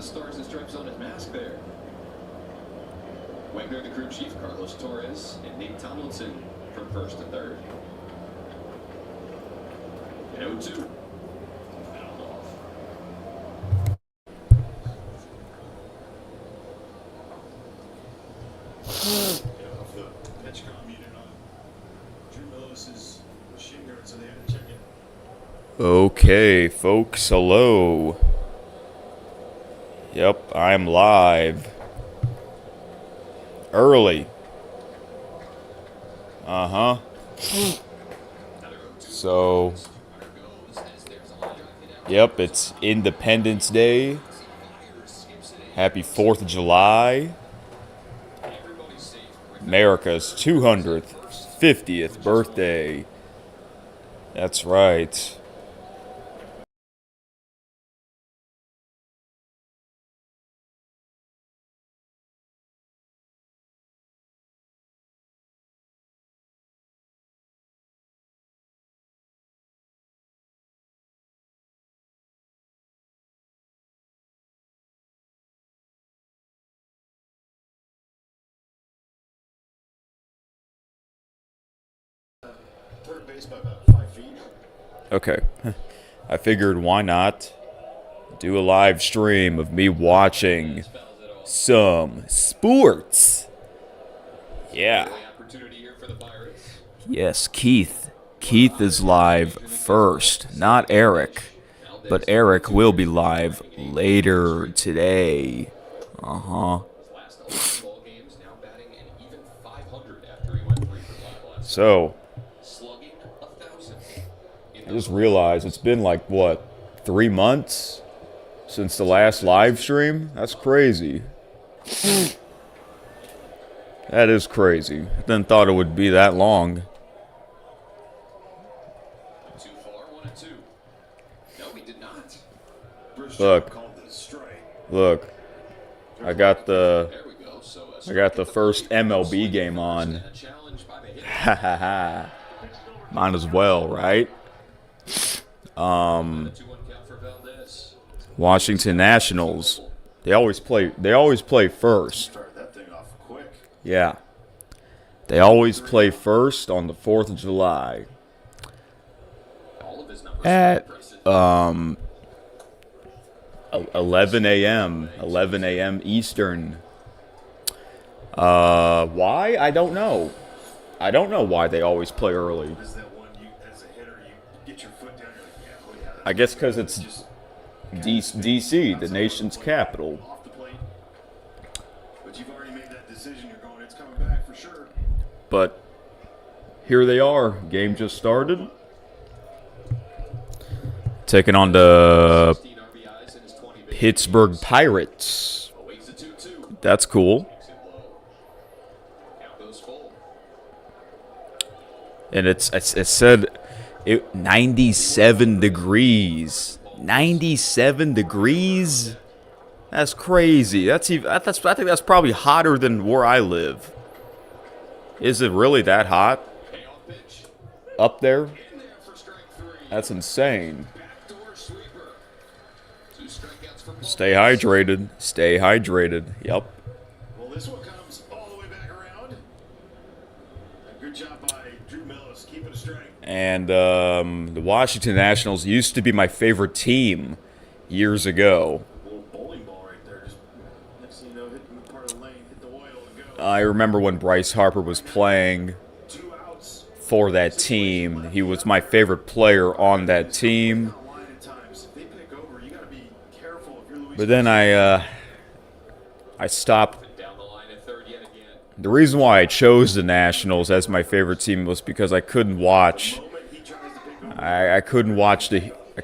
the stars and stripes on his mask there. Wagner, the crew chief, Carlos Torres, and Nate Tomlinson from first to third. And 0-2. Fouled off. Off the pitch comm unit on Drew Millis's shin guard, so they had to check in. Okay, folks, hello. Yep, I'm live. Early. So, yep, it's Independence Day. Happy 4th of July. America's 250th birthday. That's right. Third base by about 5 feet. Okay. I figured why not do a live stream of me watching some sports. Yeah. Opportunity here for the Pirates. Yes, Keith. Keith is live first, not Eric. But Eric will be live later today. Last 11 ball games, now batting an even 500 after he went 3 for 5 last. So, Slugging 1,000. I just realized it's been like, what, 3 months since the last live stream? That's crazy. That is crazy. Didn't thought it would be that long. Too far, 1-2. No, he did not. Look. Called the strike. Look. I got the There we go. So first MLB game on. a challenge by the hitter. Ha ha ha. Might as well, right? 2-1 count for Valdez. Washington Nationals. They always play first. Start that thing off quick. Yeah. They always play first on the 4th of July. All of his numbers At are impressive. 11 a.m. Eastern. Why? I don't know. I don't know why they always play early. Is that one you, as a hitter, you get your foot down, you're like, yeah, oh yeah. I guess because it's D.C., the nation's capital. Off the plate. But you've already made that decision. You're going, it's coming back for sure. But here they are. Game just started. Taking on the 16 RBIs in his 20 big Pittsburgh Pirates. Awaits a 2-2. That's cool. Makes it low. Count goes full. And it said 97 degrees. 97 degrees? That's crazy. I think that's probably hotter than where I live. Is it really that hot Payoff pitch. up there? In there for strike 3. That's insane. Backdoor sweeper. 2 strikeouts for Paul. Stay hydrated. Stay hydrated. Yep. Well, this one comes all the way back around. A good job by Drew Millis, keeping a strike. And the Washington Nationals used to be my favorite team years ago. A little bowling ball right there. Just next thing you know, hitting part of the lane, hit the oil and go. I remember when Bryce Harper was playing 2 outs. for that team. He was my favorite player on that team. Line at times. If they pick over, you got to be careful if you're Luis. But then I stopped. Down the line at third yet again. The reason why I chose the Nationals as my favorite team was because I couldn't watch. The moment he tries to pick over, I couldn't watch the. I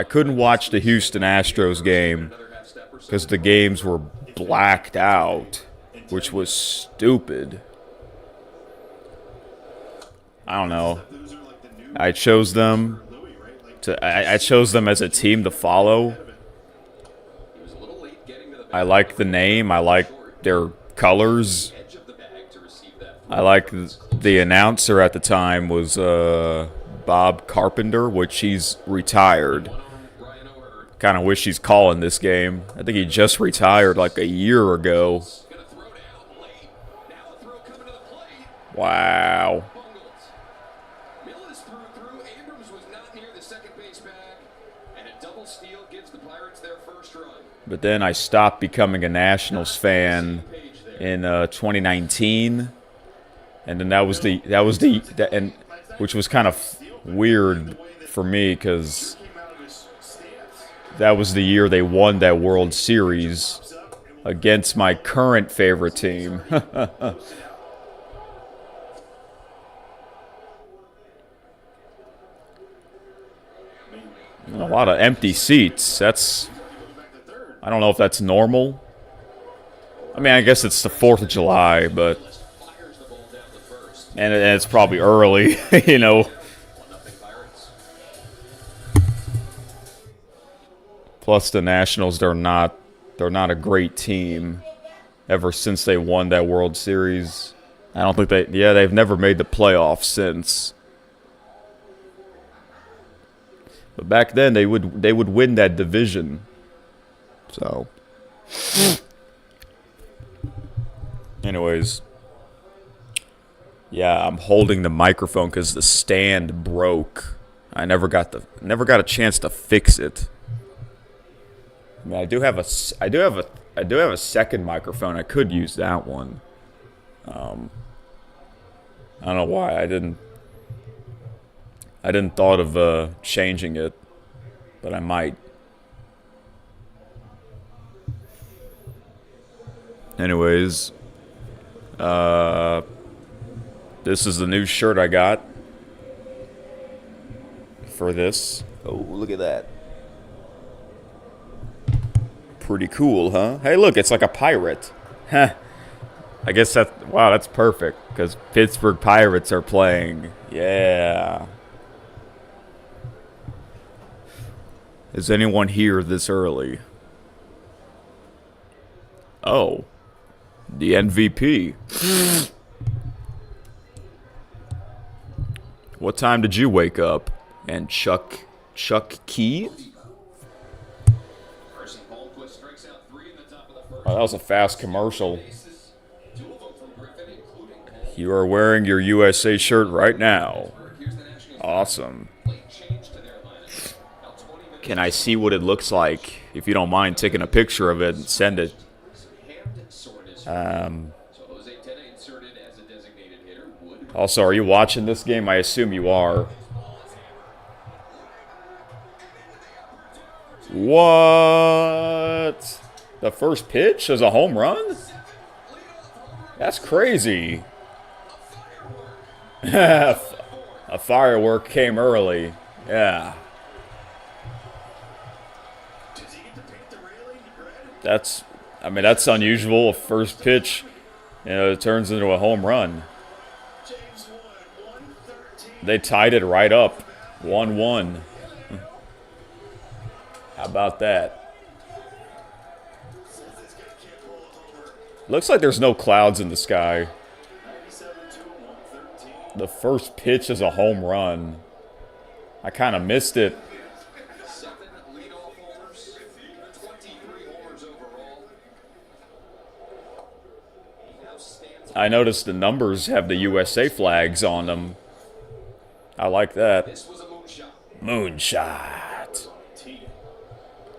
couldn't watch the Houston Astros game Another half step or so. because the games were blacked out, which was stupid. I don't know. those are like the new I chose them Louis, right? Like to. I chose them as a team to follow. He was a little late getting to the I like the name. I like their colors. edge of the bag to receive that. I like the announcer at the time was Bob Carpenter, which he's retired. Brian O'Hearn. kind of wish he's calling this game. I think he just retired like a year ago. Gonna throw down late. Now a throw coming to the plate. Wow. Bungled. Millis threw. Abrams was not near the second base bag. And a double steal gives the Pirates their first run. But then I stopped becoming a Nationals fan in 2019, and then which was kind of weird for me because that was the year they won that World Series against my current favorite team. A lot of empty seats. I don't know if that's normal. I mean, I guess it's the 4th of July, but... Fires the ball down the first. And it's probably early, you know. 1-0 Pirates. Plus the Nationals, they're not a great team ever since they won that World Series. I don't think they've never made the playoffs since. But back then they would win that division. So anyways, yeah, I'm holding the microphone cuz the stand broke. I never got a chance to fix it. I mean, I do have a second microphone. I could use that one. I don't know why I didn't thought of changing it, but I might. Anyways, this is the new shirt I got for this. Oh, look at that. Pretty cool, huh? Hey, look, it's like a pirate. Huh. I guess that's perfect, because Pittsburgh Pirates are playing. Yeah. Is anyone here this early? Oh. The MVP. What time did you wake up? And Chuck Key? Oh, that was a fast commercial. You are wearing your USA shirt right now. Awesome. Can I see what it looks like? If you don't mind taking a picture of it and send it. Also, are you watching this game? I assume you are. What? The first pitch is a home run? That's crazy. A firework came early. Yeah. That's unusual. A first pitch, it turns into a home run. They tied it right up. 1-1. How about that? Looks like there's no clouds in the sky. The first pitch is a home run. I kind of missed it. I noticed the numbers have the USA flags on them. I like that. Moonshot.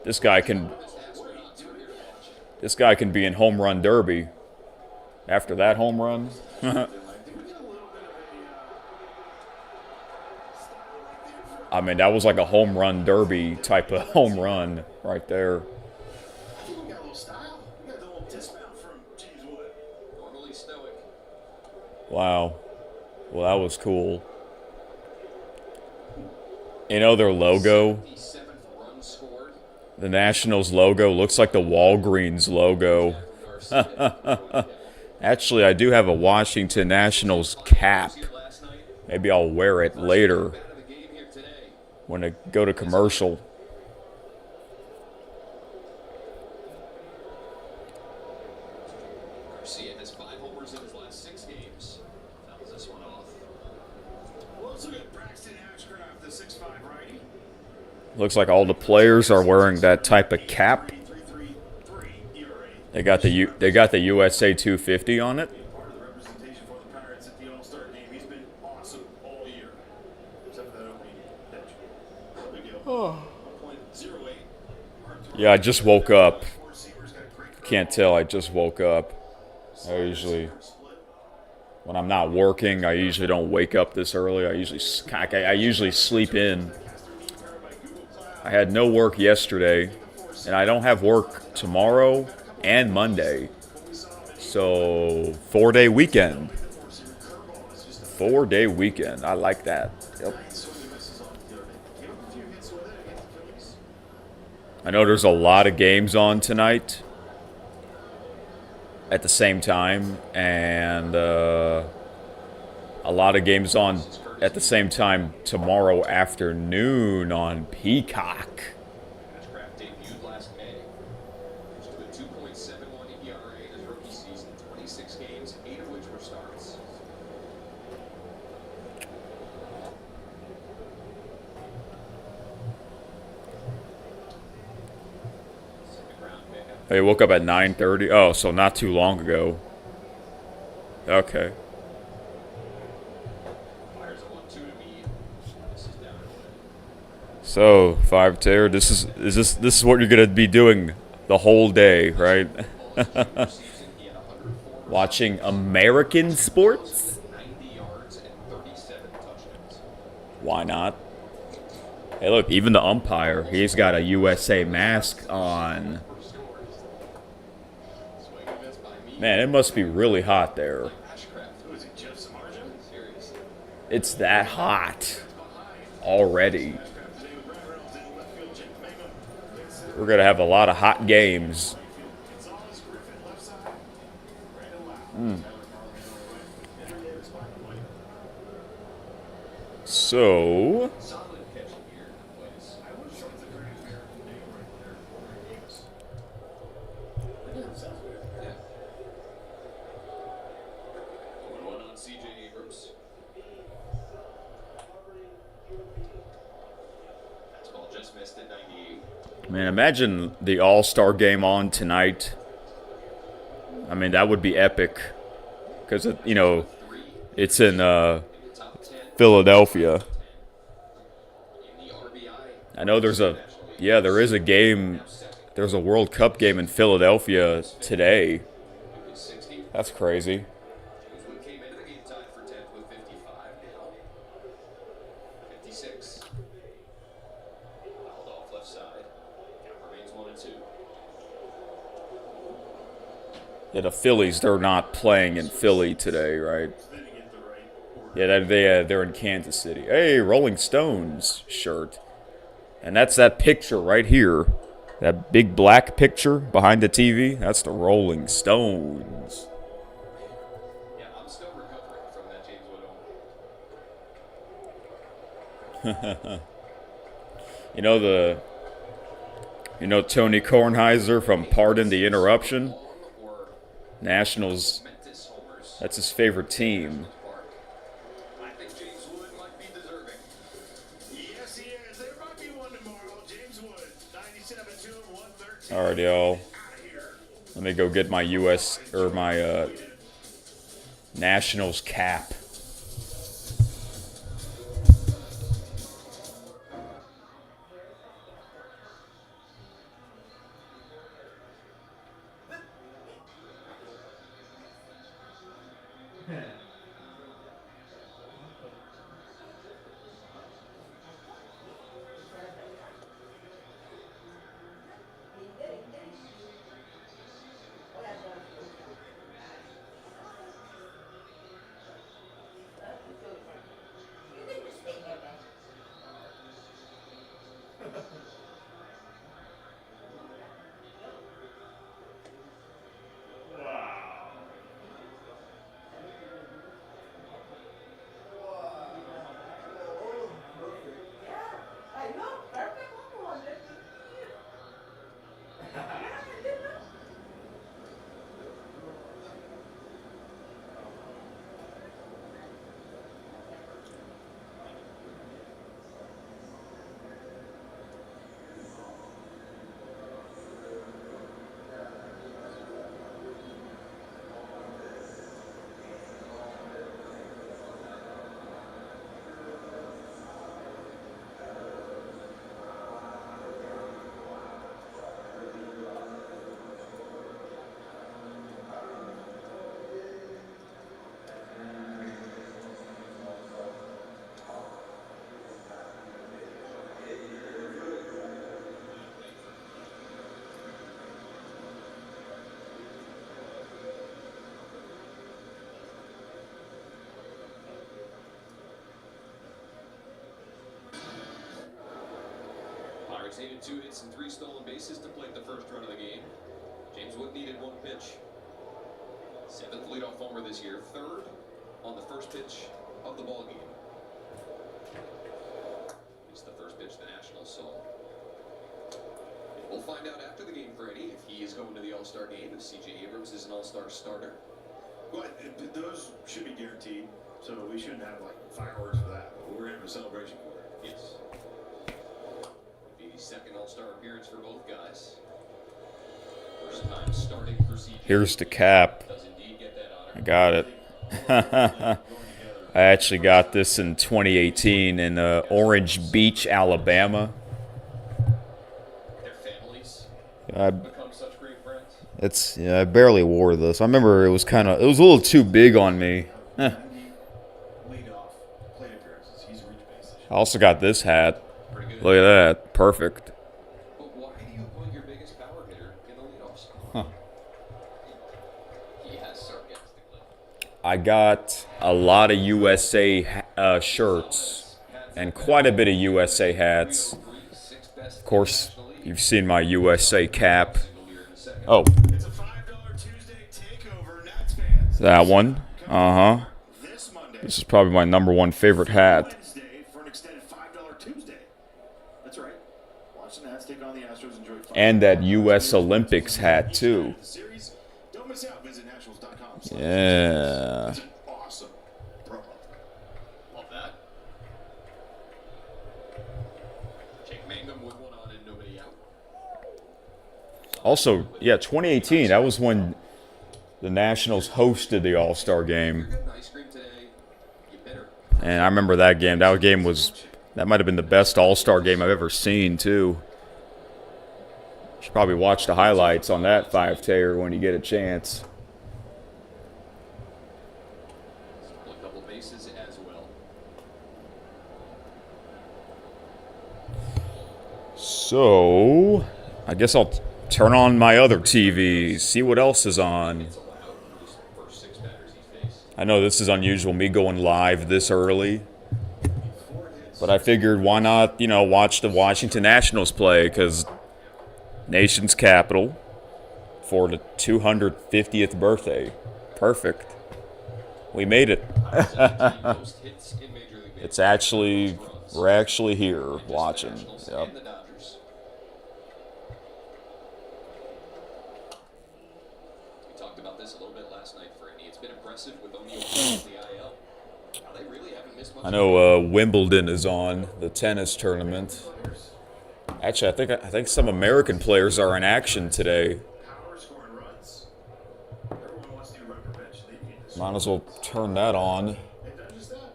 This guy can be in home run derby. After that home run. I mean, that was like a home run derby type of home run right there. Wow. Well, that was cool. You know their logo? The Nationals logo looks like the Walgreens logo. Actually, I do have a Washington Nationals cap. Maybe I'll wear it later when I go to commercial. Garcia has 5 homers in his last 6 games. Fouls this one off. Well, let's look at Braxton Ashcraft, the 6'5" righty. Looks like all the players are wearing that type of cap. They got the USA 250 on it. Part of the representation for the Pirates at the All-Star game. He's been awesome all year, except for that opening pitch. No big deal. 1.08. Yeah, I just woke up. Can't tell, I just woke up. I usually, when I'm not working, I usually don't wake up this early. I usually sleep in. I had no work yesterday, and I don't have work tomorrow and Monday. So, 4-day weekend. 4-day weekend. I like that. Yep. I know there's a lot of games on tonight at the same time, and a lot of games on at the same time tomorrow afternoon on Peacock. Ashcraft debuted last May. With 2.71 ERA in his rookie season, 26 games, 8 of which were starts. I woke up at 9:30. Oh, so not too long ago. Okay. So 5-tier. This is what you're gonna be doing the whole day, right? Watching American sports. Why not? Hey, look, even the umpire, he's got a USA mask on. Man, it must be really hot there. It's that hot already. We're going to have a lot of hot games. So... Man, imagine the All-Star game on tonight. I mean, that would be epic. Because, you know, it's in Philadelphia. I know there is a game. There's a World Cup game in Philadelphia today. That's crazy. Yeah, the Phillies, they're not playing in Philly today, right? Yeah, they're in Kansas City. Hey, Rolling Stones shirt. And that's that picture right here. That big black picture behind the TV. That's the Rolling Stones. Yeah, I'm still recovering from that James Wood. You know Tony Kornheiser from Pardon the Interruption? Nationals, that's his favorite team. I think James Wood might be deserving. Yes, he is. There might be one tomorrow. James Wood, 97-113. All right, y'all. Let me go get my my Nationals cap. Stars needed 2 hits and 3 stolen bases to play the first run of the game. James Wood needed 1 pitch. 7th leadoff homer this year, 3rd on the first pitch of the ball game. It's the first pitch the Nationals saw. We'll find out after the game, Freddie, if he is going to the All-Star game, if C.J. Abrams is an All-Star starter. Well, those should be guaranteed, so we shouldn't have like fireworks for that. But we're going to have a celebration for it. Yes. It'll be the 2nd All-Star appearance for both guys. First time starting for C.J. Here's the cap. Does indeed get that honor. I got it. I actually got this in 2018 in Orange Beach, Alabama. Their families I become such great friends. I barely wore this. I remember it was a little too big on me. Lead off plate appearances. He's reached base. I also got this hat. Pretty good. Look at that. Perfect. But why do you put your biggest power hitter in the leadoff spot? Huh. He has sarcastically. I got a lot of USA shirts and quite a bit of USA hats. Of course, you've seen my USA cap. Oh, It's a $5 Tuesday takeover, Nats fans. that one. Uh-huh. This Monday, This is probably my #1 favorite hat. Wednesday for an extended $5 Tuesday. That's right. Watch the Nats take on the Astros. Enjoy $5 And that US Olympics hat, too. Series. Don't miss out. Visit nationals.com. Yeah. It's an awesome promo. Love that. Jake Mangum with one on and nobody out. Also, yeah, 2018, that was when the Nationals hosted the All-Star game. You're getting ice cream today. You better. And I remember that game. That might have been the best All-Star game I've ever seen, too. You should probably watch the highlights on that 5-tayer when you get a chance. A couple bases as well. So, I guess I'll turn on my other TV, see what else is on. It's allowed for his first 6 batters he faced. I know this is unusual, me going live this early. But I figured, why not, watch the Washington Nationals play, because nation's capital for the 250th birthday. Perfect. We made it. Most hits in Major League Baseball. We're actually here watching. Nationals Yep. and the Dodgers. We talked about this a little bit last night, Franny. It's been impressive with O'Neal playing the IL. They really haven't missed much. I know Wimbledon is on, the tennis tournament. Actually, I think some American players are in action today. Power scoring runs. Everyone wants to do rubber bench. They need this. Might as well turn that on. They've done just that.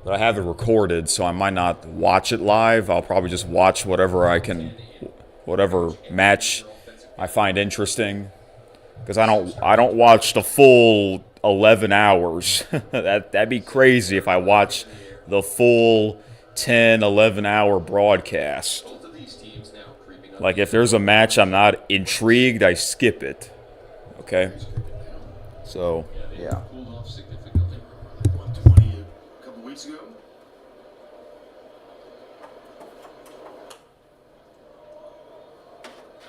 But I have it recorded, so I might not watch it live. I'll probably just watch whatever match I find interesting. Because I don't watch the full 11 hours. That'd be crazy if I watch the full 10, 11-hour broadcast. Both of these teams now creeping up. Like, if there's a match I'm not intrigued, I skip it. Okay? So, yeah. Cooled off significantly. 120 a couple weeks ago.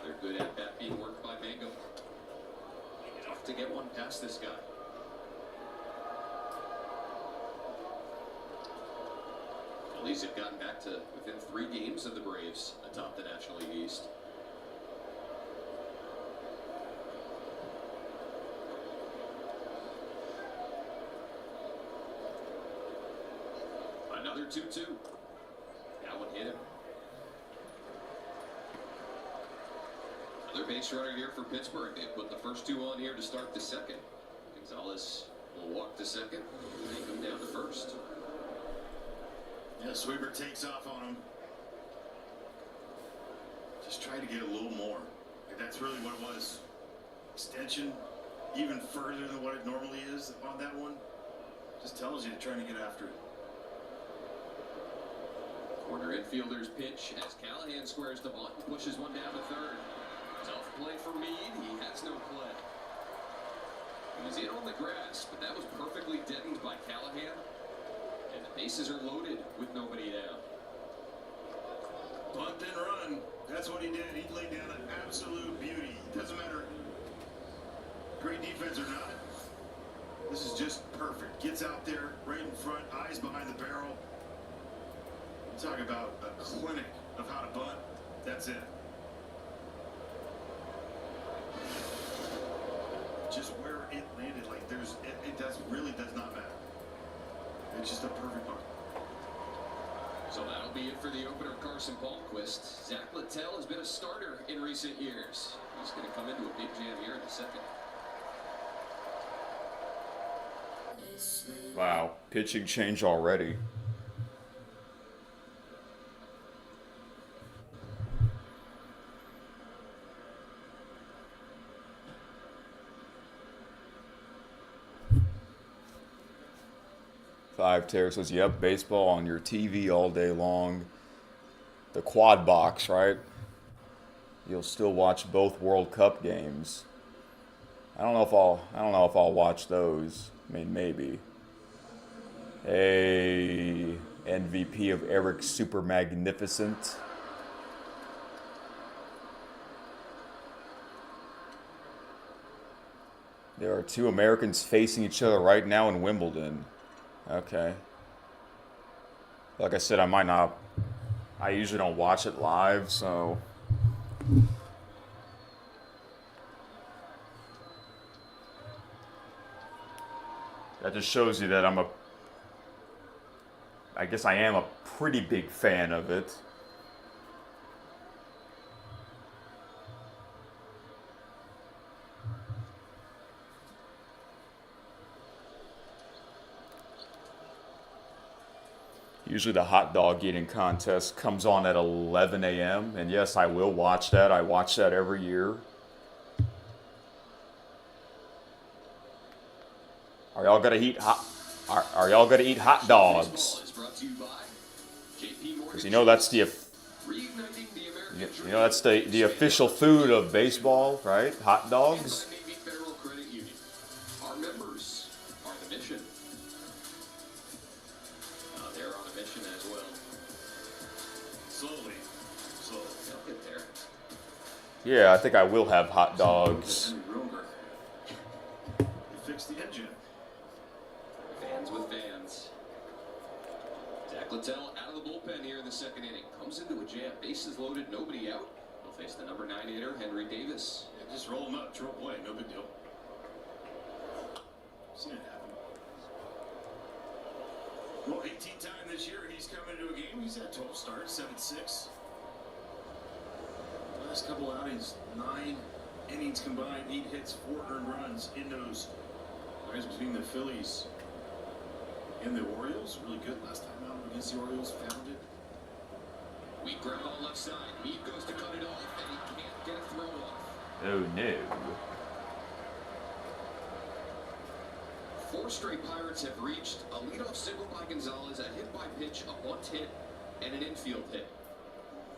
They're good at that being worked by Mangum. Tough to get one past this guy. Phillies have gotten back to within 3 games of the Braves atop the National League East. Another 2-2. That one hit him. Another base runner here for Pittsburgh. They put the first 2 on here to start the second. Gonzalez will walk to second. They come down to first. Yeah, Sweeper takes off on him. Just try to get a little more. Like, that's really what it was. Extension, even further than what it normally is on that one. Just tells you trying to get after it. Corner infielder's pitch as Callahan squares the bunt, pushes one down to third. Tough play for Meade. He has no play. He was in on the grass, but that was perfectly deadened by Callahan. And the bases are loaded with nobody down. Bunt and run. That's what he did. He laid down an absolute beauty. Doesn't matter great defense or not. This is just perfect. Gets out there right in front, eyes behind the barrel. Talk about a clinic of how to bunt. That's it. Just where it landed, like really does not matter. It's just a perfect bunt. So that'll be it for the opener, Carson Palmquist. Zach Littell has been a starter in recent years. He's going to come into a big jam here in the second. Wow, pitching change already. Five Terror says, yep, baseball on your TV all day long. The quad box, right? You'll still watch both World Cup games. I don't know if I'll watch those. I mean, maybe. Hey, MVP of Eric Super Magnificent. There are two Americans facing each other right now in Wimbledon. Okay. Like I said, I usually don't watch it live, so. That just shows you that I guess I am a pretty big fan of it. Usually the hot dog eating contest comes on at 11 a.m. And yes, I will watch that. I watch that every year. Are y'all gonna eat Are y'all gonna eat hot dogs? Because you know that's the official food of baseball, right? Hot dogs. Our members are the mission. They're on a mission as well. Slowly. They'll get there. Yeah, I think I will have hot dogs. You fix the engine. Fans with fans. Zach Littell out of the bullpen here in the second inning. Comes into a jam. Bases loaded, nobody out. He'll face the number 9 hitter, Henry Davis. Yeah, just roll him up, throw play, no big deal. Seen it happen. Well, 18th time this year he's come into a game. He's had 12 starts, 7-6. Last couple outings, 9 innings combined, 8 hits, 4 earned runs in those guys between the Phillies and the Orioles. Really good last time out against the Orioles. Found it. Weak ground ball left side. Meade goes to cut it off, and he can't get a throw off. Oh no. 4 straight Pirates have reached a leadoff single by Gonzalez, a hit by pitch, a bunt hit, and an infield hit.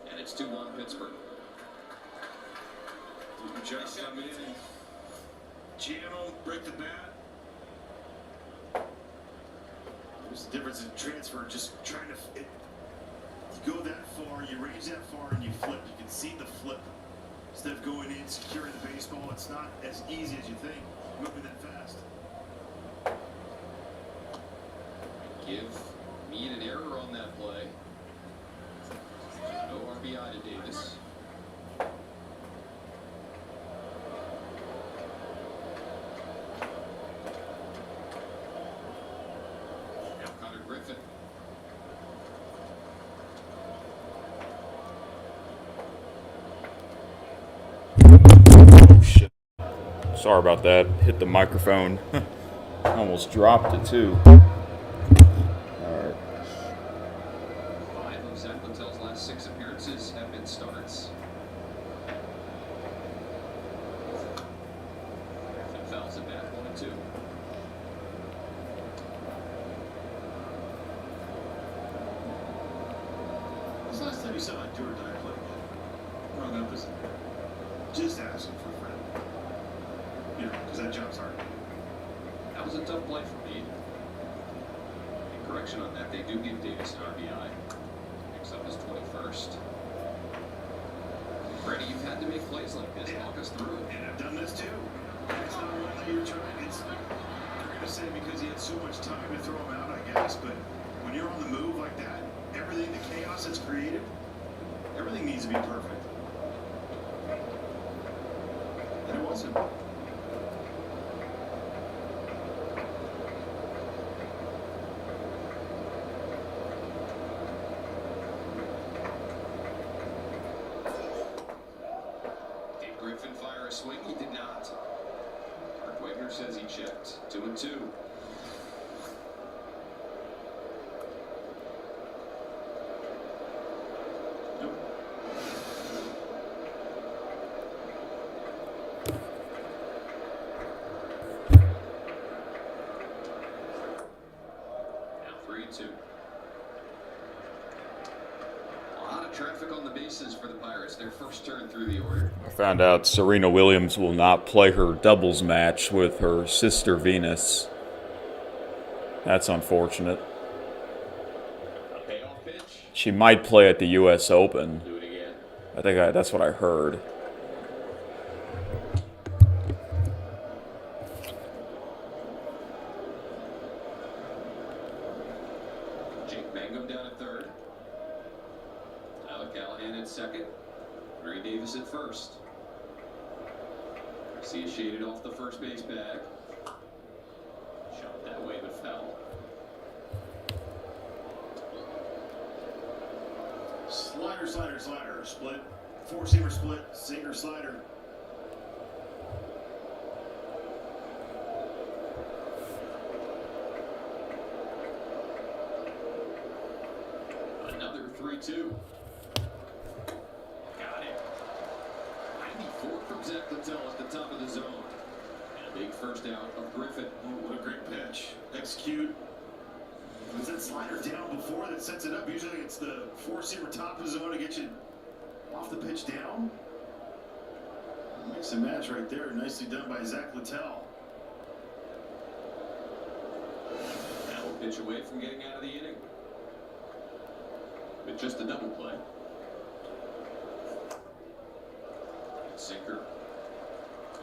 And it's 2-1 Pittsburgh. Good job coming in. Jam him, break the bat. There's the difference in transfer, just trying to you go that far, you range that far, and you flip. You can see the flip. Instead of going in, securing the baseball, it's not as easy as you think, moving that fast. Give Meade an error on that play. No RBI to Davis. Now Connor Griffin. Oh, shit. Sorry about that. Hit the microphone. Almost dropped it too. Alright. 5 of Zach Littell's last 6 appearances have been starts. Griffin fouls it back 1-2. When's the last time you saw a do or die play? Growing up as just asking for a friend. You know, because that job's hard. That was a tough play for Meade. And correction on that, they do give Davis an RBI. Picks up his 21st. Brady, you've had to make plays like this. Walk us through it. And I've done this too. It's not one that you're trying. You're going to say because he had so much time to throw him out, I guess. But when you're on the move like that, everything, the chaos that's created, everything needs to be perfect. And it wasn't. Did Griffin fire a swing? He did not. Mark Wagner says he checked. 2-2. Now 3-2. A lot of traffic on the bases for the Pirates. Their first turn through the order. I found out Serena Williams will not play her doubles match with her sister Venus. That's unfortunate. A payoff pitch. She might play at the U.S. Open. Do it again. I think that's what I heard. Jake Mangum down at third. Tyler Callahan at second. Ray Davis at first. Garcia shaded off the first base bag. Shot that way but foul. Slider, slider, slider. Split. Four-seamer split. Sinker, slider. Another 3-2. Got it. 94 from Zach Littell at the top of the zone. And a big first out of Griffin. Oh, what a great pitch. Execute. Was that slider down before that sets it up? Usually it's the four-seamer top of the zone to get you off the pitch down. Mix and match right there. Nicely done by Zach Littell. Now a pitch away from getting out of the inning. With just a double play. Sinker.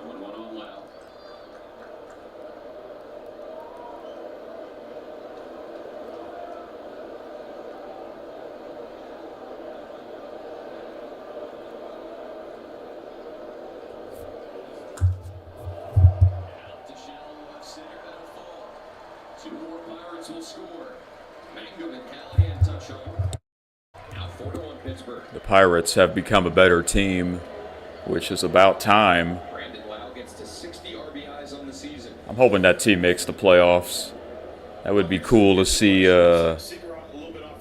0-1 on Lau. Out to shallow left center, that'll fall. Two more Pirates will score. Mangum and Callahan touch home. Now 4-1 Pittsburgh. The Pirates have become a better team, which is about time. Brandon Lau gets to 60 RBIs on the season. I'm hoping that team makes the playoffs. That would be cool to see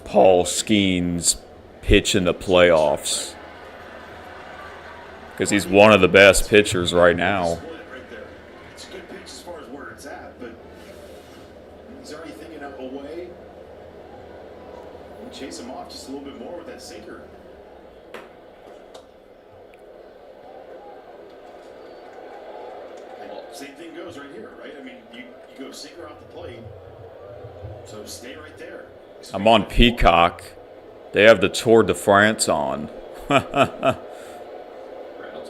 Paul Skeens pitch in the playoffs. Because he's one of the best pitchers right now. It's a good pitch as far as where it's at, but he's already thinking up away. And chase him off just a little bit more with that sinker. Same thing goes right here, right? I mean, you go sinker off the plate, so stay right there. I'm on Peacock. They have the Tour de France on. Reynolds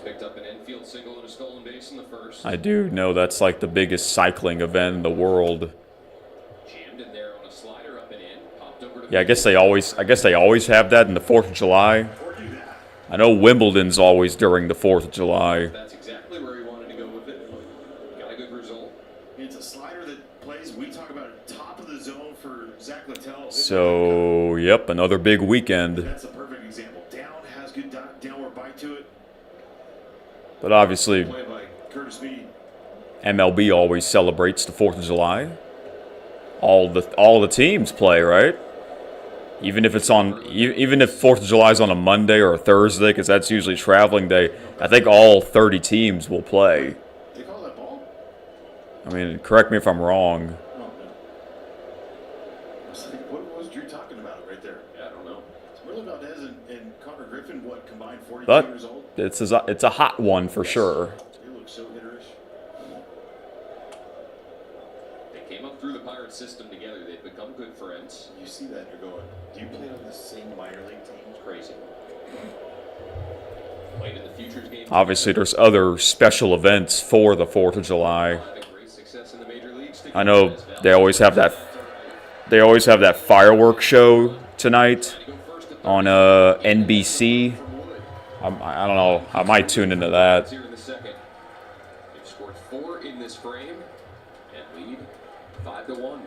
picked up an infield single and a stolen base in the first. I do know that's like the biggest cycling event in the world. Jammed in there on a slider up and in. Popped over to Yeah, I guess they always have that in the 4th of July. Or do that. I know Wimbledon's always during the 4th of July. That's exactly where he wanted to go with it. Got a good result. It's a slider that plays. We talk about top of the zone for Zach Littell. So, yep, another big weekend. That's a perfect example. Down has good downward bite to it. But obviously, Play by Curtis Mead. MLB always celebrates the 4th of July. All the teams play, right? Even if it's on, even if 4th of July is on a Monday or a Thursday, because that's usually traveling day, I think all 30 teams will play. They call that ball? I mean, correct me if I'm wrong. Oh, no. What was Drew talking about right there? Yeah, I don't know. Merlin Valdez and Connor Griffin, what, combined 42 But years old? it's a hot one for sure. They look so hitterish. They came up through the Pirates system together. They've become good friends. You see that, you're going, do you play on the same minor league team? It's crazy. Played in the Futures game. Obviously, there's other special events for the 4th of July. Having great success in the major leagues. I know they always have that. They always have that fireworks show tonight on NBC. I don't know. I might tune into that. Here in the second. They've scored 4 in this frame and lead 5-1.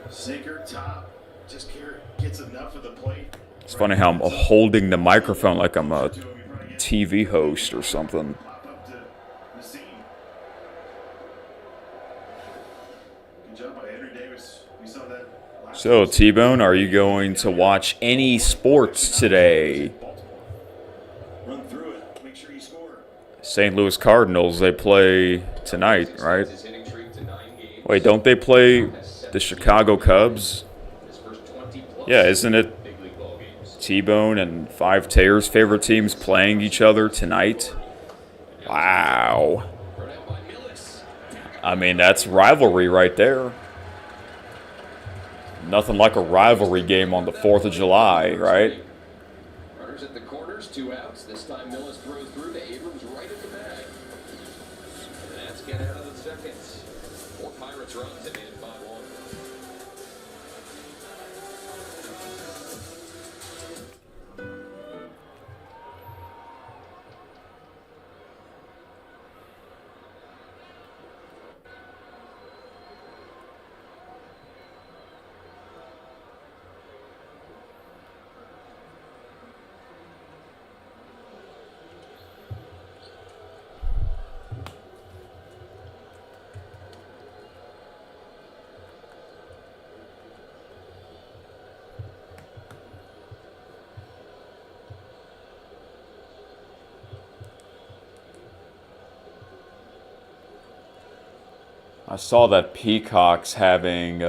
Sinker, top, just gets enough of the plate. It's funny how I'm holding the microphone like I'm a TV host or something. Pop up to Nassim. Good job by Henry Davis. We saw that last So, T-Bone, are you going to watch any sports today? Run through it. Make sure you score. St. Louis Cardinals, they play tonight, right? His hitting streak to 9 games. Wait, don't they play the Chicago Cubs? His first 20+ Yeah, isn't it big league ball games. T-Bone and Five Tears' favorite teams playing each other tonight? Wow. Run out by Millis. I mean, that's rivalry right there. Nothing like a rivalry game on the 4th of July, right? Runners at the corners, 2 outs. This time Millis throws through to Abrams right at the bag. And that's get out of the second. 4 Pirates runs and made it 5-1. I saw that Peacock's having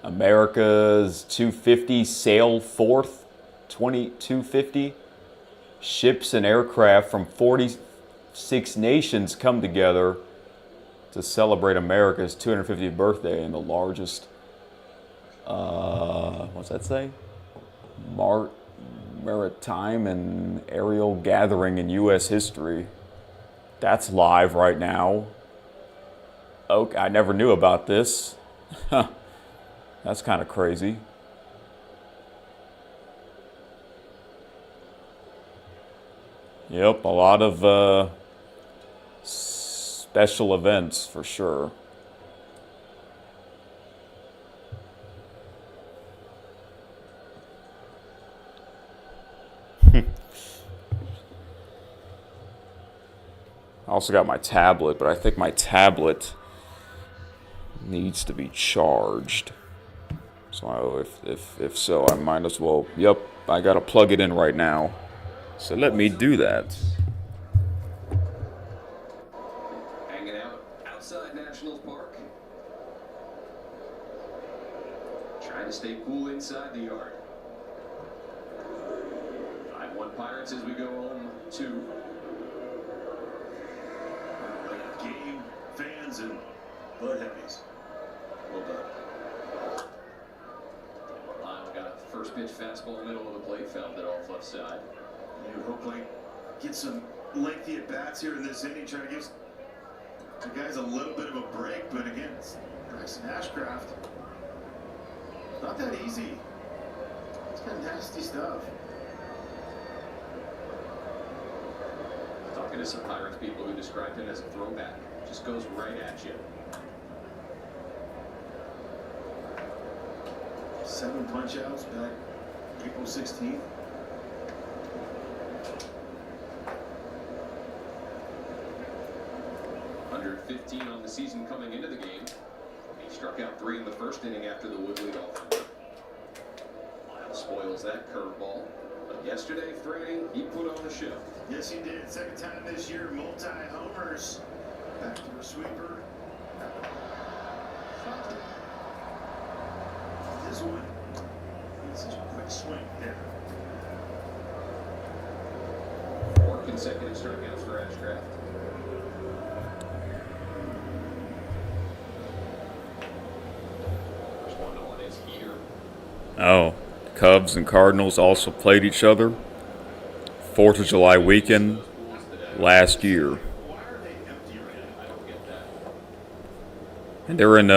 America's 250 Sail Forth 2250. Ships and aircraft from 46 nations come together to celebrate America's 250th birthday in the largest, what's that say? Maritime and aerial gathering in U.S. history. That's live right now. Okay, I never knew about this. That's kind of crazy. Yep, a lot of special events for sure. I also got my tablet, but I think my tablet needs to be charged. So if so, I might as well. Yep, I gotta plug it in right now. So let me do that. Hanging out outside Nationals Park. Trying to stay cool inside the yard. 5-1 Pirates as we go home to Game, fans, and blood heavies. Well done. Lyle got a first pitch fastball middle of the plate, fouled it off left side. You hopefully get some lengthy at bats here in this inning, trying to give the guys a little bit of a break. But again, it's Bryson Ashcraft. It's not that easy. It's got nasty stuff. Talking to some Pirates people who described him as a throwback. Just goes right at you. 7 punch-outs back April 16th. .115 on the season coming into the game. He struck out 3 in the first inning after the Wood lead off. Lyle spoils that curveball. But yesterday, Friday, he put on a show. Yes, he did. Second time this year, multi-homers. Back to a sweeper. This one, it's a quick swing there. 4 consecutive strikeouts for Ashcraft. Oh, Cubs and Cardinals also played each other. 4th of July weekend last year. Why are they empty right now? I don't get that. And they're in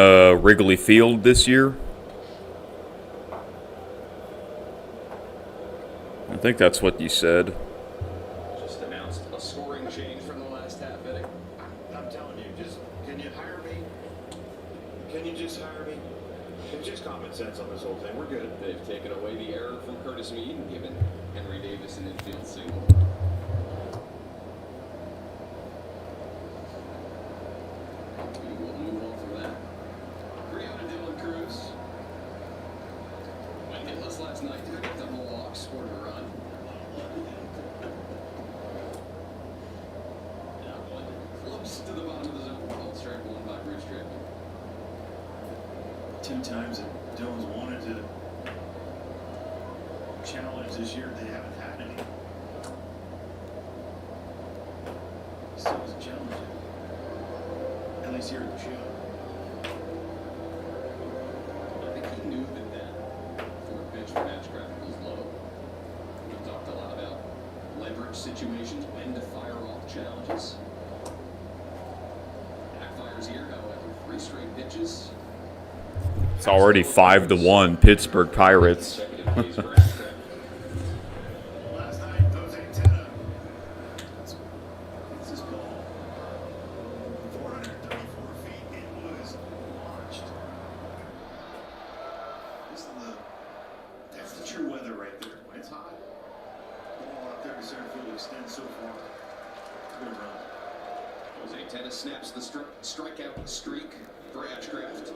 Wrigley Field this year. I think that's what you said. Just announced a scoring change from the last half inning. I'm telling you, just can you hire me? Can you just hire me? It's just common sense on this whole thing. We're good. They've taken away the error from Curtis Mead and given Henry Davis an infield single. We will move on from that. 3-0 to Dylan Cruz. When hitless last night, the Mohawks scored a run. That one close to the bottom of the zone. Called strike one by Bruce Strickland. 2 times that Dylan's wanted to challenge this year, they haven't had any. Still doesn't challenge it. At least here at the show. I think he knew that fourth pitch for Hatchcraft was low. We've talked a lot about leverage situations, when to fire off challenges. Backfires here, however, 3 straight pitches. It's already 5-1 Pittsburgh Pirates. Consecutive days for Hatchcraft. Last night, those antenna. It's his ball. 434 feet, it was launched. That's the true weather right there. When it's hot, the ball out there to center field extends so far. It's gonna run. Jose Tennis snaps the strikeout streak for Hatchcraft.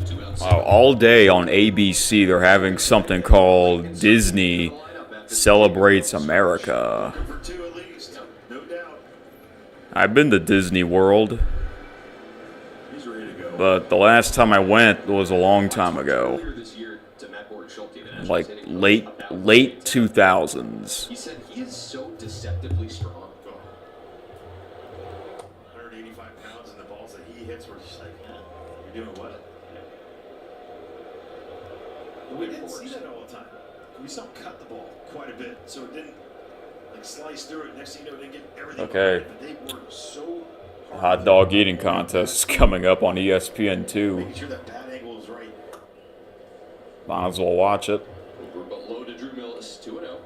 2 outs. Wow, all day on ABC, they're having something called Disney Celebrates America. For 2 at least, no doubt. I've been to Disney World, He's ready to go. but the last time I went was a long time ago, Earlier this year to Matt Borg-Schulte, the Nationals like hitting late 2000s. He said he is so deceptively strong. 185 pounds and the balls that he hits were just like, you're doing what? But we didn't see that all the time. We saw him cut the ball quite a bit, so it didn't like slice through it. Next thing you know, it didn't get everything. Okay. But they worked so hard. Hot dog eating contest is coming up on ESPN2. Making sure that bat angle is right. Might as well watch it. Over but low to Drew Millis, 2-0.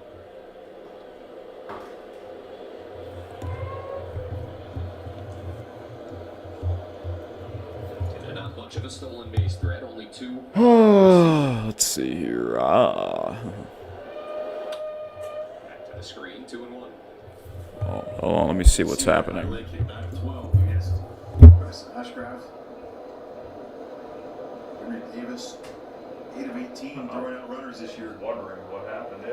And not much of a stolen base threat, only 2. Let's see here. Back to the screen, 2-1. Oh, hold on, let me see what's happening. Lake came back 12 against Preston Ashcraft. Henry Davis, 8 of 18 throwing out runners this year. Wondering what happened.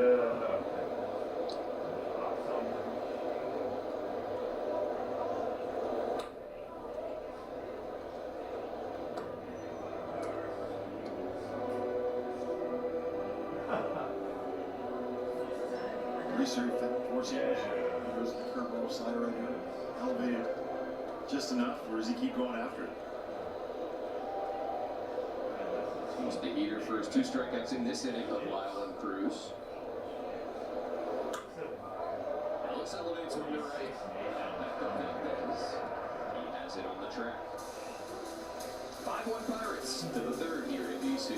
Research that force edge. There's the curveball slider right here. Elevated just enough, or does he keep going after it? He's the heater for his 2 strikeouts in this inning of Lyle and Cruz. Ellis elevates one to right. Back up Valdez. He has it on the track. 5-1 Pirates to the 3rd here in DC.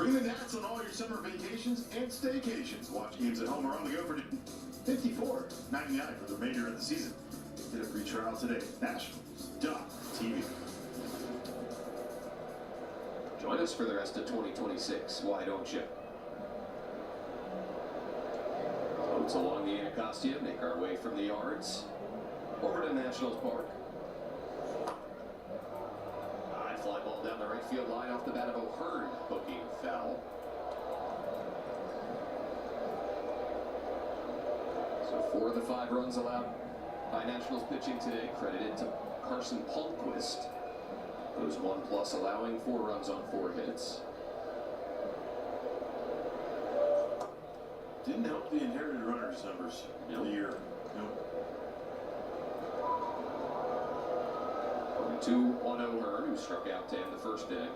Bring the Nats on all your summer vacations and staycations. Watch games at home or on the go for $54.99 for the remainder of the season. Get a free trial today. Nationals.tv. Join us for the rest of 2026. Why don't you? Boats along the Anacostia make our way from the yards over to Nationals Park. High fly ball down the right field line off the bat of O'Hearn, hooking foul. So 4 of the 5 runs allowed by Nationals pitching today credited to Carson Palmquist. Goes 1+, allowing 4 runs on 4 hits. Didn't help the inherited runners numbers in the year. Nope. 2 on O'Hearn, who struck out to end the first inning.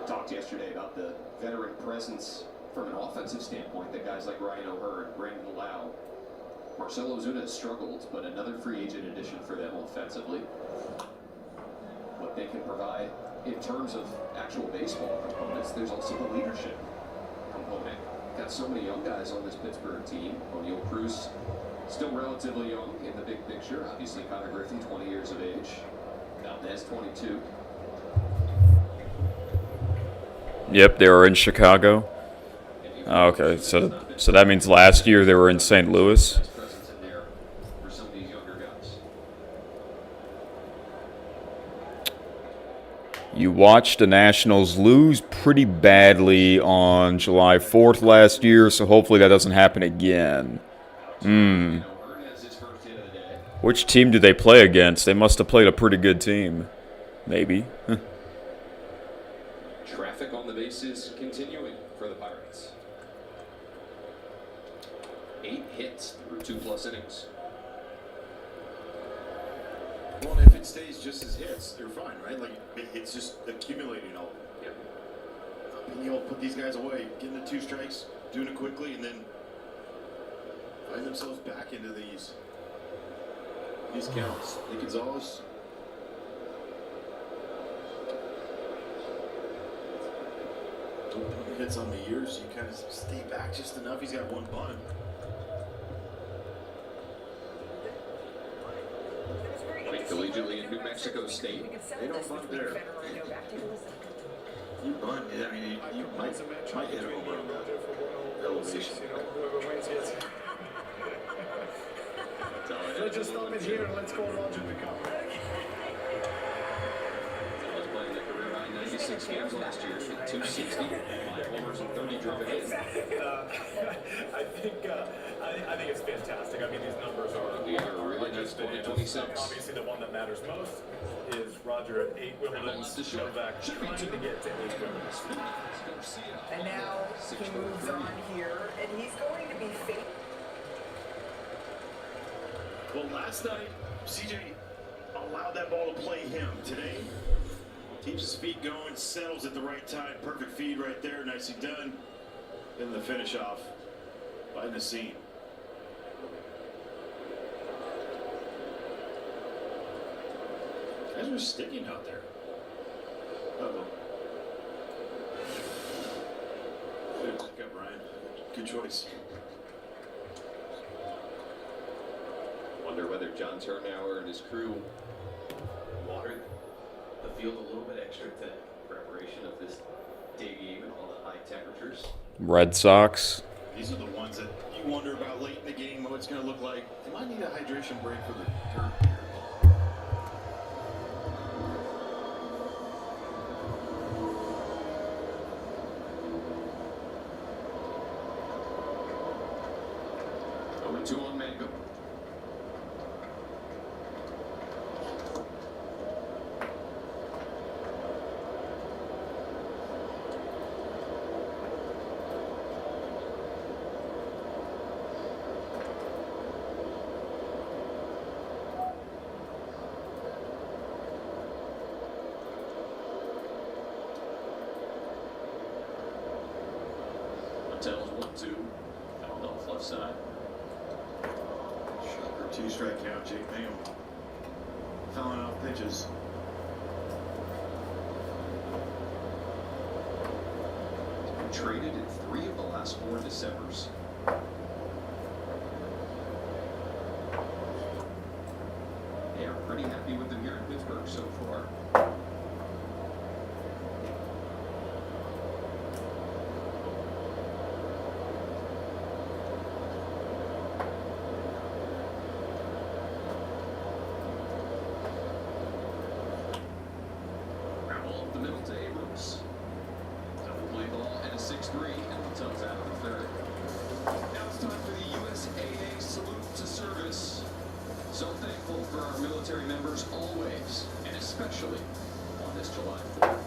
Talked yesterday about the veteran presence from an offensive standpoint that guys like Ryan O'Hearn, Brandon Lau, Marcell Ozuna has struggled, but another free agent addition for them offensively. What they can provide in terms of actual baseball components, there's also the leadership component. Got so many young guys on this Pittsburgh team. O'Neal Cruz, still relatively young in the big picture. Obviously, Connor Griffin, 20 years of age. Valdez, 22. Yep, they were in Chicago. Oh, okay, so that means last year they were in St. Louis. You watched the Nationals lose pretty badly on July 4th last year, so hopefully that doesn't happen again. Which team did they play against? They must have played a pretty good team. Maybe. Traffic on the bases continuing for the Pirates. 8 hits through 2+ innings. Well, if it stays just as hits, you're fine, right? Like, it's just accumulating all. Yep. And you'll put these guys away, getting the 2 strikes, doing it quickly, and then find themselves back into these counts. Nick Gonzalez. Hits on the ears, you kind of stay back just enough. He's got 1 bunt. Played collegiately in New Mexico State. They don't bunt there. You bunt, I mean, you might hit a home run. Elevation. Let's just stop it here and let's call Roger to come. Was playing the career high 96 games last year, hit 260, 5 homers and 30 driven in. I think it's fantastic. I mean, these numbers are. We have a really nice 2026. Obviously, the one that matters most is Roger at 8 Wimbledons. Novak trying to get to 8 Wimbledons. And now he moves on here, and he's going to be facing. Well, last night, CJ allowed that ball to play him. Today, keeps his feet going, settles at the right time. Perfect feed right there, nicely done. Then the finish off by Nassim. Guys are sticking out there. Uh-oh. Good pickup, Ryan. Good choice. Wonder whether John Turnauer and his crew watered the field a little bit extra to preparation of this day game and all the high temperatures. Red Sox. These are the ones that you wonder about late in the game, what it's going to look like. They might need a hydration break for the third period. Two on Mangum. Mattel's 1-2. Fouled off left side. 2-strike count, Jake Mangum. Fouling off pitches. Traded in 3 of the last 4 Decembers. They are pretty happy with him here in Pittsburgh so far. Ball up the middle to Abrams. Double play ball and a 6-3, and the Tugs out of the 3rd. Now it's time for the USAA salute to service. So thankful for our military members always, and especially on this July 4th.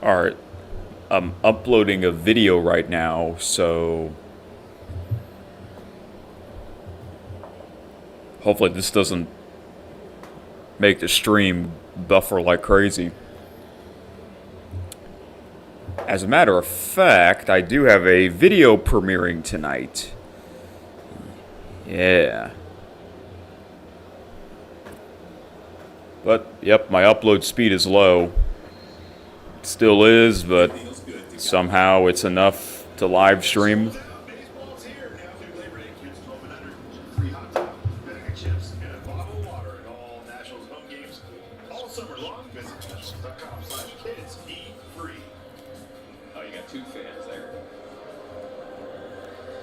Alright, I'm uploading a video right now, so hopefully this doesn't make the stream buffer like crazy. As a matter of fact, I do have a video premiering tonight. Yeah. But, yep, my upload speed is low. Still is, but somehow it's enough to live stream. Baseball's here now through Labor Day. Kids 12 and under. Free hot dog, bag of chips, and a bottle of water at all Nationals home games all summer long. Visit Nationals.com/kids. Eat free. Oh, you got 2 fans there.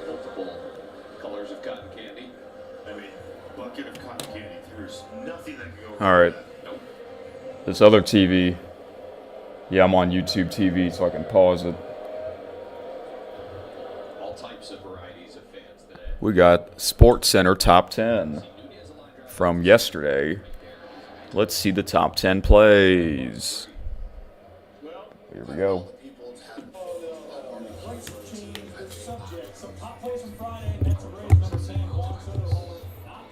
Multiple colors of cotton candy. I mean, bucket of cotton candy. There's nothing that can go wrong. All right. with that. Nope. This other TV. Yeah, I'm on YouTube TV, so I can pause it. All types of varieties of fans today. We got Sports Center Top 10 from yesterday. Let's see the top 10 plays. Here we go.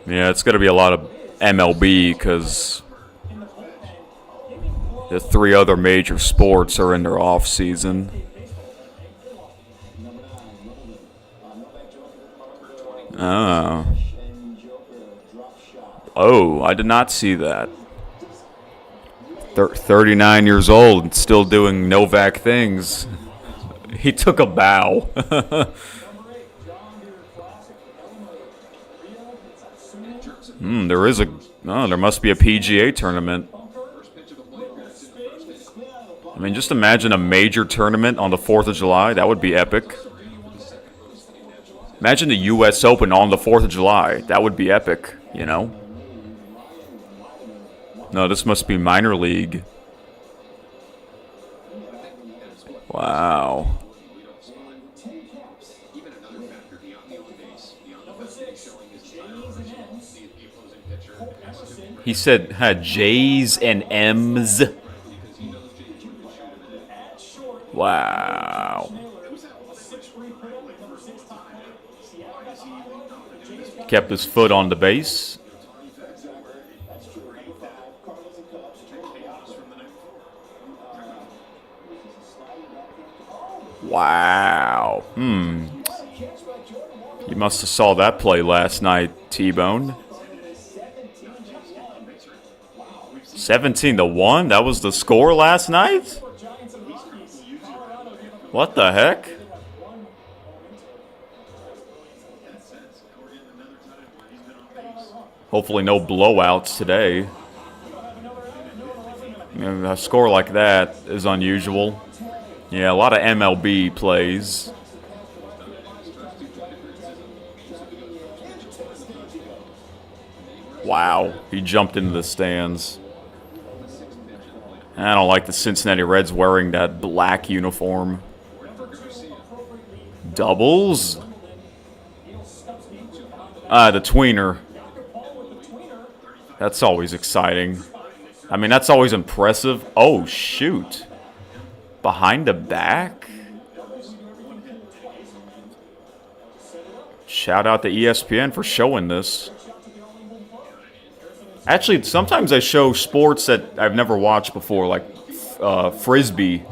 Yeah, it's going to be a lot of MLB because the 3 other major sports are in their off season. Oh, I did not see that. 39 years old and still doing Novak things. He took a bow. There must be a PGA tournament. I mean, just imagine a major tournament on the 4th of July. That would be epic. Imagine the U.S. Open on the 4th of July. That would be epic, you know? No, this must be minor league. Wow. He said, J's and M's. Wow. Kept his foot on the base. Wow. You must have saw that play last night, T-Bone. 17-1? That was the score last night? What the heck? Hopefully no blowouts today. A score like that is unusual. Yeah, a lot of MLB plays. Wow, he jumped into the stands. I don't like the Cincinnati Reds wearing that black uniform. Doubles? The tweener. That's always exciting. I mean, that's always impressive. Oh, shoot. Behind the back? Shout out to ESPN for showing this. Actually, sometimes I show sports that I've never watched before, like Frisbee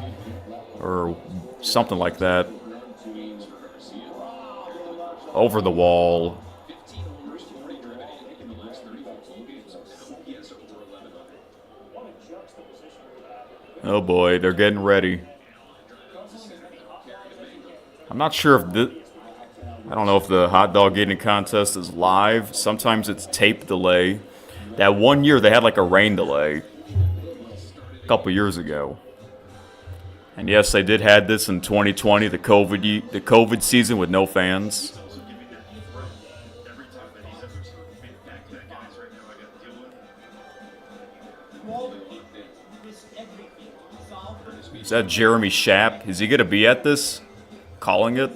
or something like that. Over the wall. Oh boy, they're getting ready. I'm not sure if I don't know if the hot dog eating contest is live. Sometimes it's tape delay. That one year they had like a rain delay. A couple years ago. And yes, they did have this in 2020, the COVID season with no fans. Is that Jeremy Schaap? Is he going to be at this? Calling it?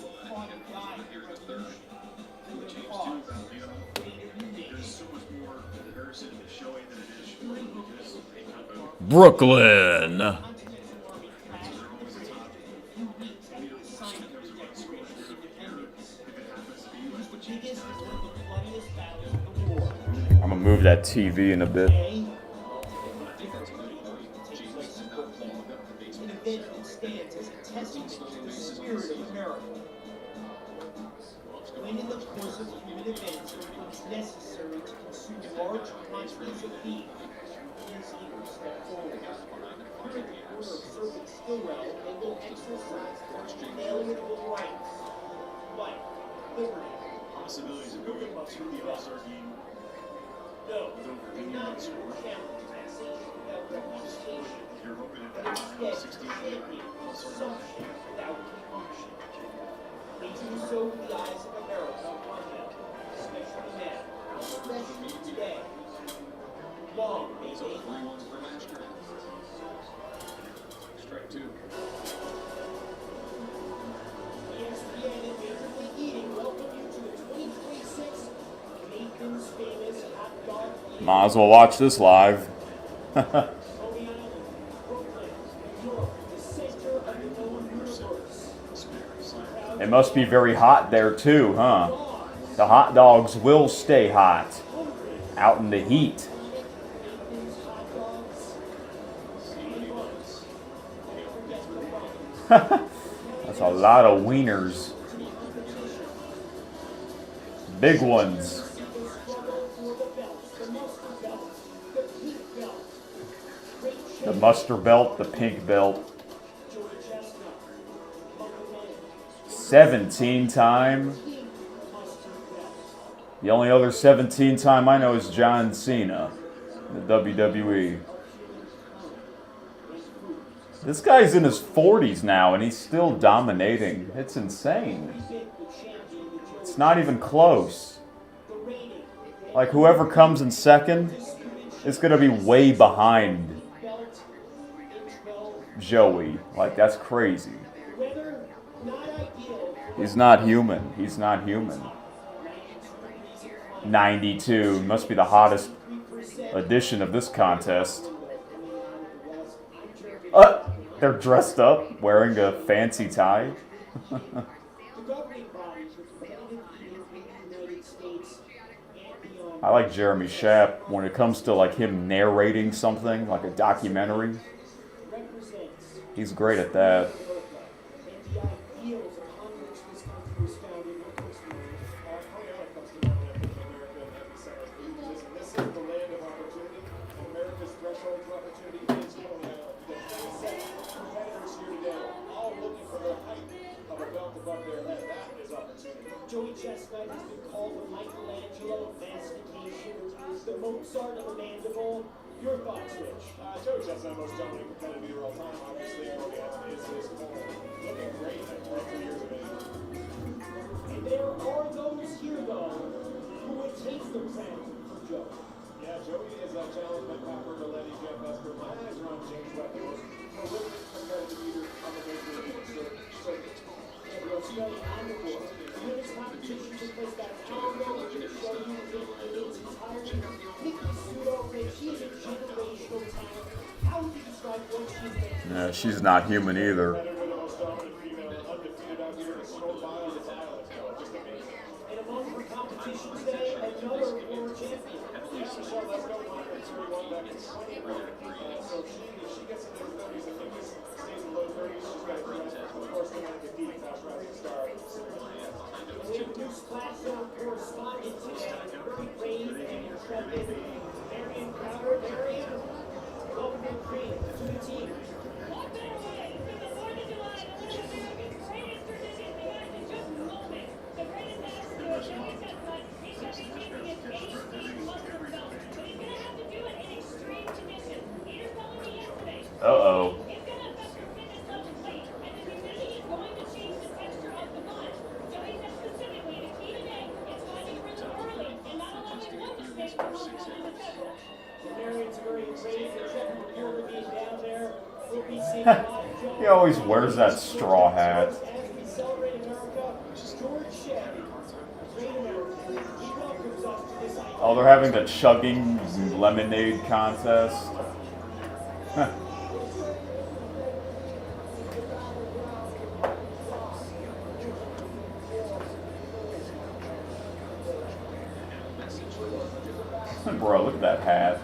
Brooklyn! I'm going to move that TV in a bit. When in the course of human events it becomes necessary to consume large quantities of beef, these leaders step forward. During the order of Serpent Stillwell, they will exercise their inalienable rights, life, liberty, Possibilities of going to the All-Star game. no, do not challenge taxation without representation. You're hoping at that time, Instead, 16 champion consumption without compulsion. They do so with the eyes of America upon them, especially now, especially today. Long may they live. Strike two. ESPN and Major League Eating welcome you to the 2026 Nathan's Famous Hot Dog Eating Might as well watch this live. Coney Island, Brooklyn, New York, the center of the known universe. It must be very hot there too, huh? The hot dogs will stay hot. Out in the heat. That's a lot of wieners. Big ones. The mustard belt, the pink belt. 17-time. The only other 17-time I know is John Cena, in the WWE. This guy's in his 40s now, and he's still dominating. It's insane. It's not even close. Like, whoever comes in second is going to be way behind Joey. Like, that's crazy. He's not human. He's not human. 92. Must be the hottest edition of this contest. They're dressed up, wearing a fancy tie. I like Jeremy Schaap when it comes to like him narrating something, like a documentary. He's great at that. All looking for their height of a belt above their head. That is opportunity. Joey Chestnut has been called the Michelangelo of mastication, the Mozart of the mandible. Your thoughts, Rich? Joey Chestnut, most dominant competitive leader of all time, obviously. Cody Evans is his corner. Looking great at 23 years of age. And there are those here, though, who would take the crown from Joey. Yeah, Joey is challenged by Pat Bertoletti, Jeff Esper. My eyes are on James Webb, the most prolific competitive leader on the Major League circuit. And the Australian Underboard. When this competition took place back an hour ago, we're going to show you in its entirety. Nikki Pseudo, she is a generational talent. How would you describe what she's been? Yeah, she's not human either. Better with the most dominant female undefeated out here in Smoke Miles of Violence. Just amazing. And among her competition today, another former champion. Michelle Lesko won her 31 back in 20. So she gets into her 30s. I think this stays in low 30s. She's got a chance, of course, to win the defeat fast rising star. We have News Platform correspondent today, very brave and intrepid, Marion Crowder. Marion, welcome to the team. What better way for the 4th of July to let America's greatest tradition began in just moments? The greatest ambassador, Joey Chestnut, is going to be taking his 18th muscle belt, but he's going to have to do it in extreme conditions. Peter told me yesterday. Uh-oh. It's going to affect your fitness level late, and the humidity is going to change the texture of the mud. So he said specifically, the key today is finding rhythm early and not allowing one mistake to run down the schedule. Marion's very brave and intrepid reporter being down there. We'll be seeing a lot of Joey. He always wears that straw hat. As we celebrate America, George Shea, a great American, he welcomes us to this icon. Oh, they're having the chugging lemonade contest. Bro, look at that hat.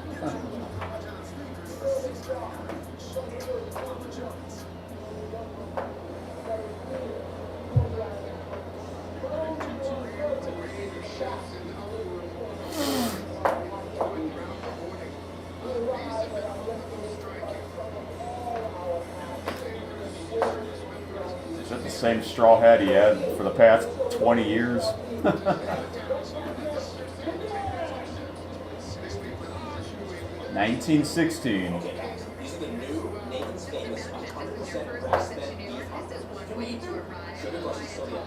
Is that the same straw hat he had for the past 20 years? 1916. These are the new Nathan's Famous 100% grass-fed beef tweet sugar versus sodium.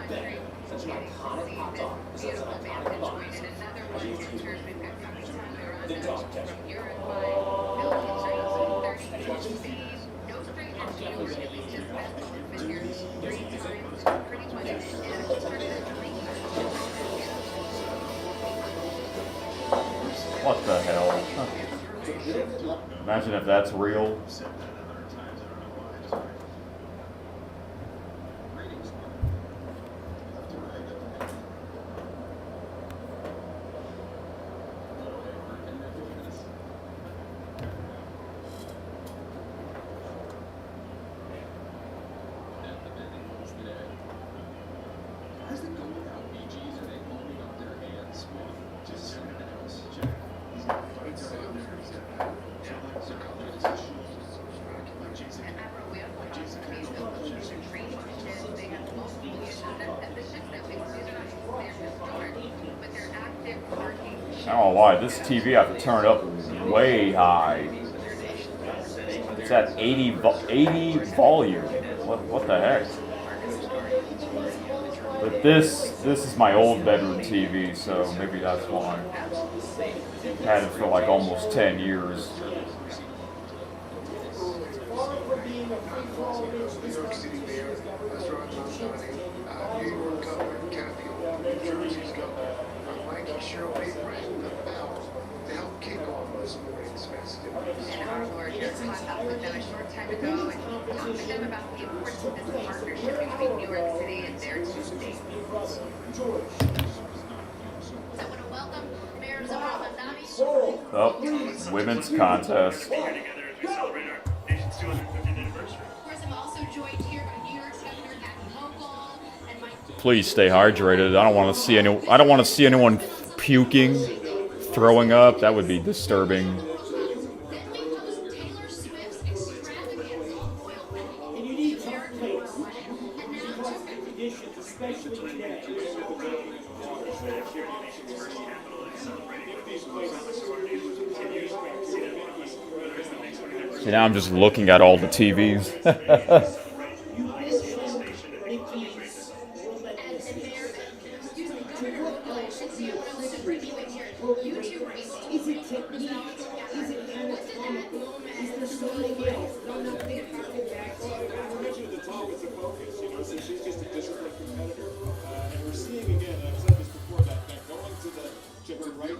Bang. Such an iconic hot dog. This is an iconic bun. I use two. The dog ketchup. What the hell? Imagine if that's real. As they go without BGs, are they holding up their hands? Just so check. He's got fights out there. He's got so I don't know why. This TV, I have to turn it up way high. It's at 80 volume. What the heck? But this is my old bedroom TV, so maybe that's why. Had it for like almost 10 years. New York City Mayor, Restaurant Montani, New York Governor Cathy, New Jersey's Governor, Mikey Sherrill, they rang the bell to help kick off this morning's festivities. And our Lord just caught up with them a short time ago and talked to them about the importance of this partnership between New York City and their two states. So I want to welcome Mayor Zohran Mamdani. Oh, women's contest. Of course, I'm also joined here by New York's Governor Kathy Hochul and Mike. Please stay hydrated. I don't want to see anyone puking, throwing up. That would be disturbing. Then we host Taylor Swift's extravagance on oil wedding. And you need Eric plates. Moore wedding. And now conditions, especially today. See, now I'm just looking at all the TVs. You mentioned Mickey's Is it technique? Is it anatomical? Is there something else? I mentioned at the top, it's a focus, you know, so she's just a disciplined competitor. And we're seeing again, I've said this before, that going to her right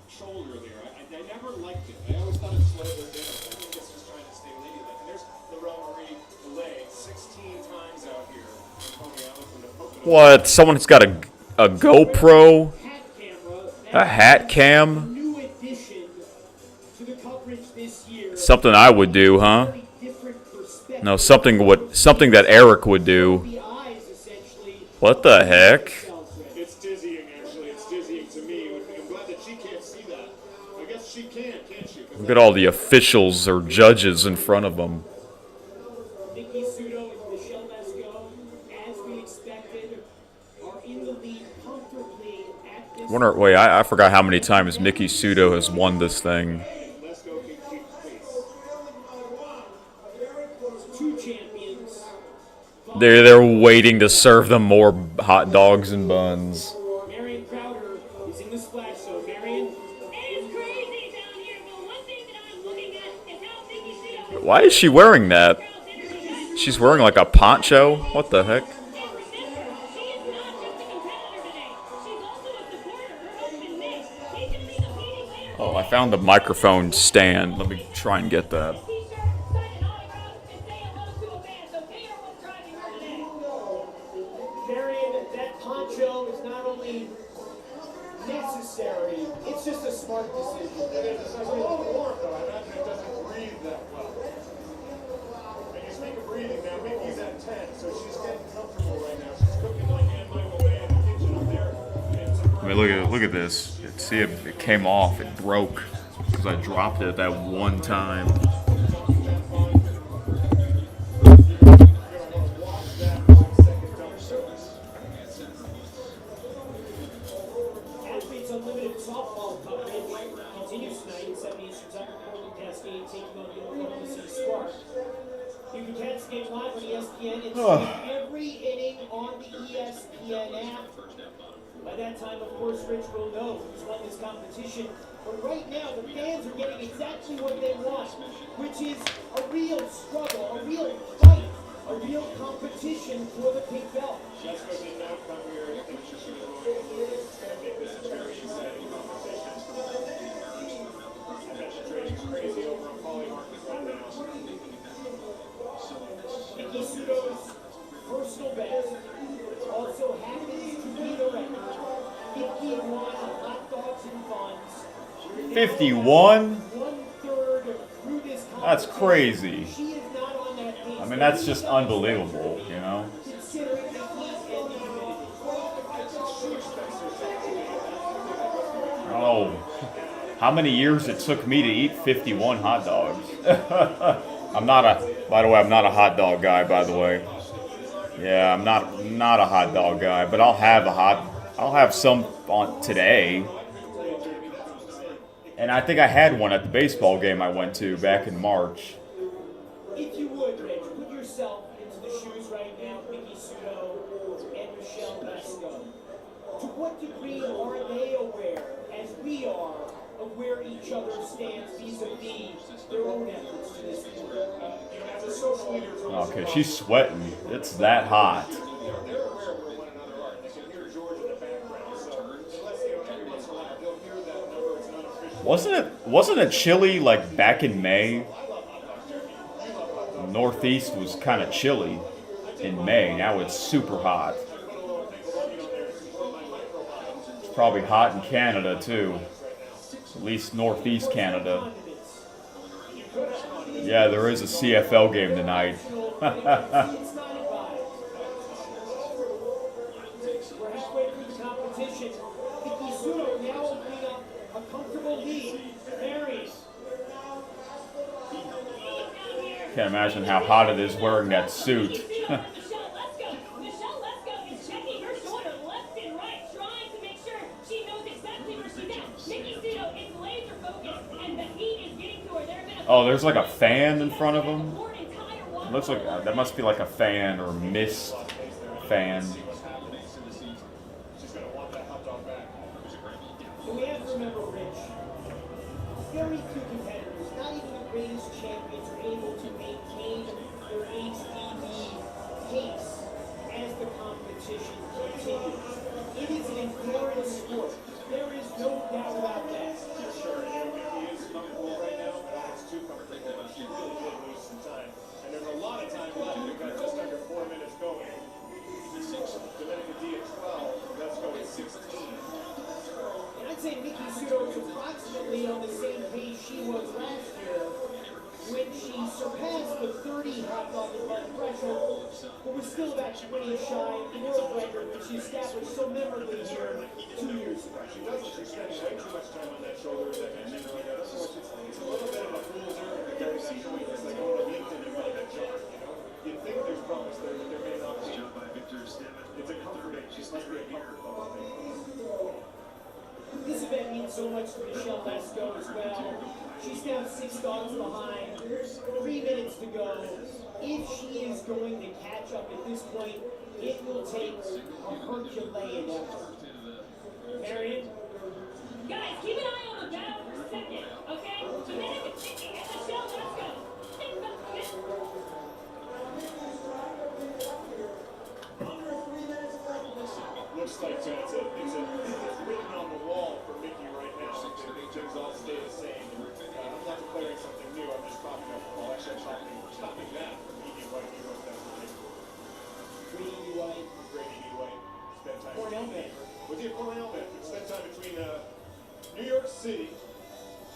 shoulder there, I never liked it. I always thought it slowed her down. I think it's just trying to stay ladylike. And there's Laurel Marie Delay, 16 times out here. What? Someone's got a GoPro? A hat cam? New addition to the coverage this year. Something I would do, huh? No, something that Eric would do. What the heck? It's dizzying, actually. It's dizzying to me. I'm glad that she can't see that. I guess she can't she? Look at all the officials or judges in front of them. Mickey Sudo and Michelle Lesco, as we expected, are in the lead comfortably at this Wait, I forgot how many times Mickey Sudo has won this thing. Lesco can keep pace. two champions. They're waiting to serve them more hot dogs and buns. Marion Crowder is in the splash zone. Marion, It is crazy down here, but one thing that I'm looking at is how Mickey Sudo Why is she wearing that? She's wearing like a poncho? What the heck? Oh, I found the microphone stand. Let me try and get that. Marion, that poncho is not only necessary, it's just a smart decision. It's a little warm, though. I imagine it doesn't breathe that well. And you speak of breathing now, Mickey's at 10, so she's getting comfortable right now. She's cooking like Ann Michael Bay in the kitchen up there. I mean, look at this. See, it came off. It broke because I dropped it that one time. Athletes Unlimited softball coverage continues tonight at 7 Eastern Time. Portland Cascade taking on the Oklahoma City Spark. You can catch the game live on ESPN and see every inning on the ESPN app. By that time, of course, Rich will know who's won this competition. But right now, the fans are getting exactly what they want, which is a real struggle, a real fight, a real competition for the pink belt. Lesko did not come here and she's going to make this a very exciting competition. I bet the training's crazy over on Paulie Marcus right now. Mickey Sudo's personal best also happens to be the record. 51 hot dogs and buns. 51? 1/3 through this That's crazy. She is not on that pace. I mean, that's just unbelievable, you know? Considering the heat and the humidity. Oh, how many years it took me to eat 51 hot dogs? By the way, I'm not a hot dog guy, by the way. Yeah, I'm not a hot dog guy, but I'll have some on today. And I think I had one at the baseball game I went to back in March. If you would, Rich, put yourself into the shoes right now, Mickey Sudo and Michelle Lesco. To what degree are they aware, as we are, of where each other stands vis-a-vis their own efforts to this point? As a social leader, Okay, she's sweating. It's that hot. they're aware of where one another are. They can hear George in the background. So unless every once in a while they'll hear that number, it's unofficial. Wasn't it chilly like back in May? Northeast was kind of chilly in May. Now it's super hot. It's probably hot in Canada too. At least Northeast Canada. Yeah, there is a CFL game tonight. We're halfway through the competition. Mickey Sudo now opening up a comfortable lead. Marion. Can't imagine how hot it is wearing that suit. Michelle Lesco Oh, there's like a fan in front of him. It looks like that must be like a fan or mist fan. She's gonna want that hot dog back. So we have to remember, Rich, very few competitors, not even the greatest champions, are able to maintain their HDD pace as the competition continues. It is an endurance sport. There is no doubt about that. Sure, he is comfortable right now, but it's too comfortable. She really did lose some time. And there's a lot of time left. We've got just under 4 minutes going. Dominica D at 12. Let's go at 16. And I'd say Miki Sudo is approximately on the same pace she was last year when she surpassed the 30 hot dog and bun threshold, but was still about 20 shy of the world record that she established so memorably here 2 years ago. She doesn't. She's spending way too much time on that shoulder, as I mentioned earlier. Otherwise, it's a little bit of a fool's errand to carry that joint. It's like going to LinkedIn and running a jar, you know? You'd think there's promise there, but there may not be. It's a comforting. She must be a comfort level thing. This event means so much to Michelle Lesko as well. She's now 6 dogs behind, 3 minutes to go. If she is going to catch up at this point, it will take a Herculean effort. Marion? Guys, keep an eye on the battle for second, okay? Dominica Chicky and Michelle Lesko. Think about it. Looks like it's written on the wall for Mickey right now. Things all stay the same. I'm not declaring something new. I'm just talking about, well, actually, I'm stopping that from E.D. White, New York. That's the thing. Grady E. White. Grady E. White. Spend time. Cornell man. With you, Cornell man. Spend time between New York City,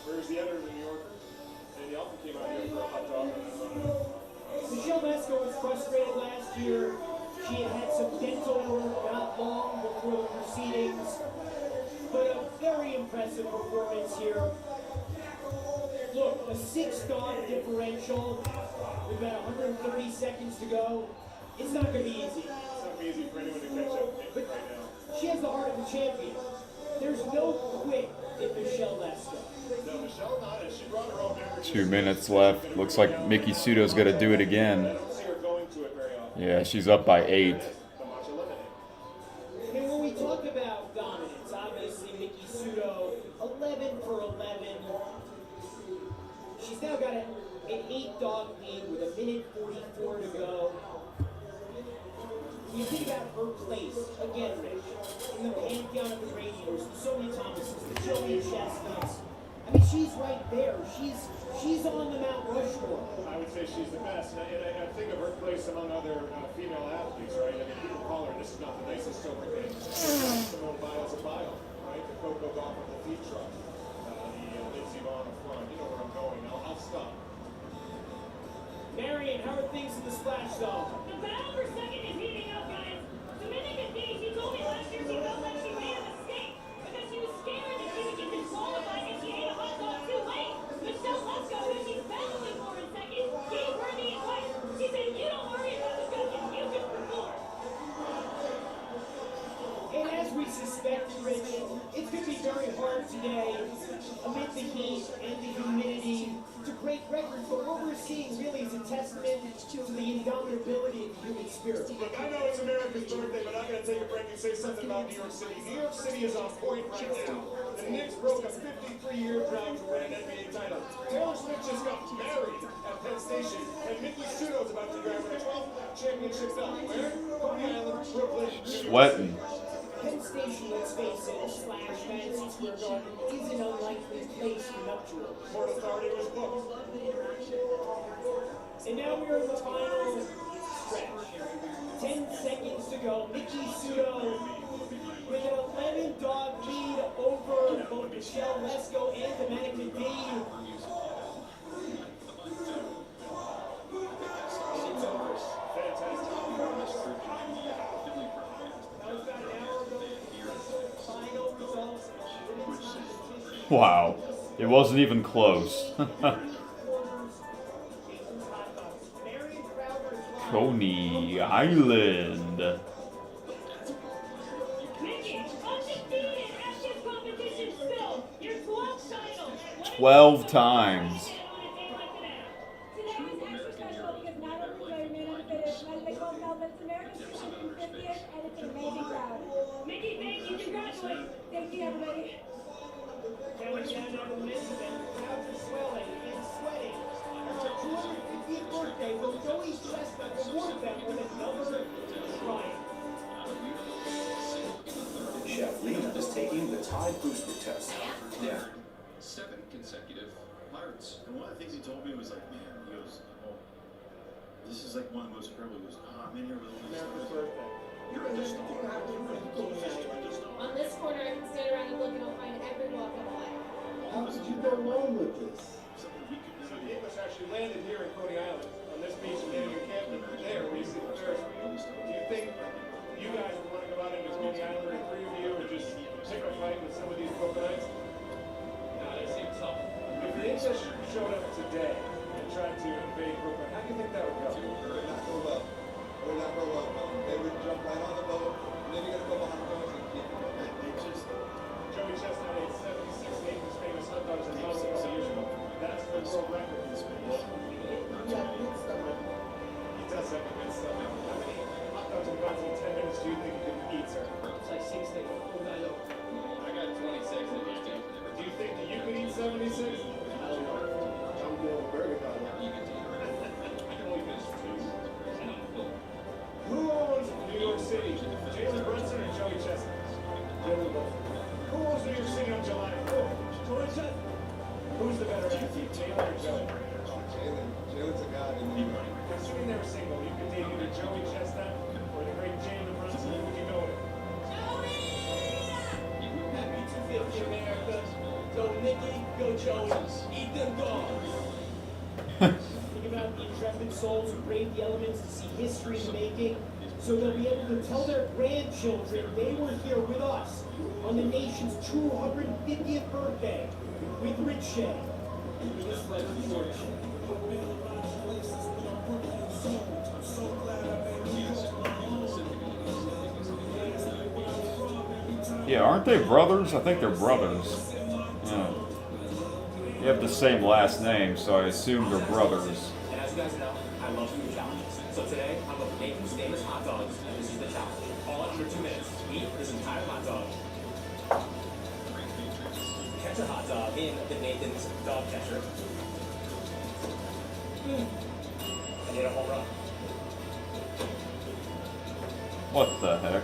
where's the editor of the New Yorker, and he often came out here for a hot dog. Michelle Lesko was frustrated last year. She had had some dental work not long before the proceedings, but a very impressive performance here. Look, a 6-dog differential with about 130 seconds to go. It's not going to be easy. It's not going to be easy for anyone to catch up with right now. She has the heart of a champion. There's no quit in Michelle Lesko. No, Michelle not, and she brought her own beverage. 2 minutes left. Looks like Miki Sudo's got to do it again. I don't see her going to it very often. Yeah, she's up by 8. And when we talk about dominance, obviously Miki Sudo, 11 for 11. She's now got an 8-dog lead with 1:44 to go. When you think about her place, again, Rich, in the pantheon of the radiators, the Sonia Thomases, the Jillian Chestnuts, I mean, she's right there. She's on the Mount Rushmore. I would say she's the best, and I think of her place among other female athletes, right? I mean, people call her, this is not the nicest silver thing, Simone Biles a Bile, right? The Coco Golf with the feed truck, the Lindsey Vonn up front. You know where I'm going. I'll stop. Marion, how are things in the splash zone? The battle for second is heating up, guys. Dominica D, she told me last year she felt like she made a mistake because she was scared that she would get disqualified if she ate a hot dog too late. Michelle Lesko, who she's battling for in second, gave her the advice. She said, you don't worry about the cooking, you just perform. And as we suspected, Rich, it's going to be very hard today, amid the heat and the humidity, to break records. But what we're seeing really is a testament to the indomitability of the human spirit. Look, I know it's America's birthday, but I'm going to take a break and say something about New York City. New York City is on point right now. The Knicks broke a 53-year drought to win an NBA title. Taylor Swift just got married at Penn Station, and Miki Sudo's about to grab her 12th championship belt. Where? Coney Island, Brooklyn, New York Sweating. Penn Station, let's face it, slash Madison Square Garden, is an unlikely place for nuptials. Port Authority was booked. And now we're in the final stretch. 10 seconds to go. Miki Sudo with an 11-dog lead over both Michelle Lesko and Dominica D. It's over. Fantastic. Wow. It wasn't even close. Coney Island. Mickey, undefeated at this competition still. Your 12th title. 12 times. It's America's 250th, and it's an amazing crowd. Mickey, thank you. Congratulations. Thank you, everybody. Counting down on the men's event, crowds are swelling and sweating. It's our 250th birthday will Joey Chestnut reward them with another triumph. Chef Lena is taking the Tide Booster test. Yeah. 7 consecutive Pirates. And one of the things he told me was like, man, he goes, oh, this is like one of the most incredible. He goes, I'm in here with all these America's stars. birthday. You're a star. On this corner, I can stand around and look and I'll find every walk of life. How could you go wrong with this? Something we could So never the English actually landed here in Coney Island, on this beach, and made an encampment there where you see the Ferris wheel. Do you think you guys would want to go out into Coney Island, or the 3 of you, or just pick a fight with some of these crocodiles? Nah, they seem tough. If the English showed up today and tried to invade Brooklyn, how do you think that would go? It would not go well. It would not go well. They would jump right on the boat, and then you're gonna go behind the doors and keep it. They just, Joey Chestnut ate 76 Nathan's famous hot dogs in Buffalo a couple years ago. That's the world record in space. He does have good stuff. How many hot dogs have gone through 10 minutes do you think you could eat, sir? It's like 6 days. Oh, no, no. I got 26 in here, too. Do you think that you could eat 76? I'm going burger dog. You can take it. I can only finish 2. Who owns New York City? Jalen Brunson or Joey Chestnut? Jalen Brunson. Who owns New York City on July 4th? Joey Chestnut. Who's the better athlete, Jalen or Joey? Jalen's a god in New York. Assuming they were single, you could date either Joey Chestnut or the great Jalen Brunson. Who would you go with? Happy 250 America. Go Nicky, go Joey. Eat them dogs. Think about the intrepid souls who braved the elements to see history in the making, so they'll be able to tell their grandchildren they were here with us on the nation's 250th birthday with Rich Shea. Just like George Shea. Yeah, aren't they brothers? I think they're brothers. Yeah. You have the same last name, so I assume they're brothers. And as you guys know, I love food challenges. So today, I'm with Nathan's famous hot dogs, and this is the challenge. All in under 2 minutes. Eat this entire hot dog. Catch a hot dog in the Nathan's dog catcher. And hit a home run. What the heck?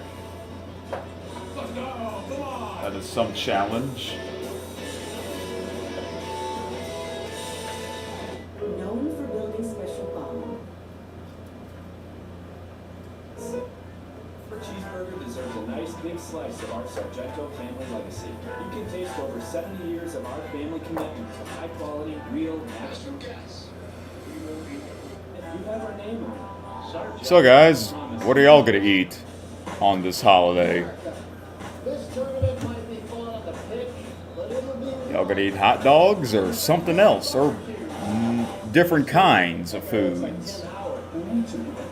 Let's go! Come on! That is some challenge. Known for building special bomb. Our cheeseburger deserves a nice big slice of our Sargento family legacy. You can taste over 70 years of our family commitment to high quality, real, natural gas. And you have our name on it. So guys, what are y'all gonna eat on this holiday? This tournament might be fun on the pitch, but it'll be Y'all gonna eat hot dogs or something else, or different kinds of foods?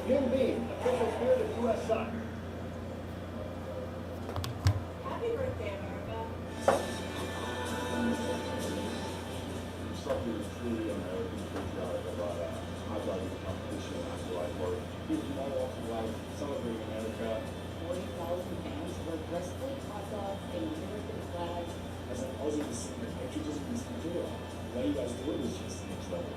Jim Beam, official spirit of U.S. Soccer. Happy birthday, America. Something truly American patriotic about hot dog competition on July 4th. People from all walks of life celebrating America. 40,000 fans were dressed like hot dogs and American flags. As opposed to this patriotism is material. What you guys do is just next level.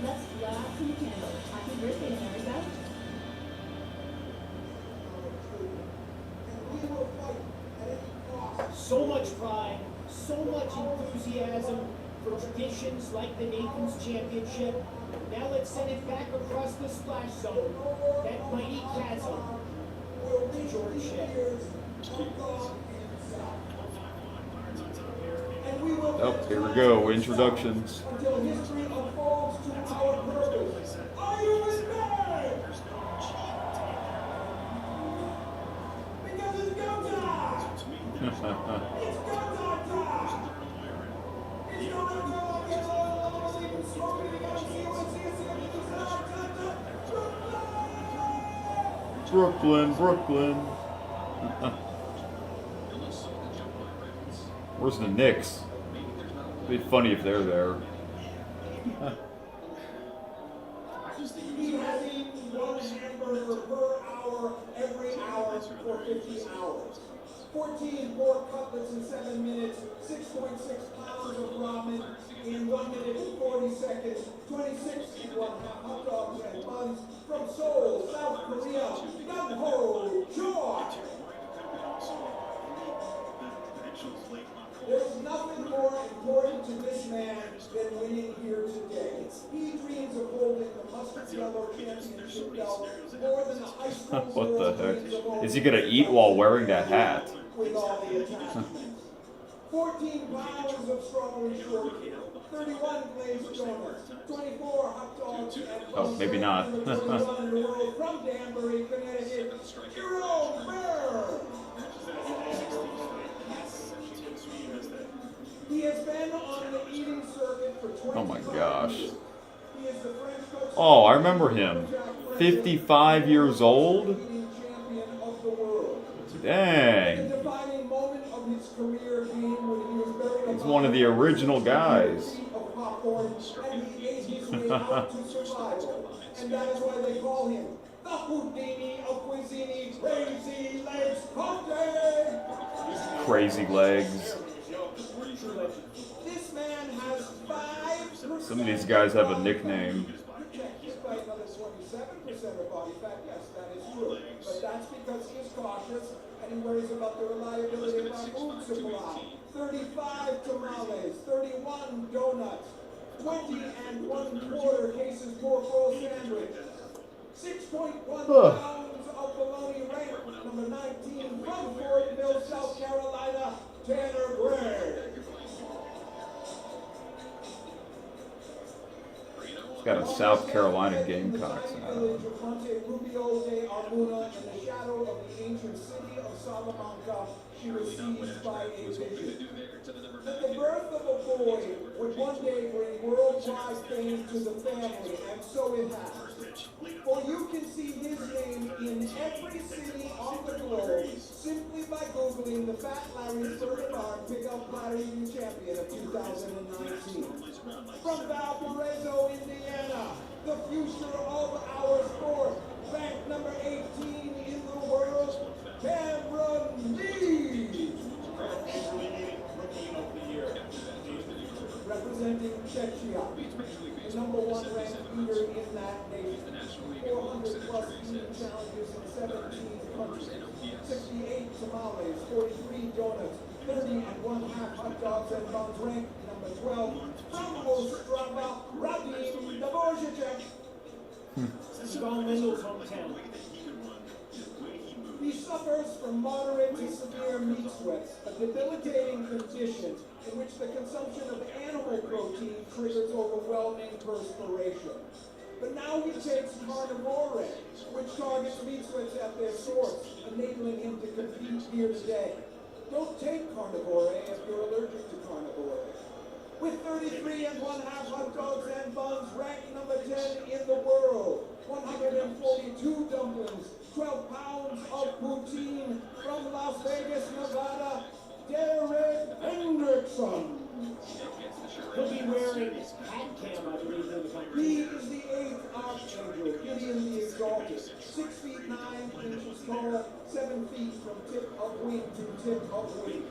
Let's blow out some candles. Happy birthday, America. So much pride, so much enthusiasm for traditions like the Nathan's Championship. Now let's send it back across the splash zone, that mighty chasm, to George Shea. Oh, here we go. Introductions. Until history unfolds to our purpose. Are you with me? Because it's go time! It's go time time! It's gonna go up and all even smoking against Brooklyn, Brooklyn. Where's the Knicks? It'd be funny if they're there. He has eaten one hamburger per hour every hour for 50 hours. 14 pork cutlets in 7 minutes, 6.6 pounds of ramen in 1 minute and 40 seconds, 26 and one-half hot dogs and buns from Seoul, South Korea, Young-ho Choi. There's nothing more important to this man than winning here today. He dreams of holding the mustard yellow championship belt more than a high school What the girl dreams of heck? owning Is he gonna eat while wearing that hat? with all the attachments. 14 pounds of strawberry shortcake, 31 glazed donuts, 24 hot dogs, and Oh, maybe not. number 21 in the world from Danbury, Connecticut, Jerome Burr. He has been on the eating circuit for 20 Oh my gosh. years. He is the French coach Oh, I remember him. 55 years old? eating champion of the world. The Dang. defining moment of his career came when he was buried He's one of the original guys. of popcorn, and he ate his way out to survival. And that is why they call him the Houdini of Cuisine, Crazy Legs Conte. Crazy legs. This man has 5%. Some of these guys have a nickname. Hit by another 27% of body fat. Yes, that is true. But that's because he is cautious and he worries about the reliability of our food supply. 35 tamales, 31 donuts, 20 and 1/4 cases pork roll sandwich, 6.1 pounds of bologna ranked number 19 from Fort Mill, South Carolina, Tanner Gray. He's got a South Carolina Gamecocks hat on. Village of Monte Rubio de Arbuna in the shadow of the ancient city of Salamanca, she was seized by a vision. That the birth of a boy would one day bring worldwide fame to the family, and so it has. For you can see his name in every city on the globe simply by Googling the Fat Larry Certified Pickup Platter Eating Champion of 2019. From Valparaiso, Indiana, the future of our sport, ranked number 18 in the world, Cameron Lee. Representing Czechia, the number 1 ranked eater in that nation. 400 plus eating challenges in 17 countries. 68 tamales, 43 donuts, 30 and 1/2 hot dogs and buns, ranked number 12 from Ostrava, Radim Dvořáček. This is Don Mendel's hometown. He suffers from moderate to severe meat sweats, a debilitating condition in which the consumption of animal protein triggers overwhelming perspiration. But now he takes Carnivore, which targets meat sweats at their source, enabling him to compete here today. Don't take Carnivore if you're allergic to Carnivore. With 33 and 1/2 hot dogs and buns, ranked number 10 in the world. 142 dumplings, 12 pounds of poutine from Las Vegas, Nevada, Derek Hendrickson. He'll be wearing hat cam, I believe, in the country. He is the 8th Archangel, Gideon the Exalted, 6 feet 9 inches tall, 7 feet from tip of wing to tip of wing.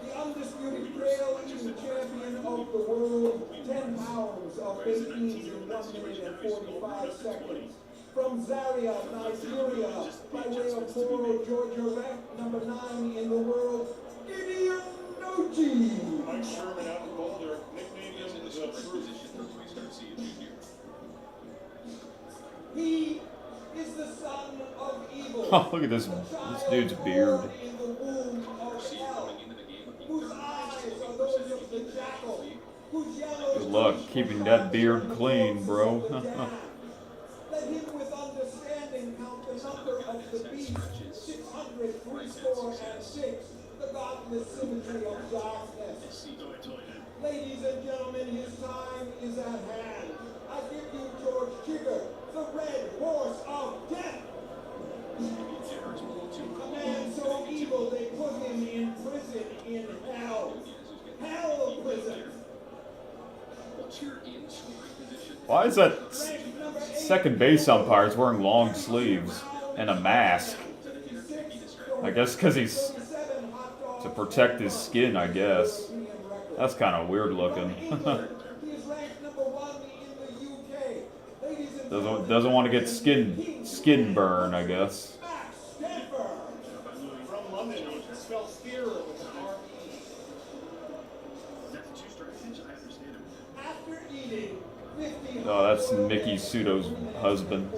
The undisputed trail eating champion of the world, 10 pounds of baked beans in 1 minute and 45 seconds. From Zaria, Nigeria, by way of Moro, Georgia, ranked number 9 in the world, Gideon Noji. Mike Sherman out in Boulder, nicknamed him the Truth. He is the son of evil. Oh, look at this dude's beard. In the womb of hell, whose eyes are those of the jackal, whose yellow Good luck keeping that beard clean, bro. Let him with understanding count the number of the beast, 606, the godless symmetry of darkness. Ladies and gentlemen, his time is at hand. I give you George Chigger, the red horse of death. A man so evil they put him in prison in hell. Hell prison. Why is that second base umpire is wearing long sleeves and a mask? I guess because he's to protect his skin, I guess. That's kind of weird looking. doesn't want to get skin burn, I guess. From London, he spells fear with an R-E. After eating 50 Oh, that's Mickey Sudo's husband.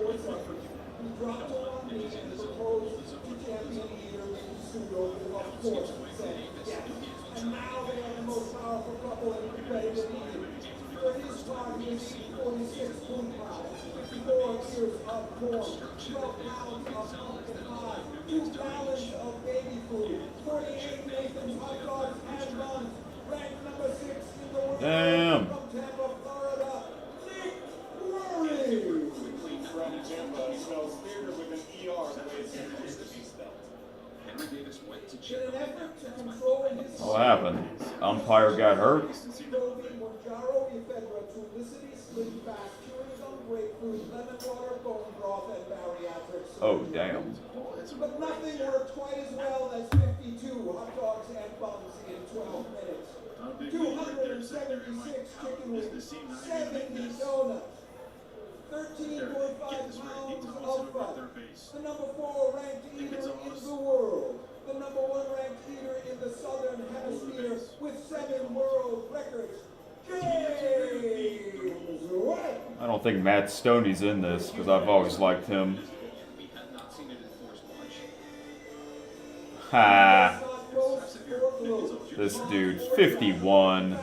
And now they are the most powerful couple in competitive eating. For his part, he is 46.5, 54 ears of corn, 12 pounds of pumpkin pie, 2 gallons of baby food, 48 Nathan's hot dogs and buns, ranked number 6 in the world. Damn. From Tampa, Florida, Nick Rory. From Tampa spells fear with an ER the way it's supposed to be spelled. Henry Davis went to In an effort to control his What happened? Umpire got hurt? Montjaro ephedra, Trulicity, slim fat, chewing gum, grapefruit, lemon water, bone broth, and bariatric surgery. Oh, damn. But nothing worked quite as well as 52 hot dogs and buns in 12 minutes. 276 chicken wings, 70 donuts, 13.5 pounds of butter. The number 4 ranked eater in the world. The number 1 ranked eater in the Southern Hemisphere with 7 world records. James White. I don't think Matt Stoney's in this because I've always liked him. we had not seen it enforced much. Ha! Not boast or gloat. This dude, 51.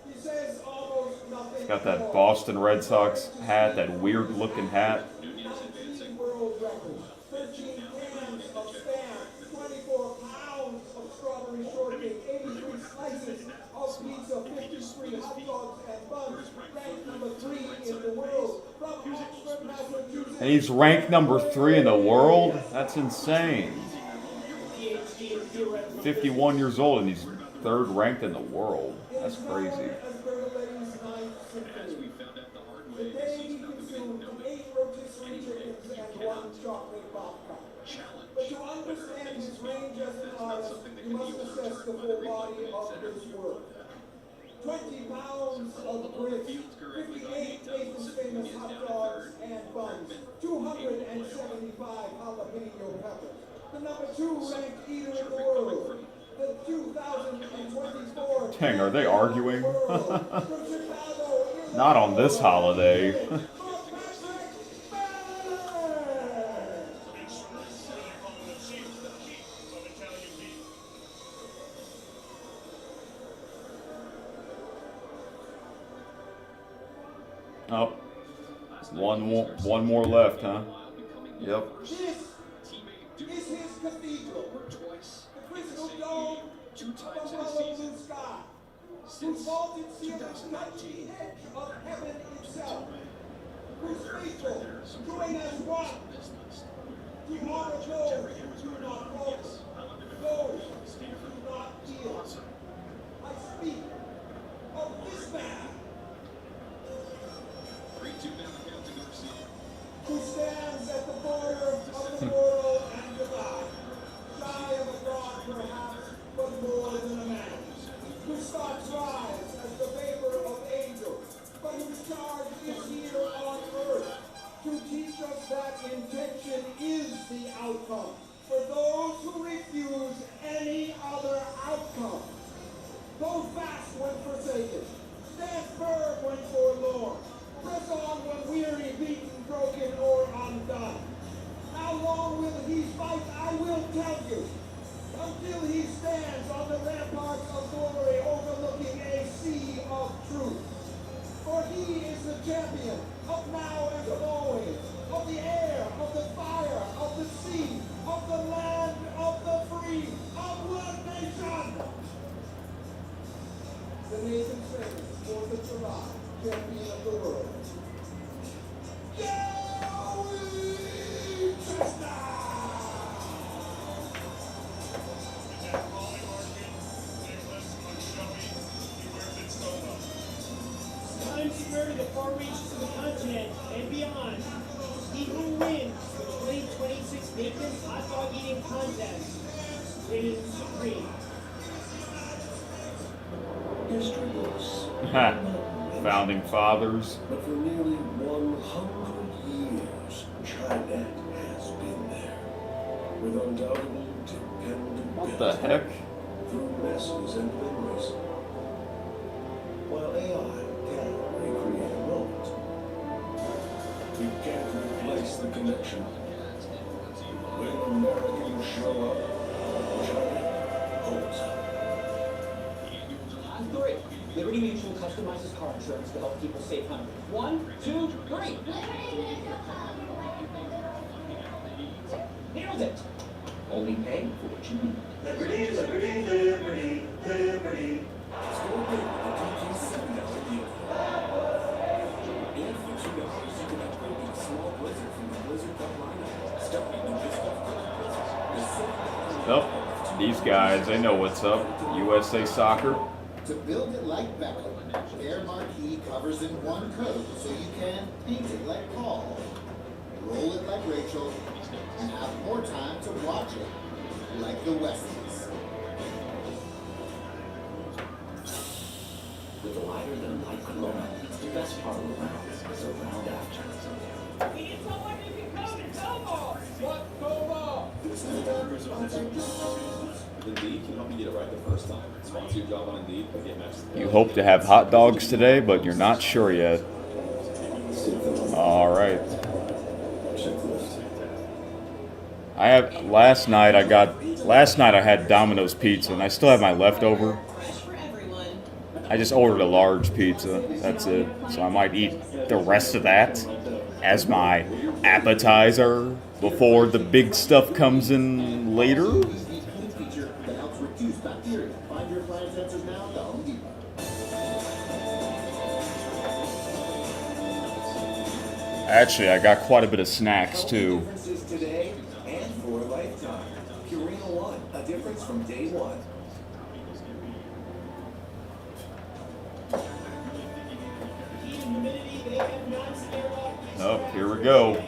He says almost nothing. Got that Boston Red Sox hat, that weird looking hat. 19 world records, 13 cans of Spam, 24 pounds of strawberry shortcake, 83 slices of pizza, 53 hot dogs and buns, ranked number 3 in the world. From Oxford, Massachusetts. And he's ranked number 3 in the world? That's insane. 51 years old and he's 3rd ranked in the world. That's crazy. As Bertoletti's ninth symphony. Today he consumed 8 rotisserie chickens and 1 chocolate babka. But to understand his range as an artist, you must assess the full body of his work. 20 pounds of grits, 58 Nathan's famous hot dogs and buns, 275 jalapeno peppers. The number 2 ranked eater in the world. The 2024 Dang, are they arguing? From Chicago, Not on this holiday. Oh, one more left, huh? Yep. This is his cathedral, the crystal dome of a blue sky, whose vaulted ceiling touch the edge of heaven itself, whose faithful join as one to honor those who do not falter, those who do not yield. I speak of this man, who stands at the border of the world and divide, shy of a god perhaps, but more than a man, whose thoughts rise as the vapor of angels, but whose charge is here on earth, to teach us that intention is the outcome, for those who refuse any other outcome. Go fast when forsaken, stand firm when forlorn, press on when weary, beaten, broken, or undone. How long will spur to the far reaches of the continent and beyond. He who wins the 2026 Nathan's Hot Dog Eating Contest is supreme. History books. Founding fathers. But for nearly 100 years, TriNet has been there. With undoubtable, dependable What the heck? through messes and memories. While AI can recreate a moment, you can't replace the connection. When Americans show up, TriNet holds up. Great. Liberty Mutual customizes car insurance to help people save hundreds. 1, 2, 3. Nailed it. Only pay for what you need. Liberty, liberty, liberty, liberty. Score big with the DG $7 deal. And for $2, you can upgrade to a small Blizzard from the Blizzard Cup lineup. Starting with this stuff for the Blizzard. Oh, these guys, they know what's up. USA Soccer. To build it like Beckham, their marquee covers in one coat so you can paint it like Paul, roll it like Rachel, and have more time to watch it like the Westleys. With the lighter than light Corona, it's the best part of the round. So round after. It's so much you can go to Como! What Como? Indeed can help you get it right the first time. Sponsor your job on Indeed, but get matched. You hope to have hot dogs today, but you're not sure yet. All right. Last night I had Domino's pizza, and I still have my leftover. I just ordered a large pizza. That's it. So I might eat the rest of that as my appetizer before the big stuff comes in later. Actually, I got quite a bit of snacks too. Differences today and for a lifetime. Purina One, a difference from day one. Oh, here we go.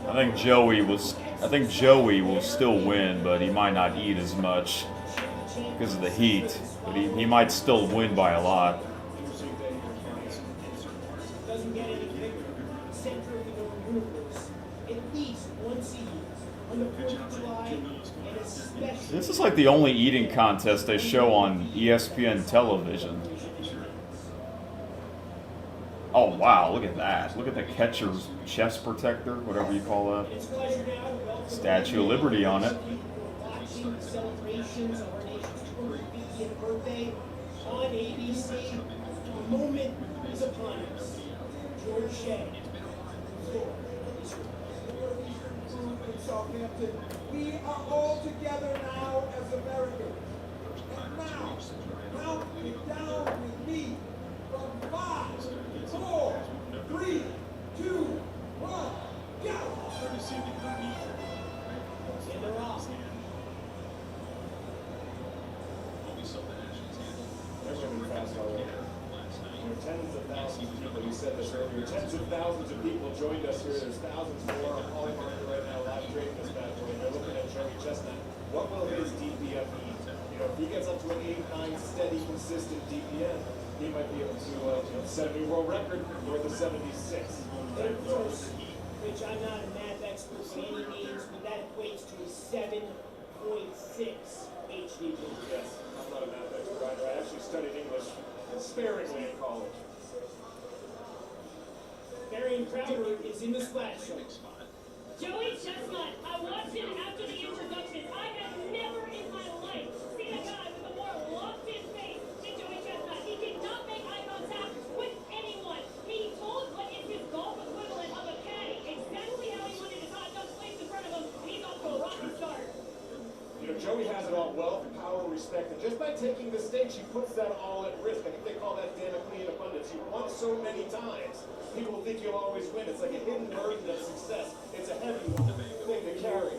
I think Joey will still win, but he might not eat as much because of the heat. But he might still win by a lot. Doesn't get any bigger. Center of the known universe. At least once a year. On the 4th of July, and especially... This is like the only eating contest they show on ESPN television. Oh wow, look at that. Look at the catcher's chest protector, whatever you call that. Statue of Liberty on it. Watching the celebrations of our nation's 250th birthday on ABC. The moment is upon us. George Shea. Southampton, we are all together now as Americans. And now, count it down with me from 5, 4, 3, 2, 1, go! And they're off. Tens of thousands of people, you said this earlier, tens of thousands of people joined us here. There's thousands more on Holly Market right now, live trading this bad boy. They're looking at Joey Chestnut. What will his DPM be? You know, if he gets up to an 8-9 steady, consistent DPM, he might be able to set a new world record north of 76. They're close. Rich, I'm not a math expert by any means, but that equates to a 7.6 HDP. Yes, I'm not a math expert either. I actually studied English sparingly in college. Marion Crowder is in the splash zone. Joey Chestnut, I watched him after the introduction. I have never in my life seen a guy with a more locked-in face than Joey Chestnut. He did not make eye contact with anyone. He told what is his golf equivalent of a caddy exactly how he wanted his hot dog placed in front of him, and he's off to a rocky start. You know, Joey has it all: wealth, power, respect, and just by taking the stage, he puts that all at risk. I think they call that Damoclean abundance. You won so many times, people think you'll always win. It's like a hidden burden of success. It's a heavy thing to carry.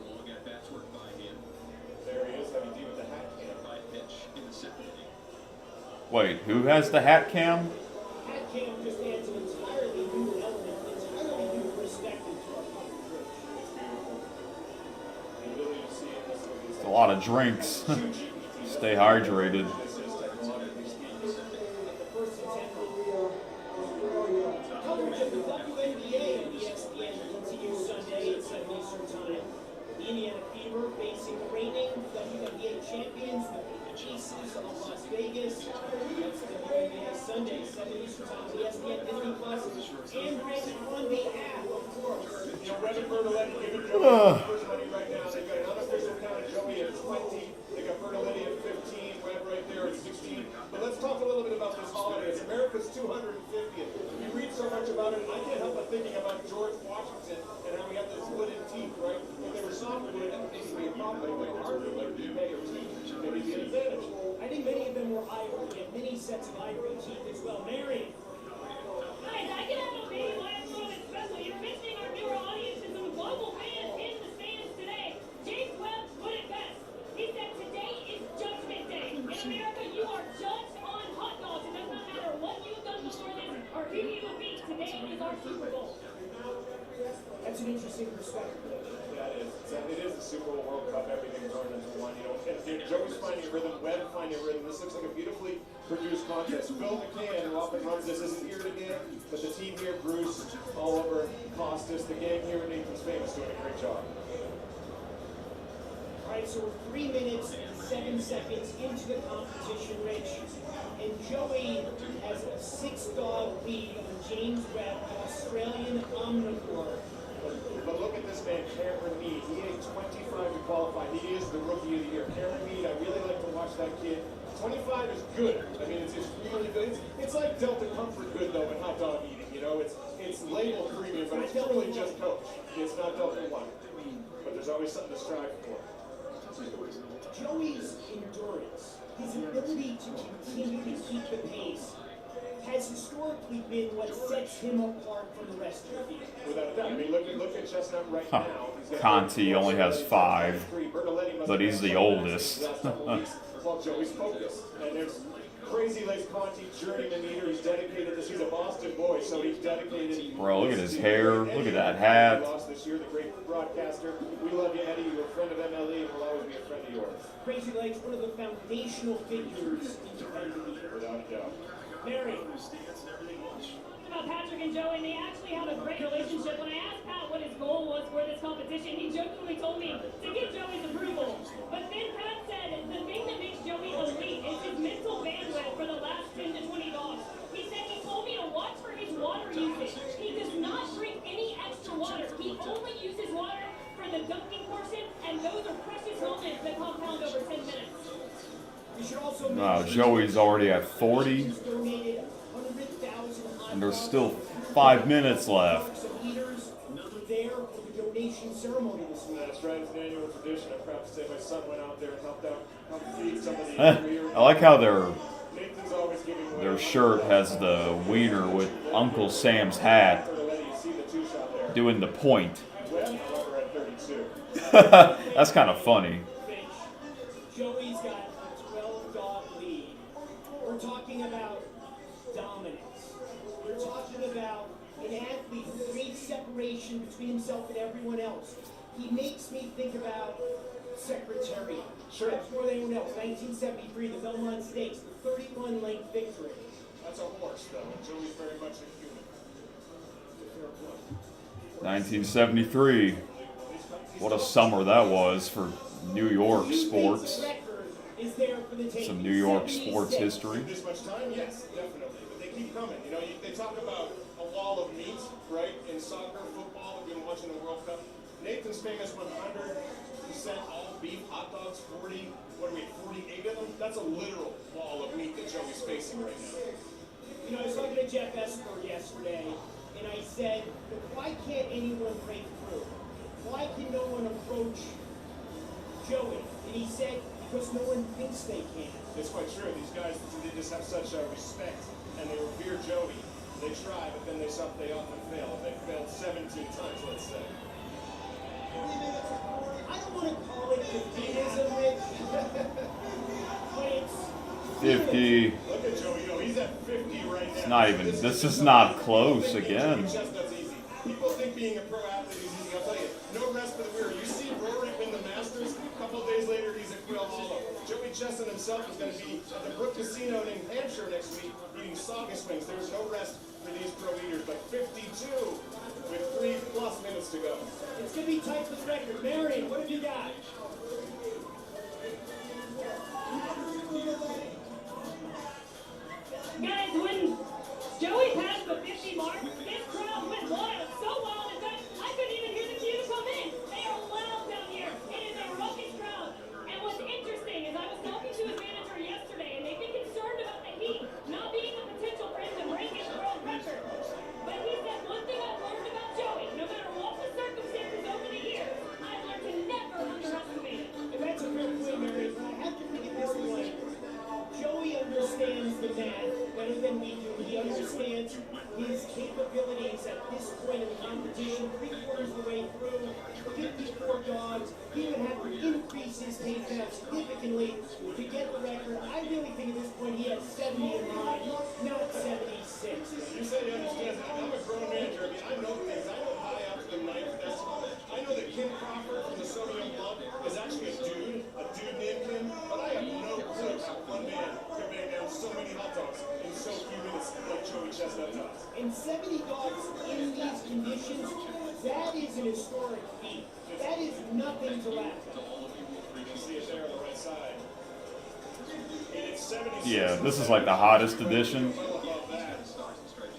Long at bats work by him. There he is, heavy D with the hat can. By pitch in the second. Wait, who has the hat cam? Hat cam just adds an entirely new element, entirely new perspective to our public bridge. It's a lot of drinks. Stay hydrated. Coverage of the WNBA on ESPN continues Sunday at 7 Eastern Time. The Indiana Fever facing the reigning WNBA champions, the Aces of Las Vegas. That's WNBA Sunday, 7 Eastern Time, ESPN Disney Plus, and Rich on the app, of course. You know, Webb and Bertoletti giving Joey first money right now. They've got an unofficial count of Joey at 20. They got Bertoletti at 15. Webb right there at 16. But let's talk a little bit about this holiday. It's America's 250th. You read so much about it, I can't help but thinking about George Washington and how he had those wooden teeth, right? If they were soft wood, that would be a problem. But like hardwood, like DuPay or teeth, maybe the advantage. I think many of them were ivory, and many sets of ivory teeth as well. Marion. Guys, I can have a big live moment special. You're missing our newer audiences and global fans in the stands today. James Webb put it best. He said today is Judgment Day. In America, you are judged on hot dogs. It does not matter what you've done before this or who you will beat. Today is our Super Bowl. That's an interesting perspective. Yeah, it is the Super Bowl, World Cup, everything turned into one. You know, and Joey's finding a rhythm, Webb finding a rhythm. This looks like a beautifully produced contest. Phil McCann, who often runs this, isn't here today, but the team here, Bruce, Oliver, Costas, the gang here at Nathan's Famous, doing a great job. All right, so we're 3 minutes and 7 seconds into the competition, Rich. And Joey has a 6-dog lead on James Webb, an Australian omnivore. But look at this man, Cameron Mead. He ate 25 to qualify. He is the Rookie of the Year. Cameron Mead, I really like to watch that kid. 25 is good. I mean, it's really good. It's like Delta Comfort good, though, in hot dog eating. You know, it's labeled premium, but it's really just Coach. It's not Delta 1. But there's always something to strive for. Joey's endurance, his ability to continue to keep the pace, has historically been what sets him apart from the rest of the field. Without a doubt. I mean, look at Chestnut right now. Conti only has 5, but he's the oldest. Well, Joey's focused. And there's Crazy Legs Conti, journeyman eater. He's dedicated this. He's a Boston boy, so he's dedicated. Bro, look at his hair. Look at that hat. Lost this year, the great broadcaster. We love you, Eddie. You're a friend of MLE and will always be a friend of yours. Crazy Legs, one of the foundational figures in competitive eating. Without a doubt. Mary. About Patrick and Joey, and they actually have a great relationship. When I asked Pat what his goal was for this competition, he jokingly told me to get Joey's approval. But then Pat said the thing that makes Joey elite is his mental bandwidth for the last 10 to 20 dogs. He said he told me to watch for his water usage. He does not drink any extra water. He only uses water for the dunking portion, and those are precious moments that compound over 10 minutes. We should also Wow, Joey's already at 40. And there's still 5 minutes left. That's right, it's an annual tradition. I'm proud to say my son went out there and helped feed some of the I like how Nathan's always giving away. their shirt has the wiener with Uncle Sam's hat doing the point. That's kind of funny. Joey's got a 12-dog lead. We're talking about dominance. We're talking about an athlete who creates separation between himself and everyone else. He makes me think about Secretariat. Sure. That's more than anyone else. 1973, the Belmont Stakes, the 31-length victory. That's a horse, though. Joey's very much a human. 1973. What a summer that was for New York sports. Some New York sports history. This much time? Yes, definitely. But they keep coming. You know, they talk about a wall of meat, right? In soccer, football, we've been watching the World Cup. Nathan's Famous 100% all beef hot dogs, 40, what do we, 48 of them? That's a literal wall of meat that Joey's facing right now. You know, I was talking to Jeff Esper yesterday, and I said, why can't anyone break through? Why can no one approach Joey? And he said, because no one thinks they can. It's quite true. These guys, they just have such respect, and they revere Joey. They try, but then they often fail. They failed 17 times, let's say. I don't want to call it defeatism, Rich, but it's 50. Look at He's at 50 right now. It's not even. This is not close again. Chestnut's easy. People think being a pro athlete is easy. I'll tell you, no rest for the weary. You see Rory win the Masters. A couple of days later, he's at Quail Hollow. Joey Chestnut himself is going to be at the Brook Casino in New Hampshire next week eating saugus wings. There's no rest for these pro eaters, but 52 with 3+ minutes to go. It's going to be tight for the record. Marion, what have you got? Guys, when Joey passed the 50 mark, this crowd went wild. So wild, in fact, I couldn't even hear the queue come in. They are loud down here. It is a raucous crowd. And what's interesting is I was talking to his manager yesterday, and they've been concerned about the heat not being a potential for him to break his world record. But he said one thing I've learned about Joey, no matter what the circumstances over the years, I've learned to never underestimate it. And that's a real point, Marion. I have to think of this way. Joey understands the math better than we do. He understands his capabilities at this point in the competition. 3/4 of the way through, 54 dogs. He would have to increase his pace count significantly to get the record. I really think at this point he has 70 in mind, not 76. You say he understands that. I'm a grown man, Jeremy. I know things. I know high up to the ninth decimal. I know that Kim Crawford from the Soviet Club is actually a dude named Kim, but I have no clue how one man can bang down so many hot dogs in so few minutes like Joey Chestnut does. And 70 dogs in these conditions, that is an historic feat. That is nothing to laugh at. You can see it there on the right side. And it's 76. Yeah, this is like the hottest edition.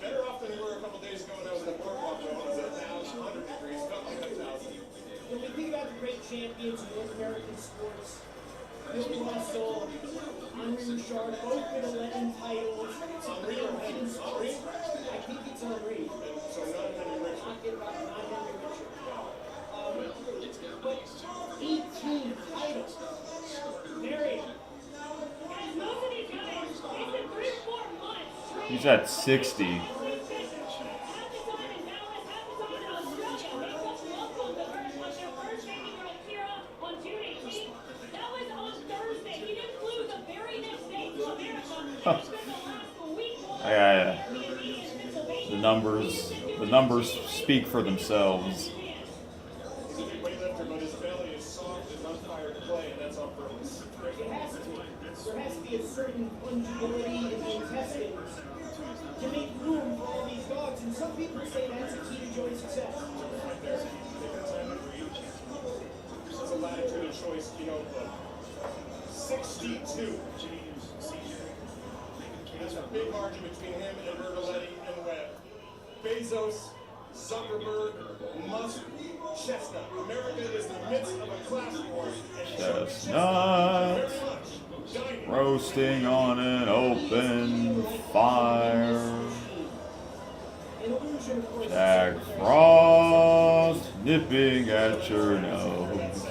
Better off than we were a couple days ago when I was in the boardwalk, though. It was at 100 degrees, felt like 1,000. When we think about the great champions in North American sports, Bill Russell, Henri Richard, both with 11 titles. Henri or Henry? Henri? I think it's Henri. So not Henry Richard. Not Henry Richard. But 18 titles. Mary. Guys, most of these guys, it's been 3 or 4 months. He's at 60. Half the time in Dallas, half the time in Australia. They just welcomed the first their first baby girl, Kira, on June 18th. That was on Thursday. He didn't flew the very next day to America. And spent the last week The numbers speak for themselves. He's a big weightlifter, but his belly is soft and unfired clay, and that's on purpose. It has to. There has to be a certain fungibility in the intestines to make room for all these dogs. And some people say that's the key to Joey's success. Right there. Take that time to breathe. It's a latitude of choice, 62. There's a big margin between him and Bertoletti and Webb. Bezos, Zuckerberg, Musk, Chestnut. America is in the midst of a class war. Chestnuts roasting on an open fire. Jack Frost nipping at your nose.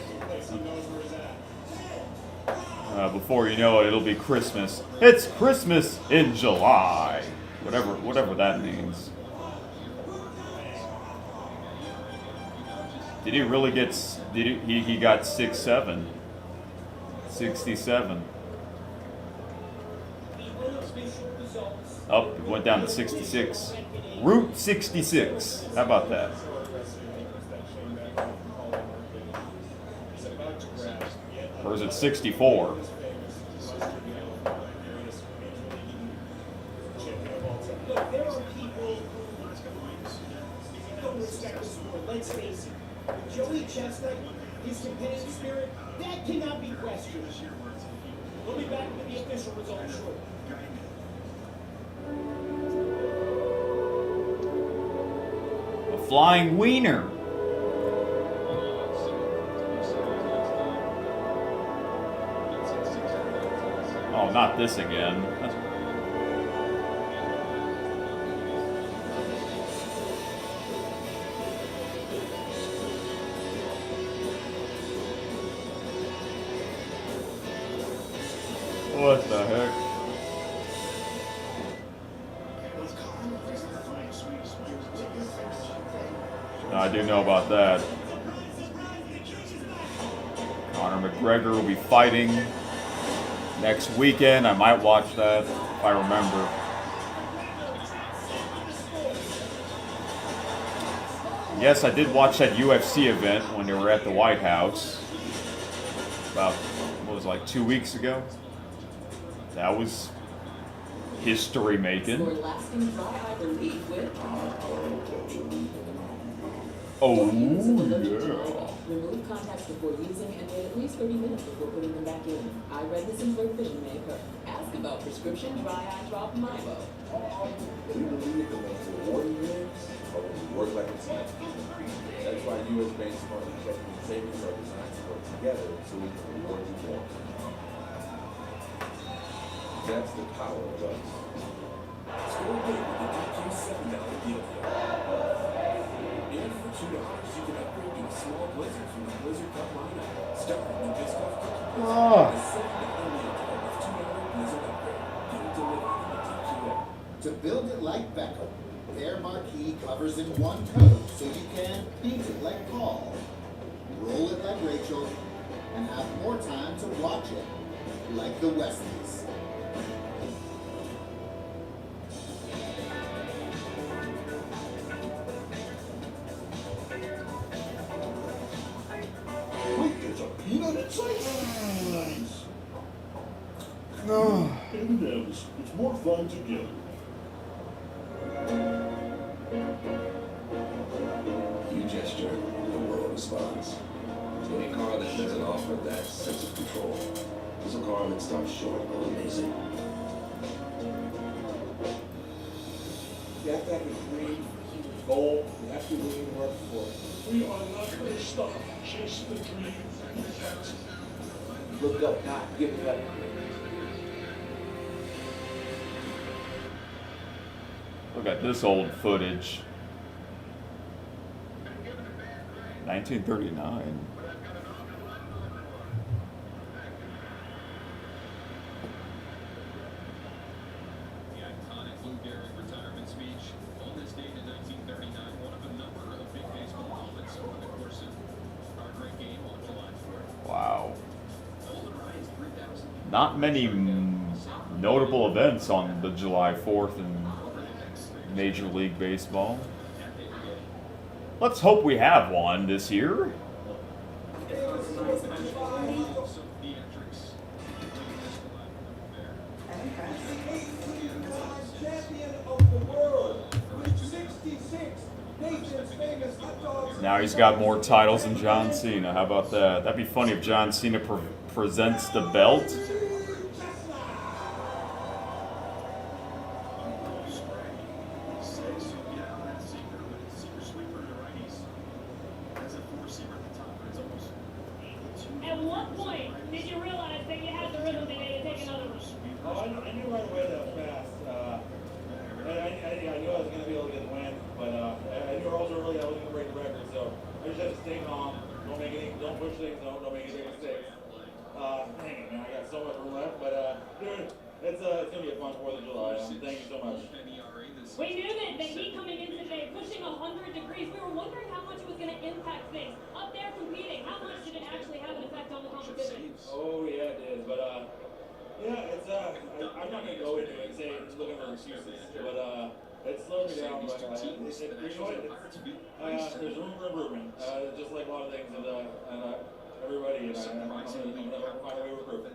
Before you know it, it'll be Christmas. It's Christmas in July. Whatever that means. Did he really get? He got 6'7", 67. Up, went down to 66. Route 66. How about that? Or is it 64? Look, there are people who don't respect the sport. Let's face it. Joey Chestnut, his competitive spirit, that cannot be questioned. We'll be back with the official results shortly. A flying wiener. Oh, not this again. What the heck? No, I do know about that. Conor McGregor will be fighting next weekend. I might watch that if I remember. Yes, I did watch that UFC event when they were at the White House. About, what was it, like 2 weeks ago? That was history making. Oh, yeah. Remove contacts before using and wait at least 30 minutes before putting them back in. I read this in Blurred Vision may occur. Ask about prescription dry eye drop MIBO. We believe the most rewarding years are when we work like a team. That's why U.S. Bank Smart Checking and Savings are designed to work together so we can reward you more. That's the power of us. Score big with the DQ $7 deal kit. And for $2, you can upgrade to a small Blizzard from the Blizzard Cup lineup. Starting with this stuff cookie. A $7 meal kit with $2 Blizzard upgrade. Get it delivered in the DQ app. To build it like Beckham, their marquee covers in one coat so you can paint it like Paul, roll it like Rachel, and have more time to watch it like the Westies. Wait, there's a peanut inside? Nice. M&M's. It's more fun together. You gesture, the world responds. Any car that doesn't offer that sense of control is a car that stops short of amazing. You have to have a dream, a goal, you have to be willing to work for it. We are not going to stop chasing the dream. Look up, not give it up. Look at this old footage. 1939. The iconic Lou Gehrig retirement speech on this date in 1939, one of a number of big baseball moments over the course of our great game on July 4th. Wow. Golden Ryan's 3,000. Not many notable events on the July 4th in Major League Baseball. Let's hope we have one this year. Now he's got more titles than John Cena. How about that? That'd be funny if John Cena presents the belt. At what point did you realize that you had the rhythm today to take another one? Oh, I knew right away that was fast. I knew I was going to be able to get the win, but I knew also early I wasn't going to break the record, so I just had to stay calm. Don't push things, don't make any mistakes. Dang it, man, I got so much room left, but dude, it's going to be a fun 4th of July. Thank you so much. We knew that the heat coming in today, pushing 100 degrees. We were wondering how much it was going to impact things. Up there competing, how much did it actually have an effect on the competition? Oh, yeah, it did, but yeah, it's I'm not going to go into it and say it's looking for excuses, but it slowed me down, but you know what, there's room for improvement, just like a lot of things, and everybody, and I'm going to find a way to improve.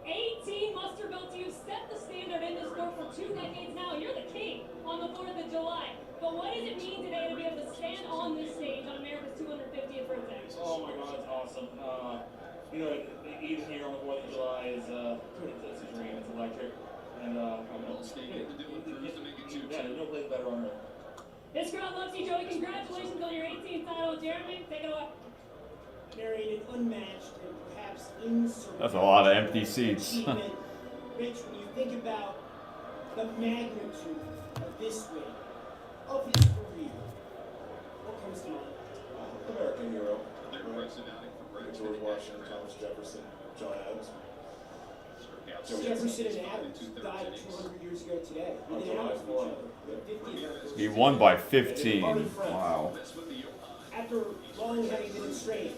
18 muster belts. You've set the standard in this sport for 2 decades now. You're the king on the 4th of July. But what does it mean today to be able to stand on this stage on America's 250th birthday? Oh my God, it's awesome. You know, even here on the 4th of July is it's a dream. It's electric, and there's no place better on earth. This crowd loves you, Joey. Congratulations on your 18th title, Jeremy. Take it away. Carrying an unmatched and perhaps insurmountable That's a lot of empty seats. achievement. Rich, when you think about the magnitude of this win, of his career, what comes to mind? American hero. George Washington, Thomas Jefferson, John Adams. Jefferson and Adams died 200 years ago today. On July 4th. He won by 15. Wow. After long having been estranged.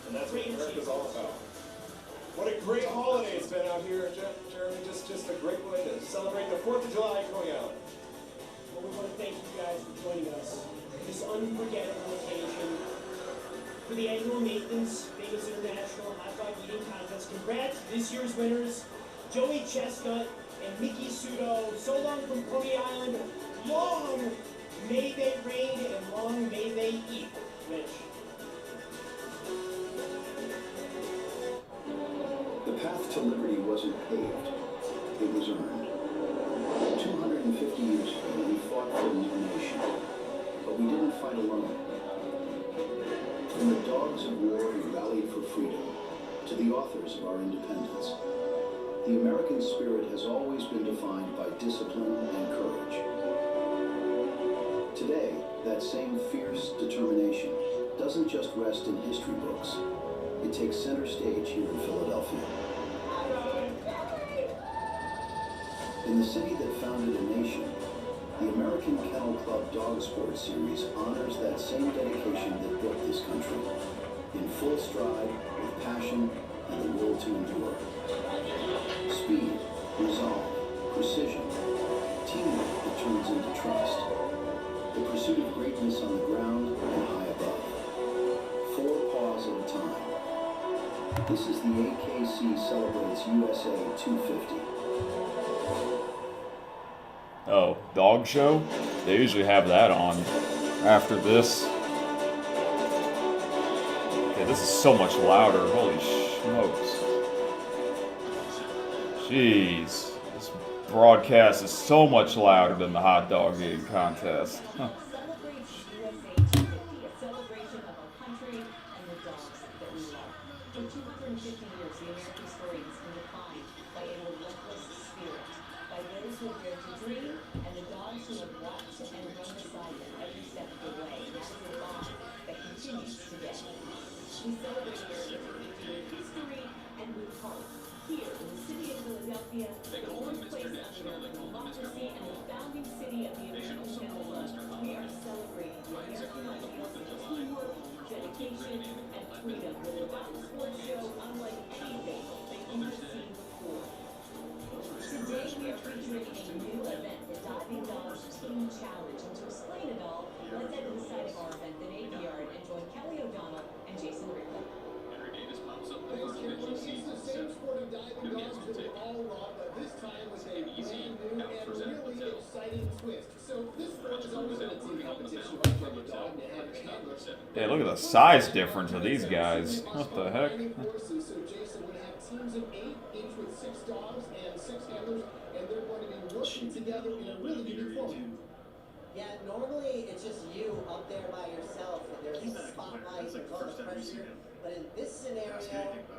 And that's what America's all about. What a great holiday it's been out here, Jeremy. Just a great way to celebrate the 4th of July going out. Well, we want to thank you guys for joining us for this unforgettable occasion for the annual Nathan's Famous International Hot Dog Eating Contest. Congrats, this year's winners, Joey Chestnut and Mickey Sudo. So long from Coney Island. Long may they reign and long may they eat. Rich. The path to liberty wasn't paved, it was earned. 250 years ago, we fought for a new nation, but we didn't fight alone. From the dogs of war who rallied for freedom, to the authors of our independence, the American spirit has always been defined by discipline and courage. Today, that same fierce determination doesn't just rest in history books. It takes center stage here in Philadelphia. In the city that founded a nation, the American Kennel Club Dog Sports Series honors that same dedication that built this country, in full stride, with passion, and the will to endure. Speed, resolve, precision, teamwork that turns into trust. The pursuit of greatness on the ground and high above. 4 paws at a time. This is the AKC Celebrates USA 250. Oh, dog show? They usually have that on after this. Okay, this is so much louder. Holy smokes. Jeez. This broadcast is so much louder than the hot dog eating contest. Huh. Hey, look at the size difference of these guys. What the heck? So Jason would have teams of 8, each with 6 dogs and 6 handlers, and they're going to be working together in a really unique format. Yeah, normally it's just you up there by yourself, and there's a spotlight, there's all the pressure. But in this scenario,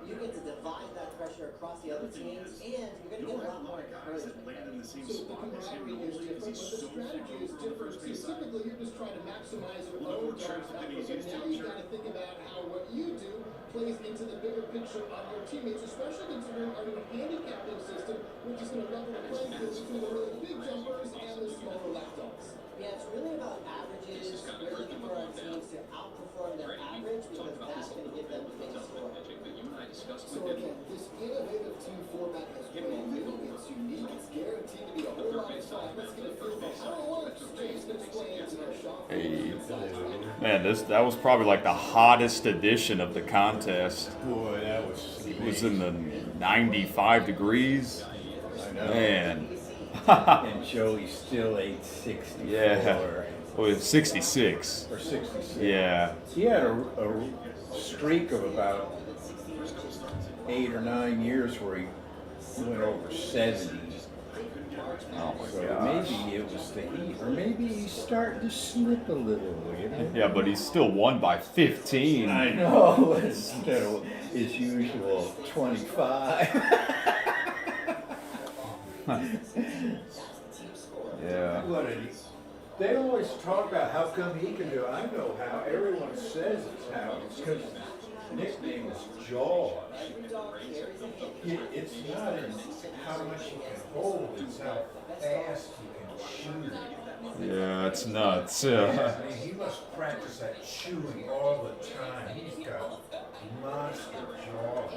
you get to divide that pressure across the other teams, and you're going to get a lot more encouragement. So the camaraderie is different, but the strategy is different. So typically, you're just trying to maximize your own dog's output, but now you got to think about how what you do plays into the bigger picture of your teammates, especially considering our new handicapping system, which is going to level the playing field between the really big jumpers and the smaller lap dogs. Yeah, it's really about averages. We're looking for our teams to outperform their average because that's going to give them the big score. So again, this innovative team format is really new, it's unique, it's guaranteed to be a whole lot of fun. Let's get a feel for how it works. Jason explains in our shop. Hey. Man, that was probably like the hottest edition of the contest. Boy, that was It was in the 95 degrees. I know. Man. And Joey still ate 64. Yeah. Oh, it's 66. Or 66. Yeah. He had a streak of about 8 or 9 years where he went over 70. Oh my So gosh. maybe it was the heat, or maybe he's starting to slip a little, you know? Yeah, but he still won by 15. I know, instead of his usual 25. Yeah. What did he? They always talk about how come he can do it. I know how. Everyone says it's how. It's because his nickname is Jaws. It's not in how much he can hold, it's how fast he can chew. Yeah, it's nuts. I Yeah. mean, he must practice that chewing all the time. He's got monster jaws.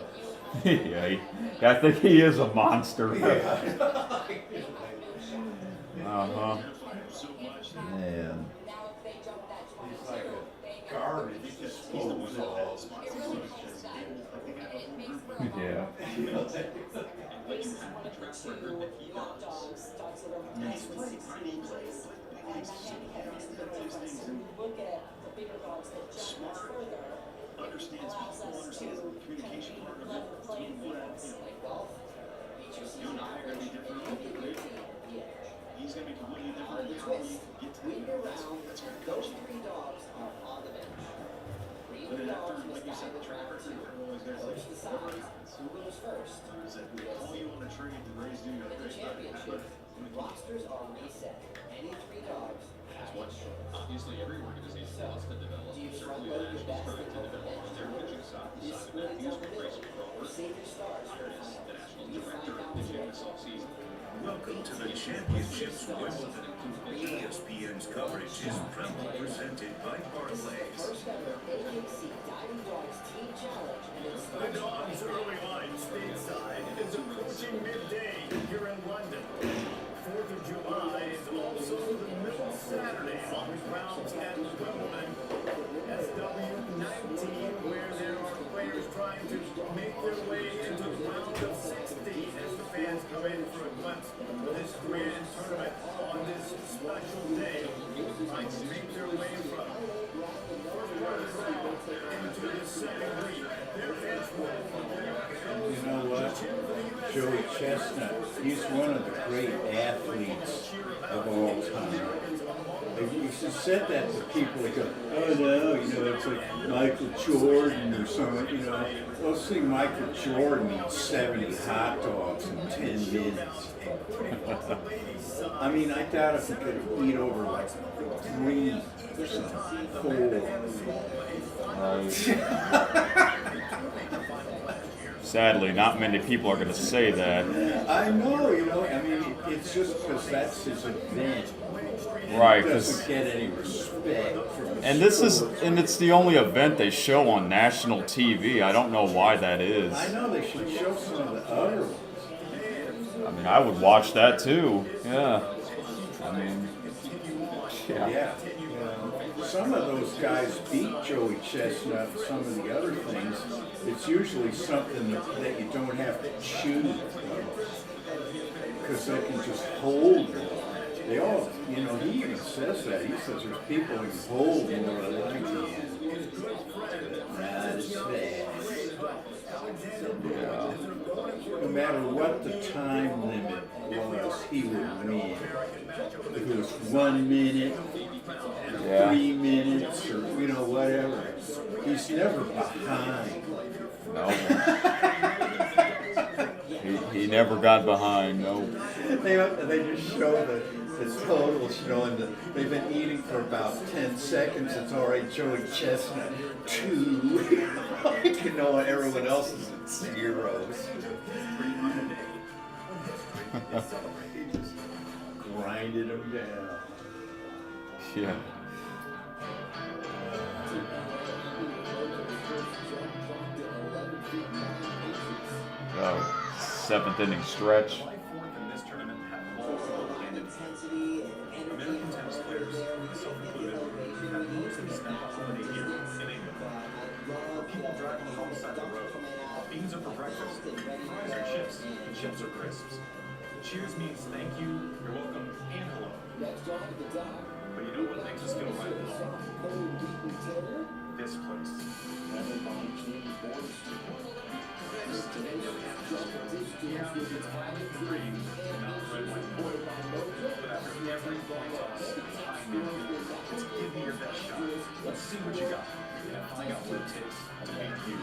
Yeah, I think he is a monster. Yeah. Uh-huh. So much And he's like a garbage disposal. Yeah. Understands people, understands the communication part of it. You and I are going to be different. He's going to be completely different. How we get to that's very Those three dogs are on the bench. But then after, like you said, the track record, everyone's going to say, Who goes first? is that all you want to trade the Rays do, you got to In the championship, rosters are reset. Any three dogs have one choice. Obviously, every organization wants to develop. Do you Certainly, front the load your Nationals best trying and to go for develop their pitching side. Do you split it down the middle? Or save your stars for the final? The National You director find of out pitching today. this offseason. Welcome to the Championships Wimbledon. ESPN's coverage is proudly presented by Barclays. First ever AKC Diving Dogs Team Challenge and it's The Dogs' early line stateside is approaching midday here in London. 4th of July is also the middle Saturday on the grounds at Wimbledon. SW19, where there are players trying to make their way into the round of 16 as the fans come in for a glimpse of this grand tournament on this special day. Trying to make their way from first part of the round into the second week. You know what? Joey Chestnut, he's one of the great athletes of all time. If you said that to people, they go, oh no, you know, it's like Michael Jordan or something, you know. Well, see Michael Jordan eat 70 hot dogs in 10 minutes. I mean, I doubt if he could eat over like 3 or something, 4. Sadly, not many people are going to say that. I know, you know, I mean, it's just because that's his event. Right, He doesn't get any respect from the and this is, sport. and it's the only event they show on national TV. I don't know why that is. I know they should show some of the other ones. I mean, I would watch that too. Yeah. I mean, Yeah. Some of those guys beat Joey Chestnut and some of the other things. It's usually something that you don't have to choose because they can just hold it. They all, you know, he even says that. He says there's people who can hold more than I can. Not as fast. No matter what the time limit was, he would win. If it was 1 minute, 3 minutes, or you know, whatever. He's never behind. no. He never got behind. No. They just show the totals, you know, and they've been eating for about 10 seconds. It's all right, Joey Chestnut, 2. You know, and everyone else is at zeros. He just grinded them down. Yeah. Oh, 7th inning stretch. American tennis players, myself included, have mostly spent the holiday here in England. People drive on the wrong side of the road. Beans are for breakfast, fries are chips, and chips are crisps. Cheers means thank you, you're welcome, and hello. But you know what makes us feel right at home? This place. Yeah, it's violent green, not red, white, and blue. But after every coin toss, I knew it's give me your best shot. Let's see what you got, and find out what it takes to beat you.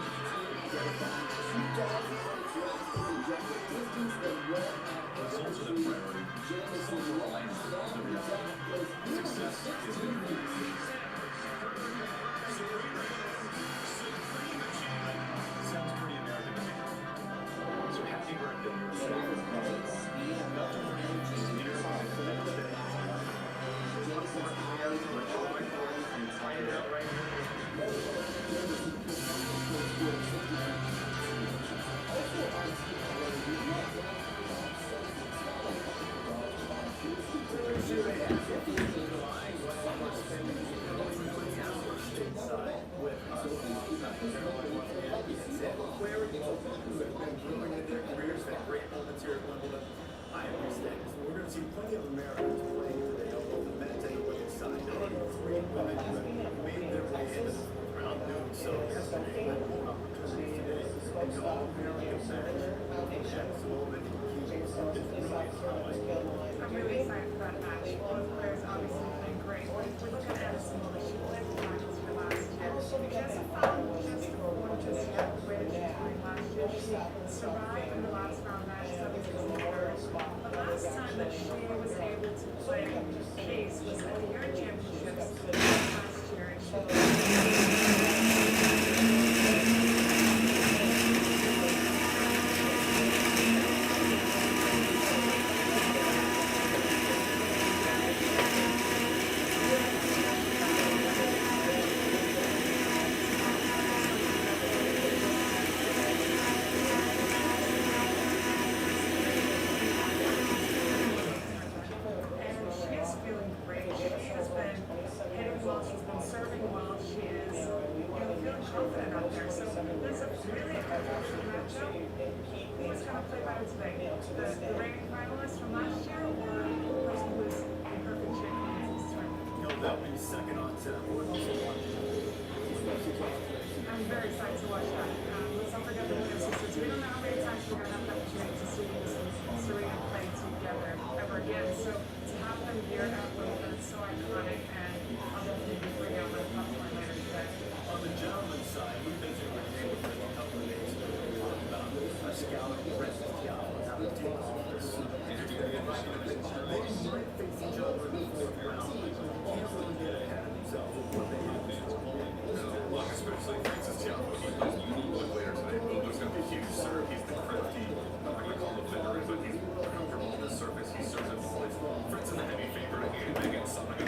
Results are the priority. So is the land, the reality. Success is the dream. Sounds pretty American to me. So happy birthday. America to play today on both the men's and women's side. Already 3 women who have made their way into the round noon. So yesterday, but more opportunities today. And the All-American match. That's all that I'm really excited for that match. Both players obviously playing great. We're looking at Addison Miller. She played the matches for last year. She hasn't found just one just yet the way that she was playing last year. She survived in the last round match, 7-6-3. The last time that she was able to play Case was at the European Championships last year. And she is feeling great. She has been hitting well. She's been serving well. She is, feeling confident out there. So there's a really interesting matchup. Who's going to play better today? The reigning finalist from last year, or the person who was in perfect shape in this tournament? That'll be second on set. I'm very excited to watch that. Let's not forget the Williams sisters. We don't know how many times we're going to have the opportunity to see Venus and Serena play together ever again. So to have them here at Wimbledon is so iconic, and I'll definitely bring out my popcorn later today. On the gentleman's side, we visited with David for a couple of days ago. We talked about a scout of Francis Tiafoe and how to take on this. They might face each other in the fourth round, but can't really get ahead of themselves with what they have been. Look, especially Francis Tiafoe, he plays one later today. Bobo's going to be huge serve. He's the crafty, I'm not going to call him a veteran, but he's comfortable on the surface. He serves it always. Francis is a heavy favorite against Saga.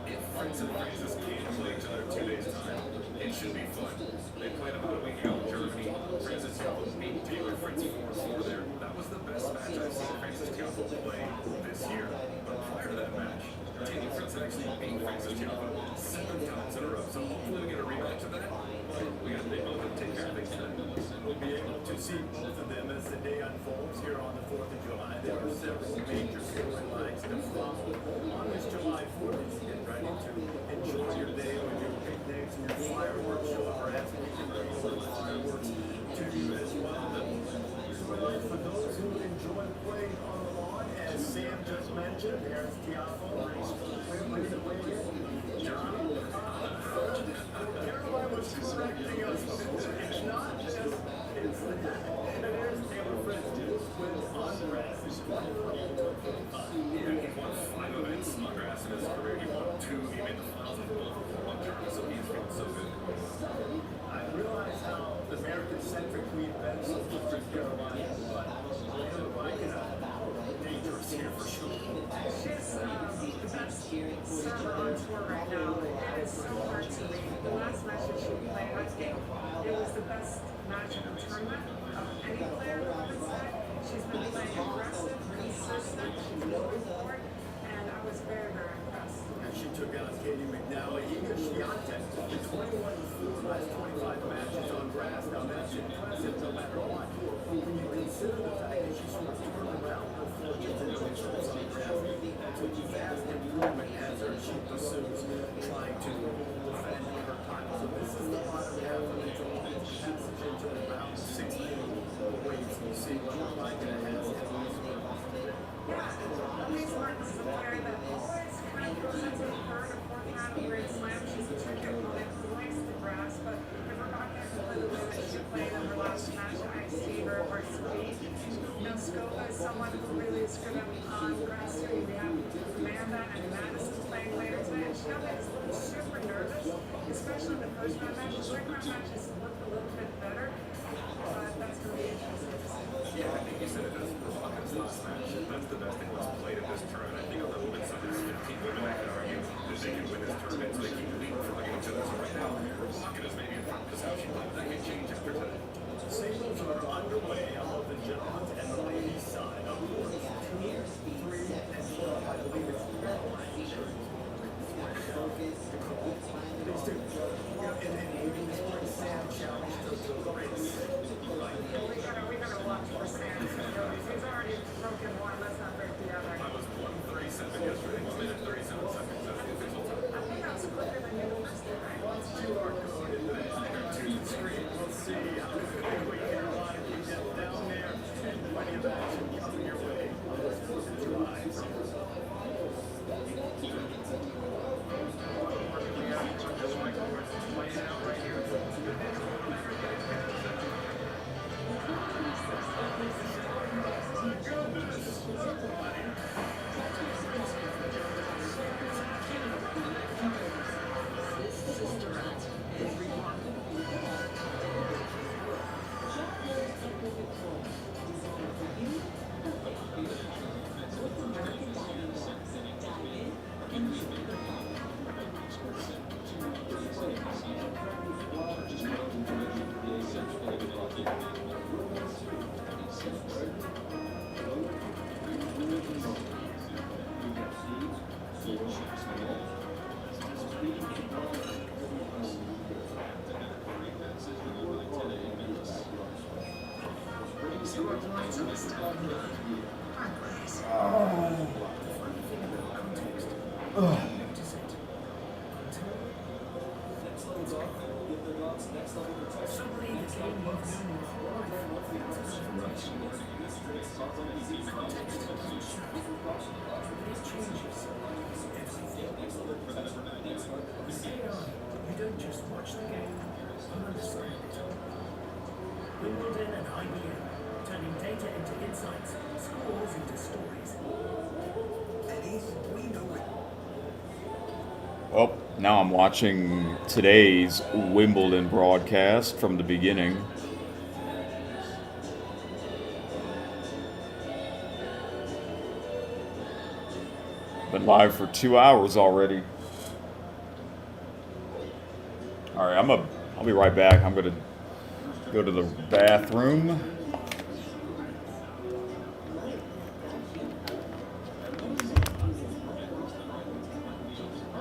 If Francis and Francis can play each other 2 days' time, it should be fun. They played about a week ago in Germany. Francis Tiafoe beat Taylor Fritz 4-4 there. That was the best match I've seen Francis Tiafoe play this year. But prior to that match, Taylor Fritz had actually beat Francis Tiafoe 7 times in a row. So hopefully we get a rematch of that. They both have to take care of things today. We'll be able to see both of them as the day unfolds here on the 4th of July. There are several major storylines to follow on this July 4th. You get ready to enjoy your day with your picnics and your fireworks show. Perhaps we can bring a little fireworks to you as well. But for those who enjoy playing on the lawn, as Sam just mentioned, there's Tiafoe. Caroline was correcting us. It's not just, it's there's Taylor Fritz with Andres. He won 5 events on grass in his career. He won 2. He made the finals of both one tournament, so he's feeling so good. I realize how American-centric we've been since Eastern Carolina, but dangerous here for sure. She's the best server on tour right now. It is so hard to read. The last match that she played, I think it was the best match in the tournament of any player on the side. She's been playing aggressive, consistent, she's moving forward, and I was very, very impressed. And she took out Katie McNally. Iga Swiatek, the 21-4 last 25 matches on grass. Now that's impressive no matter what. When you consider the fact that she's sort of turned around her fortunes and results on grass, that's a vast improvement as she pursues trying to defend her title. So this is the bottom half of the July passage into the round 16. Wait to see what Micah has in Louise Martin's a player that always kind of goes into the third or fourth round of Grand Slam. She's a tricky opponent who likes the grass, but if we're not going to play the way that she played in her last match, I see her or speed. Skova is someone who really is good on grass too. We have Amanda and Madison playing later today, and Skova is super nervous, especially in the first round match. The second round matches look a little bit better, but that's going to be interesting to see. Yeah, I think you said it as Provoca's last match. That's the best thing that's played at this tournament. I think on the women's side, there's 15 women that can argue that they can win this tournament, so they keep leading from each other. So right now, Provoca is maybe in front because how she played, that can change after today. Singles are underway on both the gentlemen's and the ladies' side. Of course, 2, 3, and 4. I believe it's Caroline. These two. And then maybe Sam challenged to the race. We gotta watch for Sam. He's already broken one. Let's not break the other. I was 137 Score points on the style progress. Somebody in the game needs to know context changes you don't just watch the game, you understand it. Wimbledon and IBM, turning data into insights, scores into stories. Eddie, we know it. Well, now I'm watching today's Wimbledon broadcast from the beginning. Been live for 2 hours already. All right, I'll be right back. I'm gonna go to the bathroom.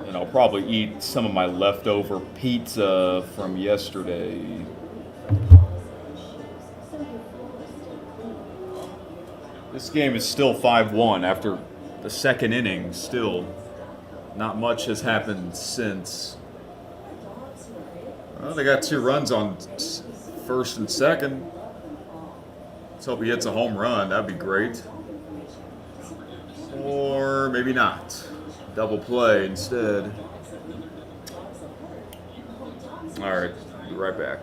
And I'll probably eat some of my leftover pizza from yesterday. This game is still 5-1 after the second inning. Still, not much has happened since. Well, they got 2 runs on first and second. Let's hope he hits a home run. That'd be great. Or maybe not. Double play instead. All right, be right back.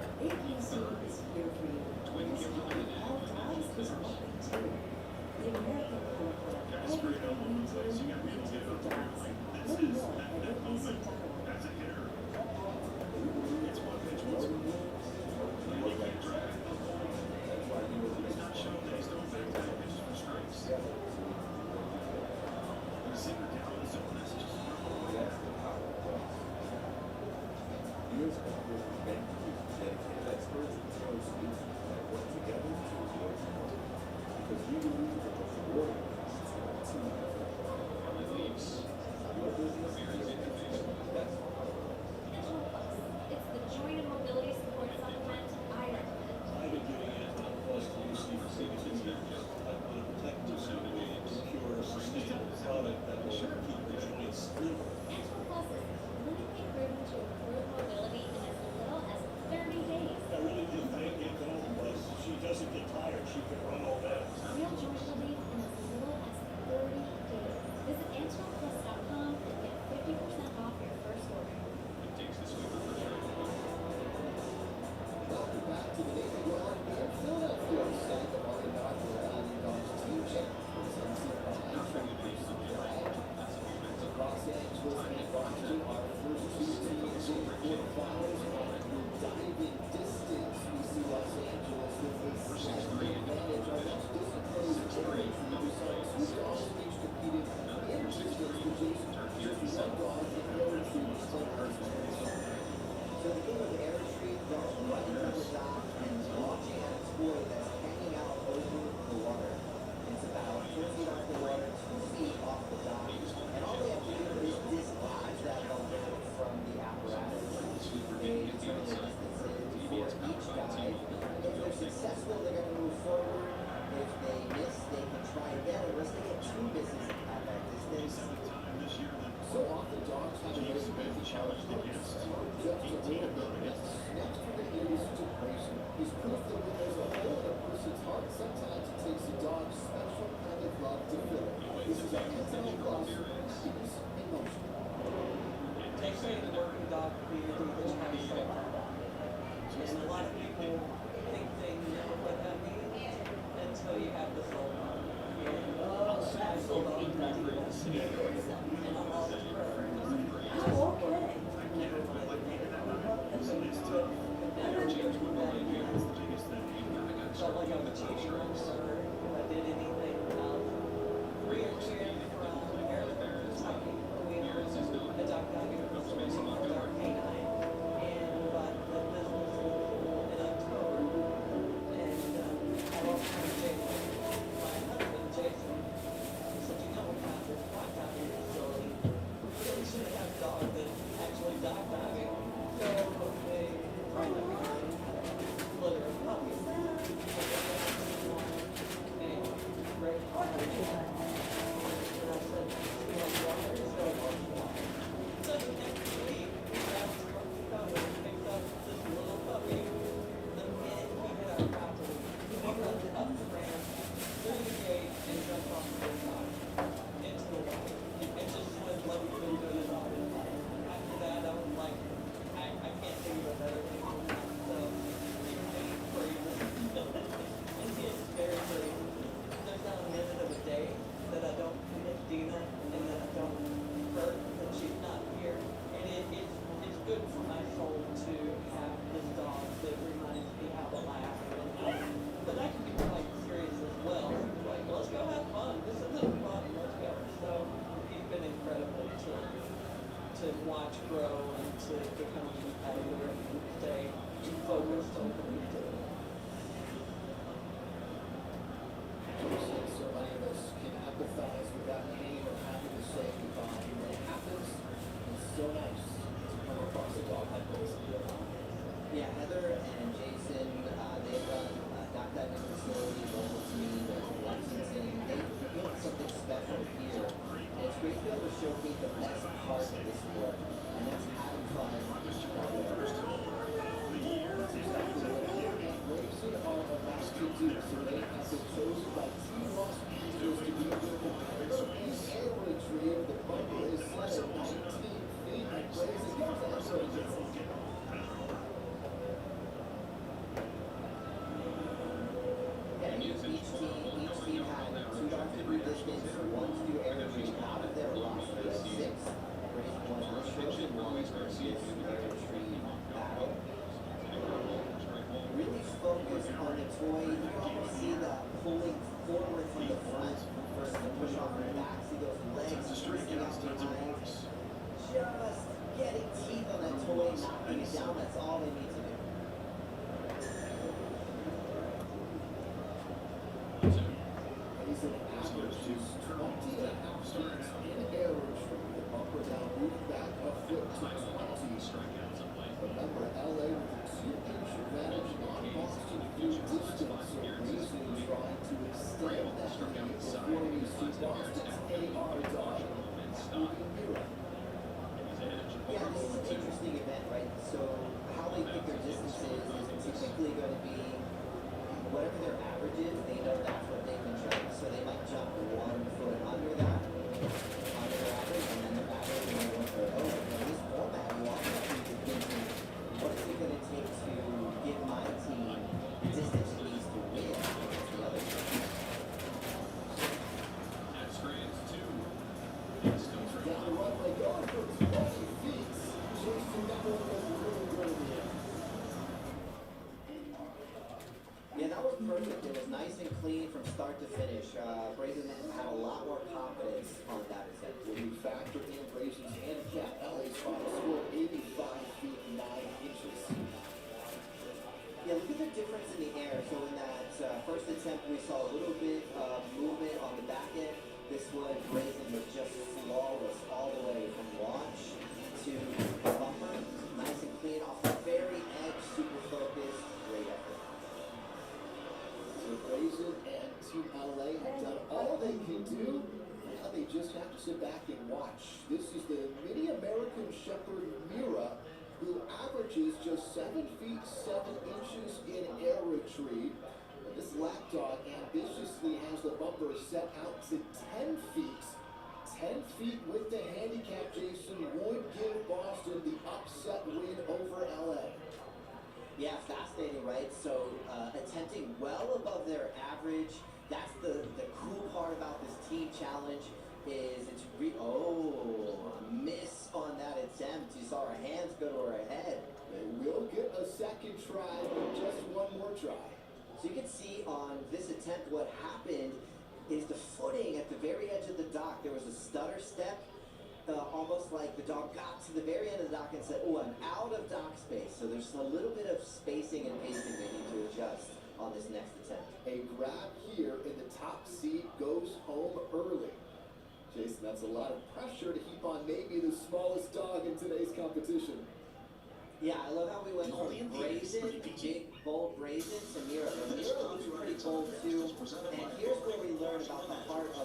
Brazen to Mira. Mira looks pretty bold too. And here's where we learn about the heart of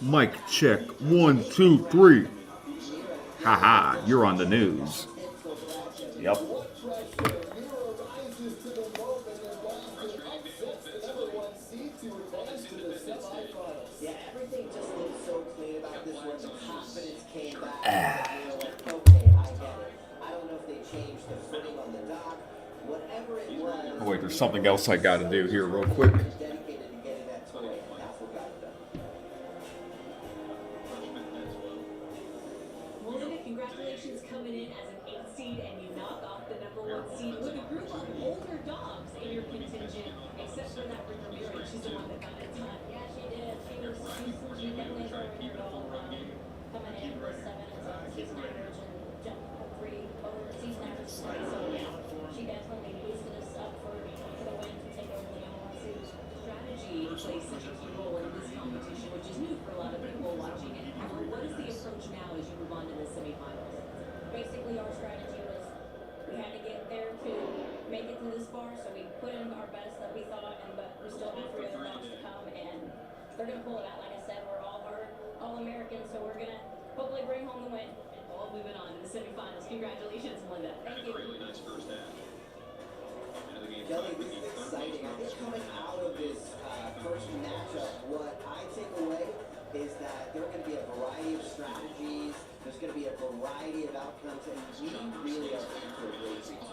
Mic check. 1, 2, 3. Haha, you're on the news. Yep. Yeah, everything just looks so clean about this one. The confidence came back. Okay, I get it. I don't know if they changed the footing on the dock. Whatever it was. Oh, wait, there's something else I gotta do here real quick. Dedicated to getting that toy. Apple got it done. Melina, congratulations coming in as an 8 seed, and you knock off the #1 seed with a group of older dogs in your contingent, except for that River Murray. She's the one that got it done. Yeah, she did. She definitely enjoyed her goal. Coming in with 7 as a season average and jumped 3 over season average. So yeah, she definitely boosted us up for the win to take over the NYC. Strategy plays such a key role in this competition, which is new for a lot of people watching it. However, what is the approach now as you move on to the semifinals? Basically, our strategy was we had to get there to make it to this far, so we put in our best that we thought, but we still have 3 other rounds to come, and they're gonna pull it out. Like I said, we're all Americans, so we're gonna hopefully bring home the win. All moving on to the semifinals. Congratulations, Melinda. Thank you. Really nice first half. Kelly, this is exciting. I think coming out of this first matchup, what I take away is that there are going to be a variety of strategies. There's going to be a variety of outcomes, and we really are in for a great season.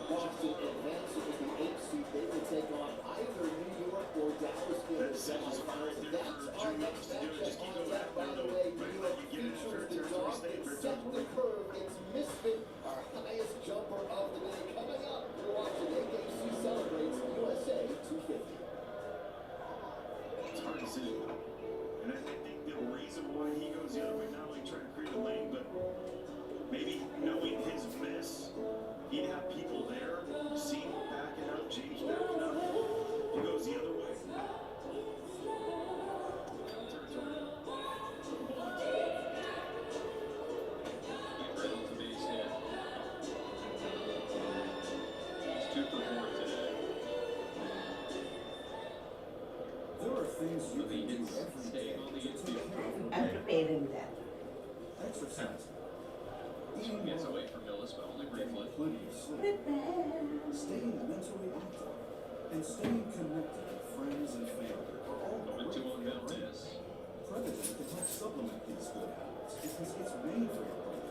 Boston advances with the 8 seed. They will take on either New York or Dallas in the semifinals. That's our next matchup on tap. By the way, New York features the dog that set the curve. It's Misfit, our highest jumper of the day. Coming up, we're watching AKC celebrates USA 250. It's hard to see. And I think the reason why he goes the other way, not only trying to create a lane, but maybe knowing his miss, he'd have people there, seeing backing up, James backing up. He goes the other way. There are things you can do every day to take care of your I'm preparing that. exercise. Eating gets away from Millis, but only briefly. Plenty of sleep. Staying mentally active. And staying connected with friends and family are all Going to on Valdez. Prevagen can help supplement these good habits because it's made for your brain.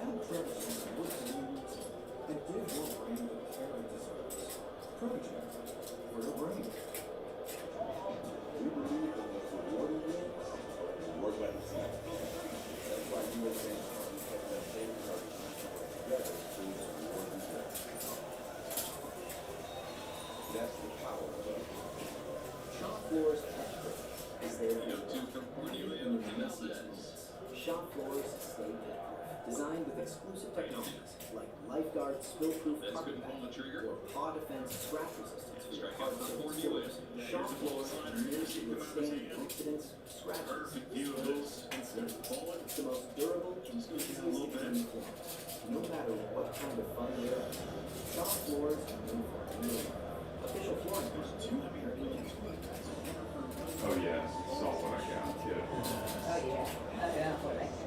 Add Prevagen to your daily routine and give your brain the care it deserves. Prevagen for your brain. We believe the most rewarding wins work like a team. That's why U.S. Bank currently kept their savings together so we can reward results. That's the power of us. Shop floors touch grip is there for you. In the Valdez. Shop floors stay good. Designed with exclusive technologies like LifeGuard spill-proof carpet bag or paw defense scratch resistance for your hard surface floors. Shop floors are made to withstand accidents, scratches, spills, and slips. It's the most durable and easiest to clean floor. No matter what kind of fun you're in, shop floors are made for you. Official flooring partner. Oh yeah, saw what I got. Yeah. Oh yeah, I got what I got.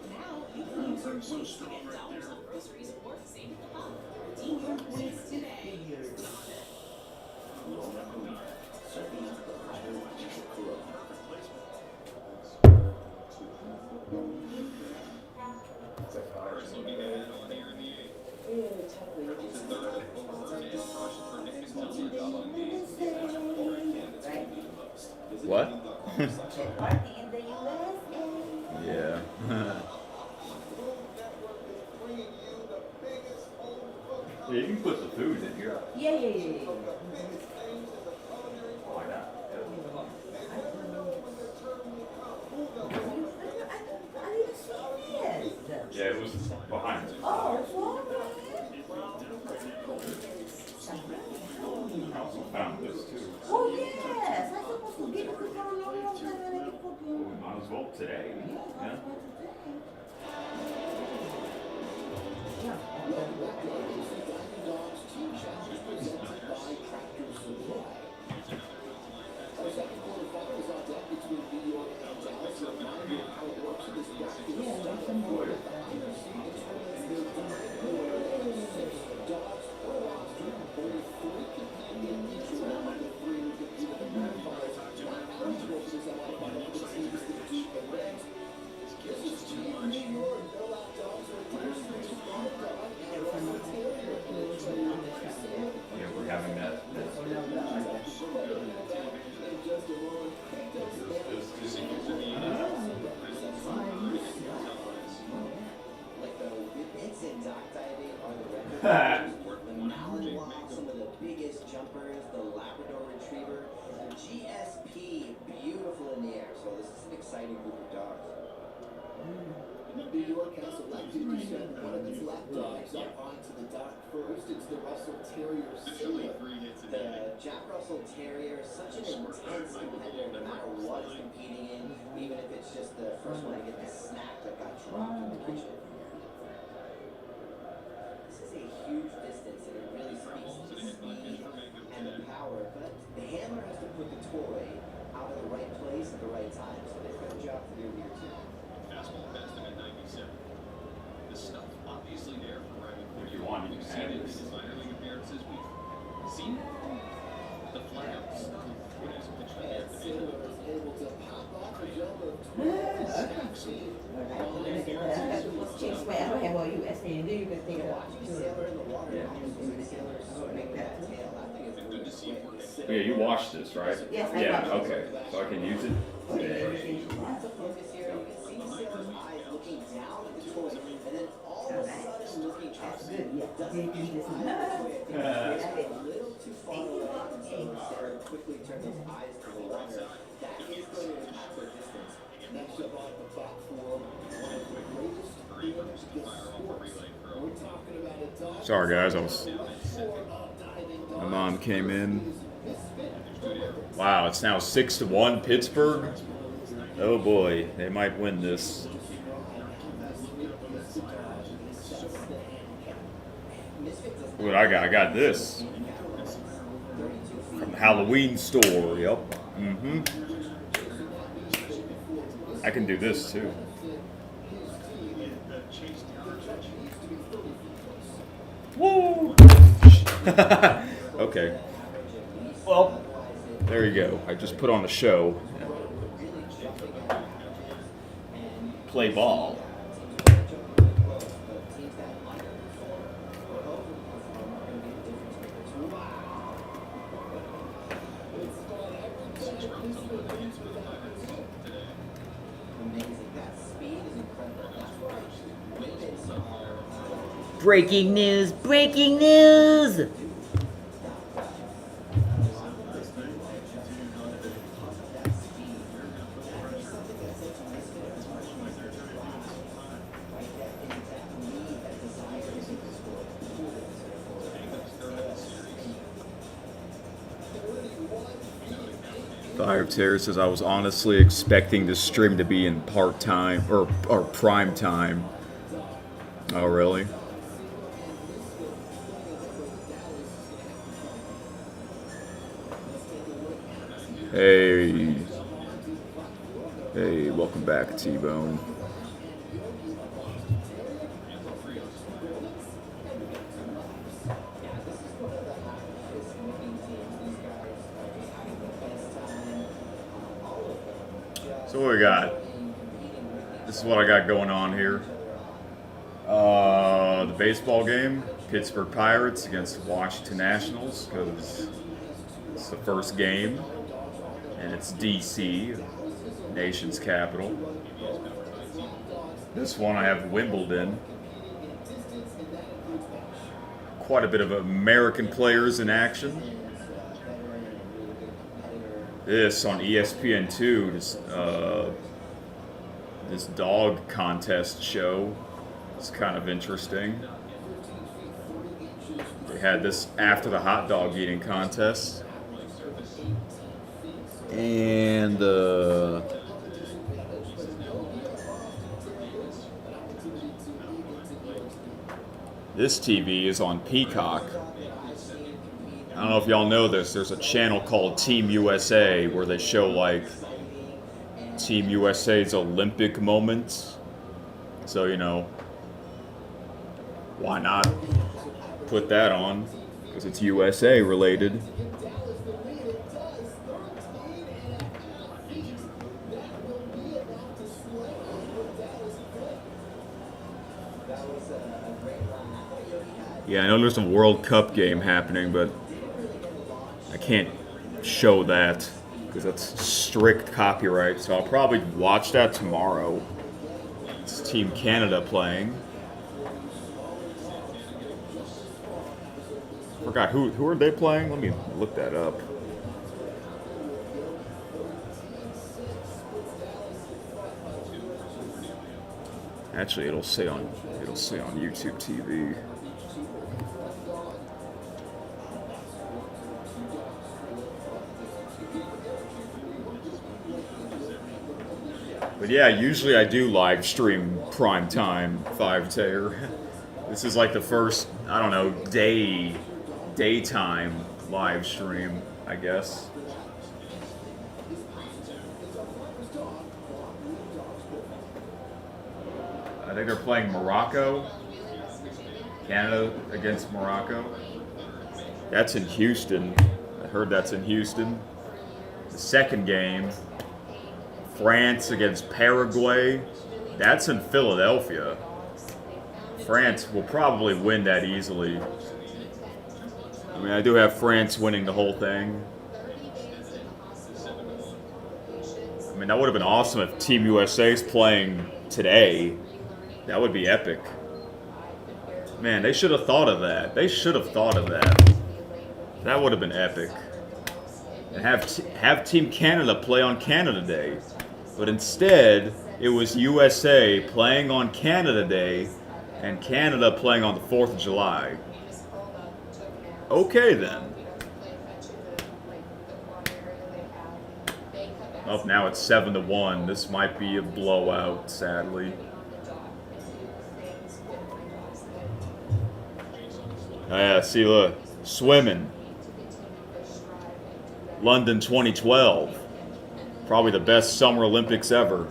Now you can use your points to get dollars on groceries or save at the pump. Redeem your points today. What? Party in the USA. Yeah. Yeah, you can put the food in here. Yeah. Why not? I need to see this. Yeah, it was behind us. Oh, it's wrong. I also found this too. Oh, yes. I'm supposed to get it for a long, long time and I get fucking. We might as well today. Yeah. Yeah, we're having that. Like the whippets and dock diving are the record. The Malinois, some of the biggest jumpers, the Labrador Retriever, the GSP, beautiful in the air. So this is an exciting group of dogs. New York has selected to send one of its lapdogs up onto the dock first. It's the Russell Terrier Scylla. The Jack Russell Terrier is such an intense competitor, no matter what he's competing in, even if it's just the first one to get the snack that got dropped in the kitchen. This is a huge distance, and it really speaks to the speed and the power, but the handler has to put the toy out of the right place at the right time, so they've got a job to do here too. Fastball passed him at 97. The stuff obviously there for Ryan If you want, you We've can seen add it in this. his minor league appearances. We've seen the flat out stuff when he's pitched up there. And Sailor is able to pop off a jump of 12. Chase way. I don't have all USA, and then you can think about Watching Sailor in the water, obviously Sailor's swinging that tail. I think it's Been good to see him work. Yeah, you watched this, right? Yes, I Yeah, watched okay. So I can use it? lots of focus here. You can see Sailor's eyes looking down at the toy, and then all of a sudden looking up. good. Yeah. Doesn't keep his eyes on the toy. I think it's a little too far away. So Sailor quickly turns his eyes to the water. That is going to impact their distance. Next up on the platform, one of the greatest in the sports. We're talking about a dog. Sorry, guys. My My mom came in. Wow, it's now 6-1 Pittsburgh. Oh boy, they might win this. What I got? I got this from the Halloween store. Yep. I can do this too. Woo! Okay. Well, there you go. I just put on a show. Play ball. Breaking news! Breaking news! Fire Terror says I was honestly expecting this stream to be in part-time or prime time. Oh, really? Hey. Hey, welcome back, T-Bone. So what we got? This is what I got going on here. The baseball game, Pittsburgh Pirates against Washington Nationals, because it's the first game, and it's DC, nation's capital. This one I have Wimbledon. Quite a bit of American players in action. This on ESPN2, this dog contest show. It's kind of interesting. They had this after the hot dog eating contest. And this TV is on Peacock. I don't know if y'all know this. There's a channel called Team USA where they show like Team USA's Olympic moments. So, you know, why not put that on? Because it's USA related. Yeah, I know there's a World Cup game happening, but I can't show that because that's strict copyright. So I'll probably watch that tomorrow. It's Team Canada playing. Forgot who are they playing? Let me look that up. Actually, it'll say on YouTube TV. But yeah, usually I do live stream prime time 5-tayer. This is like the first, I don't know, daytime live stream, I guess. I think they're playing Morocco. Canada against Morocco. That's in Houston. I heard that's in Houston. The second game, France against Paraguay. That's in Philadelphia. France will probably win that easily. I mean, I do have France winning the whole thing. I mean, that would have been awesome if Team USA is playing today. That would be epic. Man, they should have thought of that. They should have thought of that. That would have been epic. And have Team Canada play on Canada Day. But instead, it was USA playing on Canada Day and Canada playing on the 4th of July. Okay then. Oh, now it's 7-1. This might be a blowout, sadly. Oh yeah, see, look. Swimming. London 2012. Probably the best Summer Olympics ever.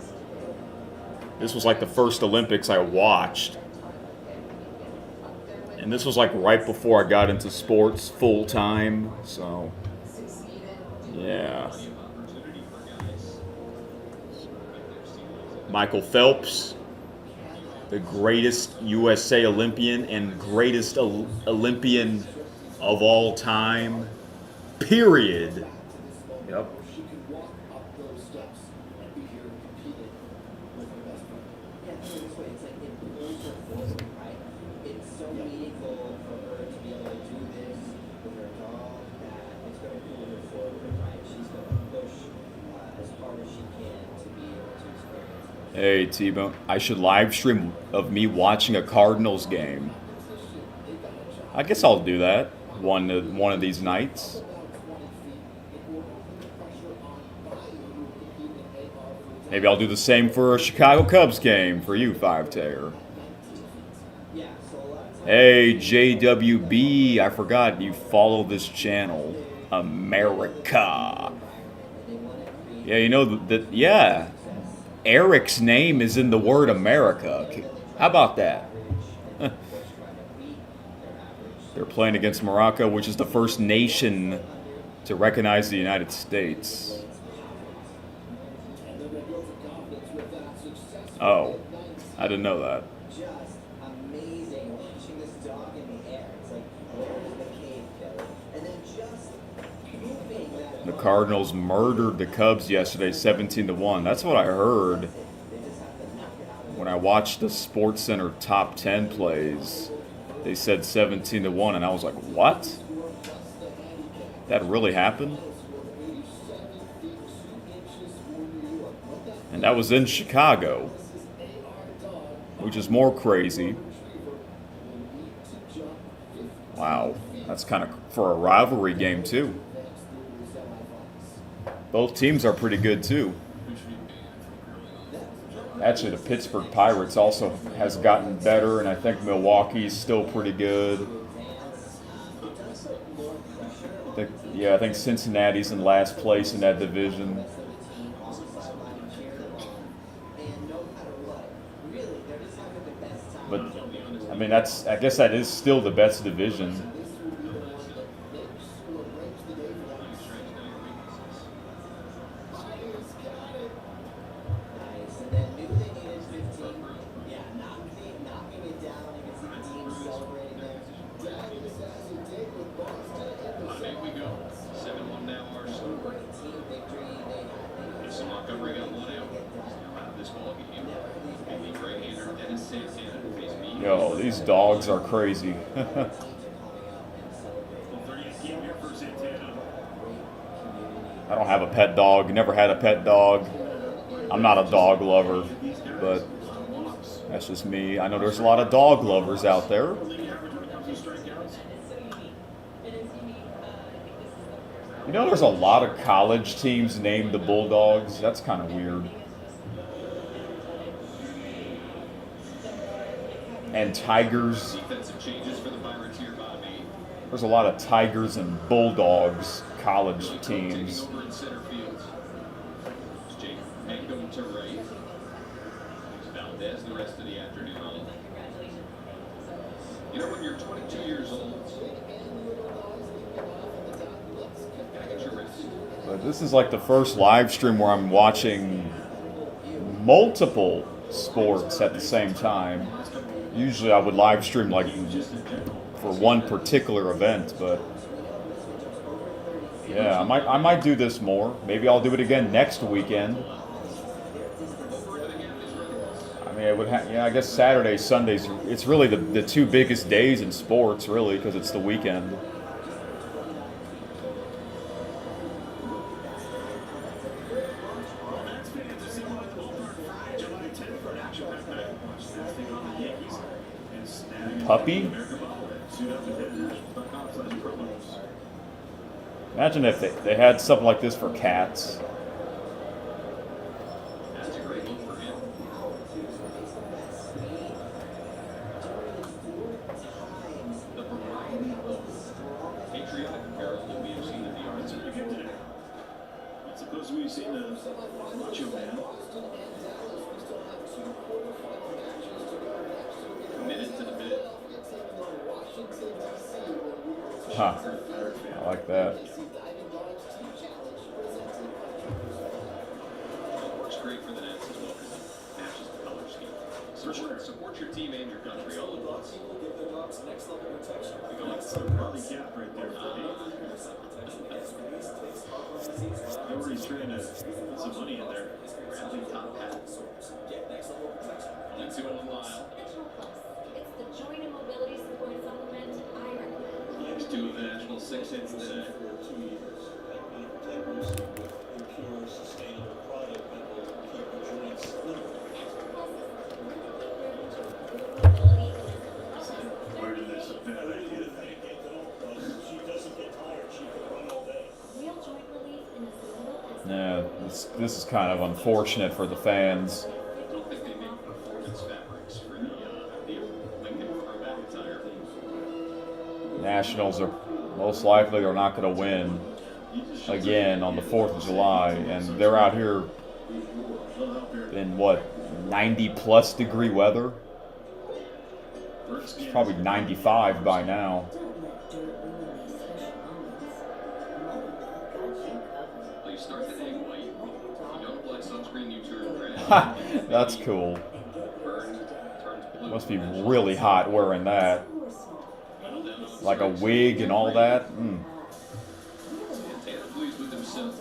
This was like the first Olympics I watched. And this was like right before I got into sports full time, so yeah. Michael Phelps, the greatest USA Olympian and greatest Olympian of all time, period. Yep. Hey, T-Bone. I should live stream of me watching a Cardinals game. I guess I'll do that one of these nights. Maybe I'll do the same for a Chicago Cubs game for you, 5-tayer. Hey, JWB. I forgot you follow this channel. America. Yeah, you know that. Yeah. Eric's name is in the word America. How about that? They're playing against Morocco, which is the first nation to recognize the United States. Oh, I didn't know that. The Cardinals murdered the Cubs yesterday, 17-1. That's what I heard when I watched the SportsCenter top 10 plays. They said 17-1, and I was like, what? That really happened? And that was in Chicago. which is more crazy. Wow, that's kind of for a rivalry game too. Both teams are pretty good too. Actually, the Pittsburgh Pirates also has gotten better, and I think Milwaukee's still pretty good. I think Cincinnati's in last place in that division. But I mean, I guess that is still the best division. Yo, these dogs are crazy. I don't have a pet dog, never had a pet dog. I'm not a dog lover, but that's just me. I know there's a lot of dog lovers out there. You know, there's a lot of college teams named the Bulldogs. That's kind of weird. And Tigers. There's a lot of Tigers and Bulldogs college teams. The rest of the afternoon. You know, when you're 22 years old, but this is like the first live stream where I'm watching multiple sports at the same time. Usually I would live stream like for one particular event, but yeah, I might do this more. Maybe I'll do it again next weekend. I mean, it would I guess Saturdays, Sundays, it's really the two biggest days in sports, really, because it's the weekend. Puppy? Imagine if they had something like this for cats. Huh. I like that. Works great for the Nets as well because it matches the color scheme. Support your team and your country all at once. That's a probably gap right there for me. Nobody's trying to put some money in there. Bradley top hat. Only 2 on the mile. It's the joint and mobility support supplement iron. He has 2 of the National 6 hits today. Where did this a bad idea? She doesn't get tired. She can run all day. Real joint relief in as little as Yeah, this is kind of unfortunate for the fans. I don't think they make performance fabrics for the Lincoln throwback attire. Nationals are most likely are not going to win again on the 4th of July, and they're out here in what, 90+ degree weather? It's probably 95 by now. You start the day white. You don't apply sunscreen, you turn red. That's cool. Burned, turns blue. Must be really hot wearing that. Like a wig and all that. Santana pleased with himself.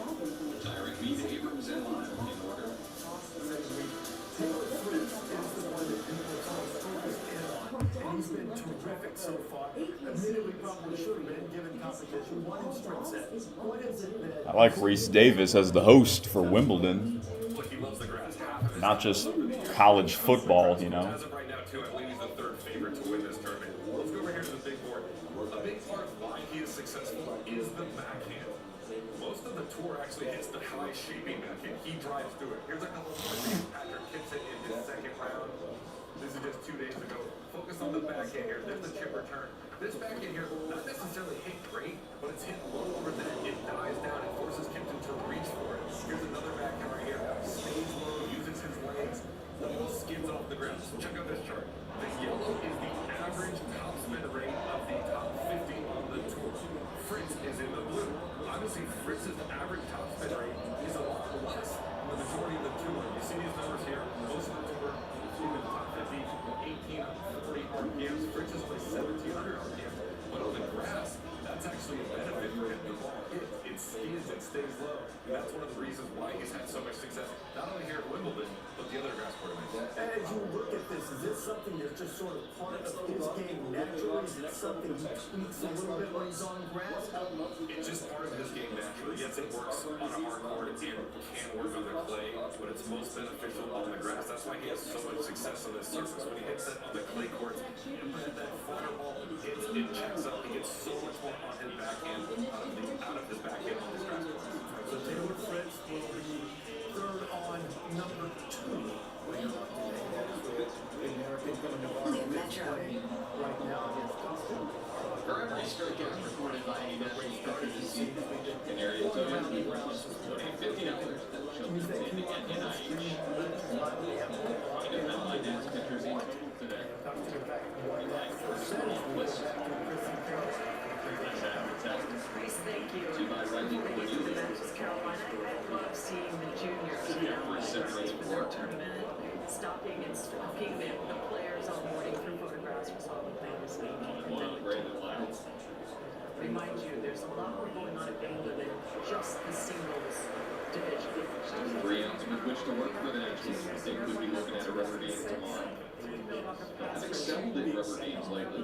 Tyreek Mead, Abrams, and Lyle in order. He's been terrific so far. Admittedly, probably should have been given competition. One in sprint set. What is it that... I like Reese Davis as the host for Wimbledon. Look, he loves the grass. Not just college football, you know. As of right now, too, I believe he's the third favorite to win this tournament. Let's go over here to the big board. A big part of why he is successful is the backhand. Most of the tour actually hits the high shaping backhand. He drives through it. Here's a couple of points. Patrick Kitson in his second round. This is just 2 days ago. Focus on the backhand here. There's the chip return. This backhand here, not necessarily hit great, but it's hit low over that. It dies down. It forces Kipton to reach for it. Here's another backhand right here. Stays low, uses his legs, almost skids off the ground. So check out this chart. The yellow is the average top spin rate of the top 50 on the tour. Fritz is in the blue. Obviously, Fritz's average top spin rate is a lot less than the majority of the tour. You see these numbers here. Most of the tour, in the top 50, 1840 RPMs. Fritz is only 1700 RPMs. But on the grass, that's actually a benefit for him. The ball hits, it skids, it stays low. And that's one of the reasons why he's had so much success, not only here at Wimbledon, but the other grass tournaments. As you look at this, is this something that's just sort of part of his game naturally? Is it something he tweaks a little bit when he's on grass? It's just part of his game naturally. Yes, it works on a hard court and can work on the clay, but it's most beneficial on the grass. That's why he has so much success on this surface. When he hits that on the clay courts, that flatter ball hits, it checks up. He gets so much more on his backhand, out of his backhand on this grass court. So Taylor Fritz will be third on number 2 later on today. That is with the American coming to our playing right now against Custom. For every strikeout recorded by a veteran starter this season, an area code donate $50 that will show his name at NIH. And MLB Nats pitchers in today. Grace, thank you. Thank you for the matches, Carolina. I love seeing the juniors for their tournament, stopping and stalking the players all morning through photographs with all the things. Remind you, there's a lot more going on at Bangor than just the singles division. 3 ounces with which to work for the Nationals. I think we'll be looking at a rubber game tomorrow. I've excelled in rubber games lately.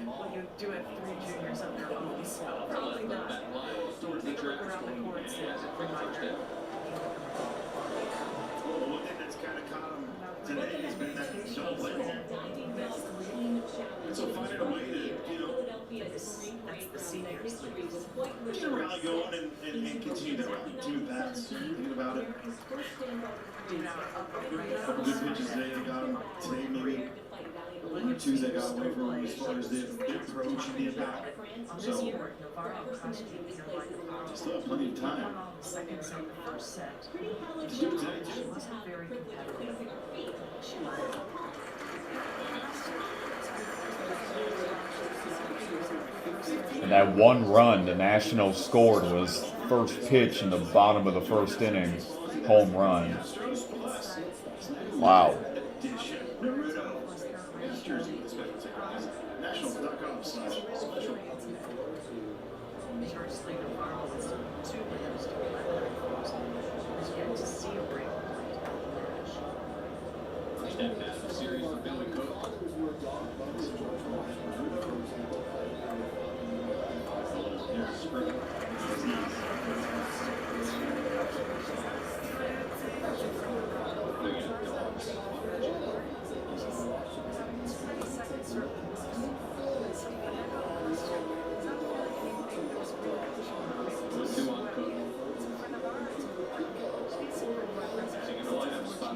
Well, you do have 3 juniors up there on the spot. Probably not. Take a look around the courts and remind you. Well, one thing that's kind of caught him today has been that double play ball. And so finding a way to, That's the seniors. get a rally going and continue that rally. 2 bats, thinking about it. A couple good pitches today that got him. Today, maybe 1 or 2 that got away from him as far as the approach and the impact. So, still have plenty of time. Second set, first set. To do it today, She too. wasn't very competitive. She was. And that one run the Nationals scored was first pitch in the bottom of the first inning, home run. Wow. Nationals.com/special. George Slater Farrell was 2 winners to 11 course. Has yet to see a break point at the match. First at bat of the series for Billy Cook.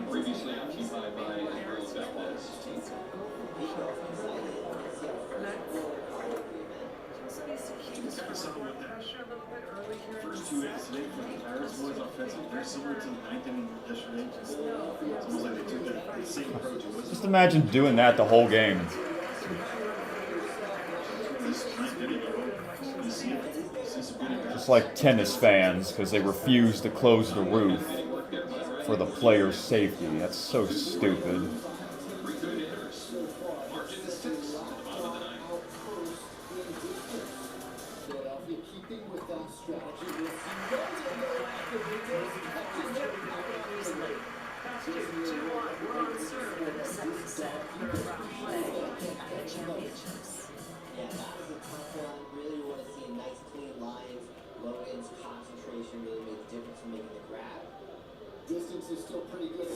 Previously occupied by Israel Valdez. First 2 innings today for the Pirates boys offensive, very similar to the 9th inning yesterday. It's almost like they took that same approach. It was Just imagine doing that the whole game. Just like tennis fans, because they refuse to close the roof for the players' safety. That's so stupid. Really want to see nice clean lines. Logan's concentration really made a difference in making the grab. Distance is still pretty good.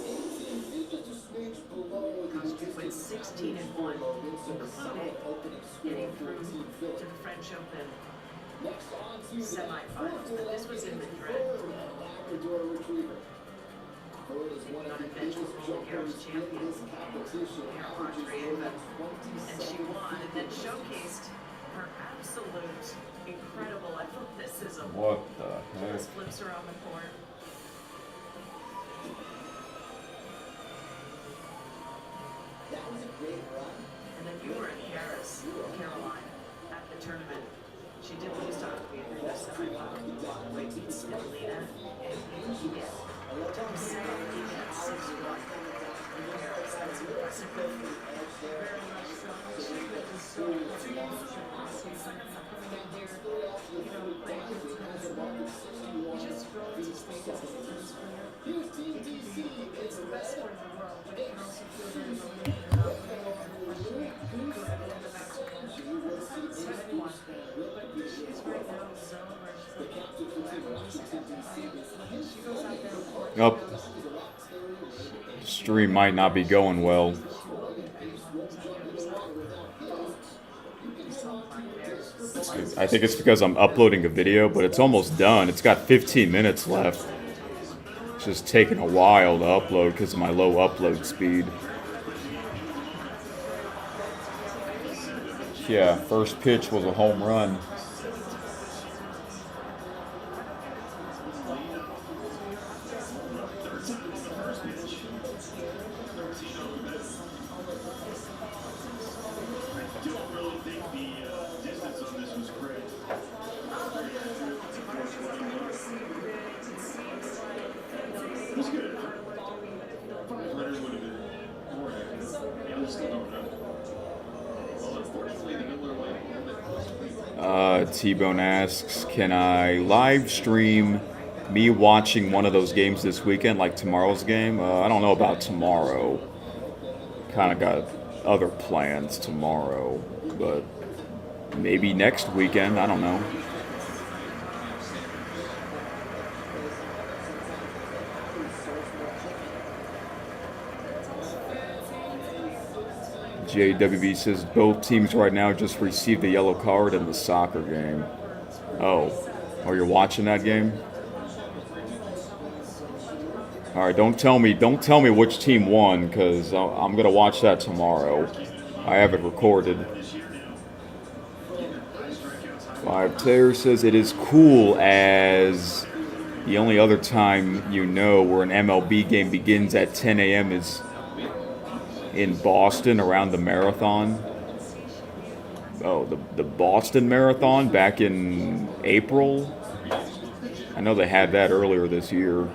including getting through to the French Open semifinals. But this was in Madrid. Not eventual Roland Garros champion, Mira Andreeva, and she won, and then showcased her absolute incredible. I thought this is a What the heck? just flips around the court. That was a great run. And then you were in Paris, Caroline, at the tournament. She did lose to Andreeva in the semifinal. Way beats Evelina and Kiev. To say Kiev at 6-1 in Paris, that's impressive. Very much so. She was so just grow into space as a tennis player. It's the best sport in the world, but it can also feel very lonely and not very she's right now in a zone where she goes out there and court. Nope. Stream might not be going well. I think it's because I'm uploading a video, but it's almost done. It's got 15 minutes left. It's just taking a while to upload because of my low upload speed. Yeah, first pitch was a home run. T-Bone asks, can I live stream me watching one of those games this weekend, like tomorrow's game? I don't know about tomorrow. Kind of got other plans tomorrow, but maybe next weekend, I don't know. JWB says both teams right now just received a yellow card in the soccer game. Oh, you're watching that game? All right, don't tell me which team won, because I'm gonna watch that tomorrow. I have it recorded. Five Taylor says it is cool as the only other time where an MLB game begins at 10 a.m. is in Boston around the marathon. Oh, the Boston Marathon back in April. I know they had that earlier this year.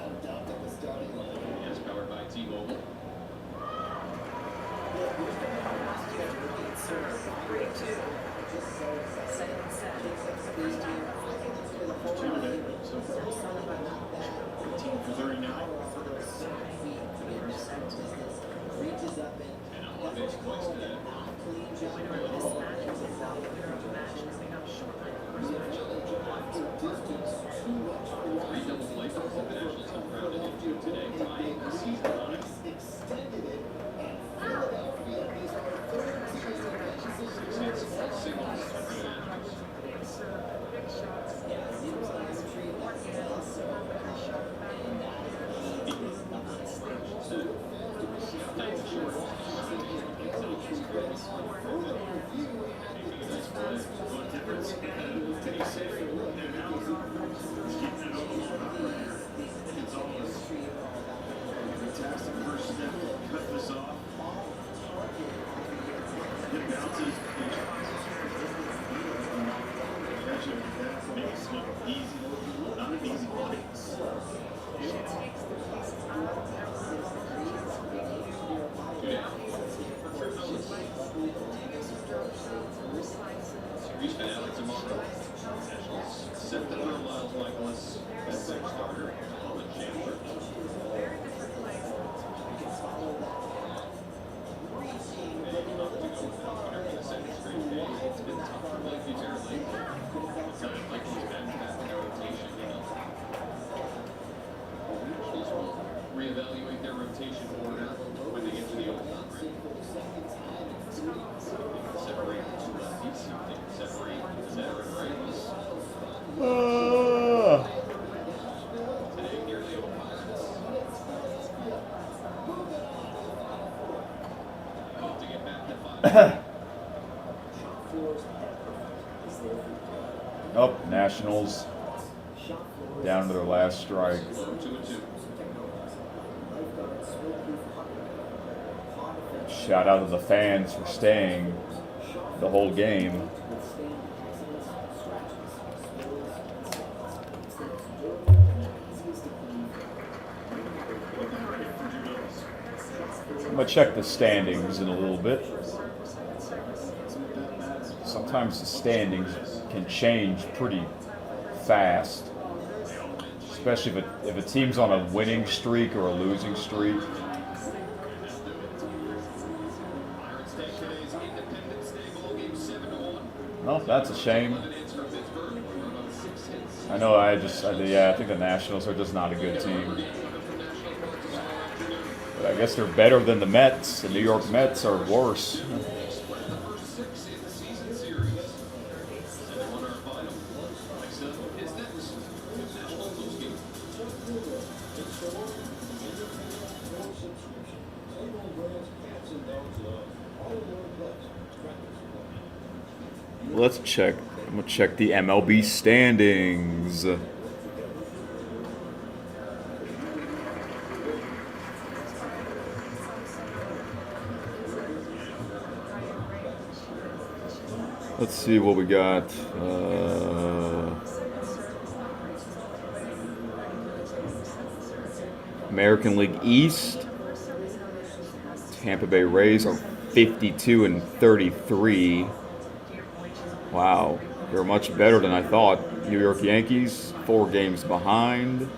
Reevaluate their rotation order when they get to the open. Oh, Nationals down to their last strike. Shout out to the fans for staying the whole game. I'm gonna check the standings in a little bit. Sometimes the standings can change pretty fast, especially if a team's on a winning streak or a losing streak. Well, that's a shame. I know. I think the Nationals are just not a good team. But I guess they're better than the Mets. The New York Mets are worse. Let's check. I'm gonna check the MLB standings. Let's see what we got. American League East. Tampa Bay Rays are 52-33. Wow, they're much better than I thought. New York Yankees, 4 games behind.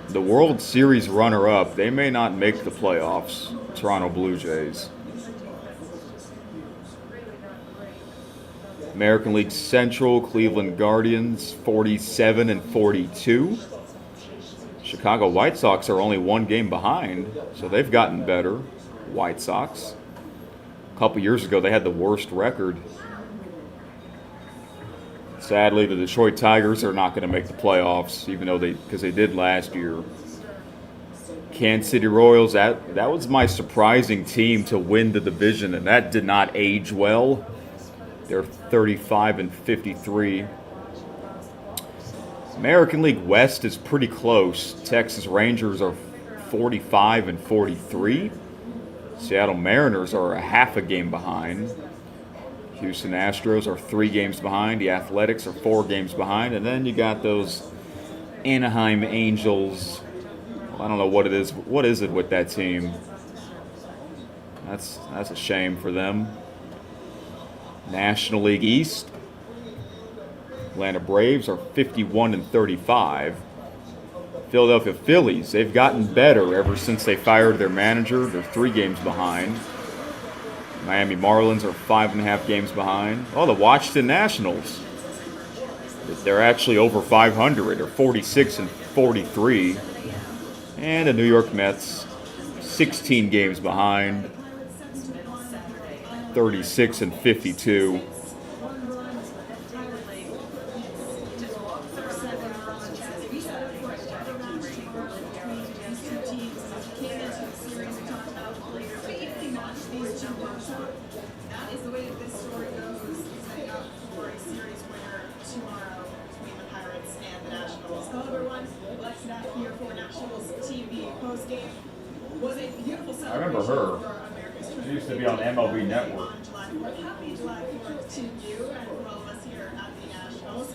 The World Series runner-up, they may not make the playoffs. Toronto Blue Jays. American League Central, Cleveland Guardians, 47-42. Chicago White Sox are only 1 game behind, so they've gotten better. White Sox. A couple years ago, they had the worst record. Sadly, the Detroit Tigers are not going to make the playoffs, even though because they did last year. Kansas City Royals, that was my surprising team to win the division, and that did not age well. They're 35-53. American League West is pretty close. Texas Rangers are 45-43. Seattle Mariners are a half a game behind. Houston Astros are 3 games behind. The Athletics are 4 games behind. And then you got those Anaheim Angels. I don't know what it is. What is it with that team? That's a shame for them. National League East. Atlanta Braves are 51-35. Philadelphia Phillies, they've gotten better ever since they fired their manager. They're 3 games behind. Miami Marlins are 5.5 games behind. Oh, the Washington Nationals. They're actually over 500. They're 46-43. And the New York Mets, 16 games behind. 36-52. That is the way that this story goes. Setting up for a series winner tomorrow between the Pirates and the Nationals. Hello everyone, Lex Knapp here for Nationals TV postgame. Was a beautiful celebration. I remember her. She used to be on MLB Network. Happy July 4th to you and for all of us here at the Nationals.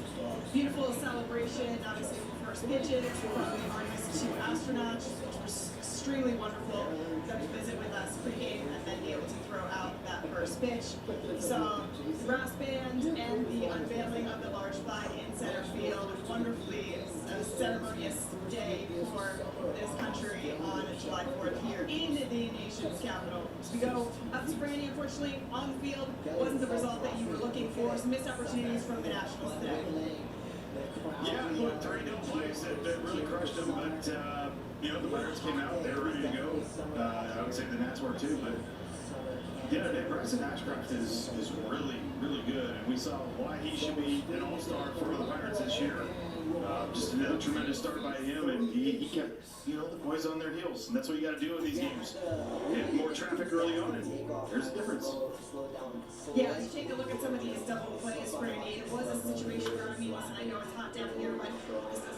Beautiful celebration, obviously the first pitches from the Artemis 2 astronauts, which was extremely wonderful. Got to visit with us pregame and then be able to throw out that first pitch. So brass band and the unveiling of the large flag in center field. Wonderfully a ceremonious day for this country on July 4th here in the nation's capital. We go up to Brandy, unfortunately, on the field. Wasn't the result that you were looking for. Some missed opportunities from the Nationals today. Yeah, but 3 no plays that really crushed them. But, the Pirates came out, they were ready to go. I would say the Nats were too. But, yeah, Bryson Ashcraft is really, really good. And we saw why he should be an all-star for the Pirates this year. Just another tremendous start by him, and he kept, the boys on their heels, and that's what you got to do in these games. Get more traffic early on, and there's a difference. Yeah, as you take a look at some of these double plays, Brady, it was a situation where, listen, I know it's hot down here, but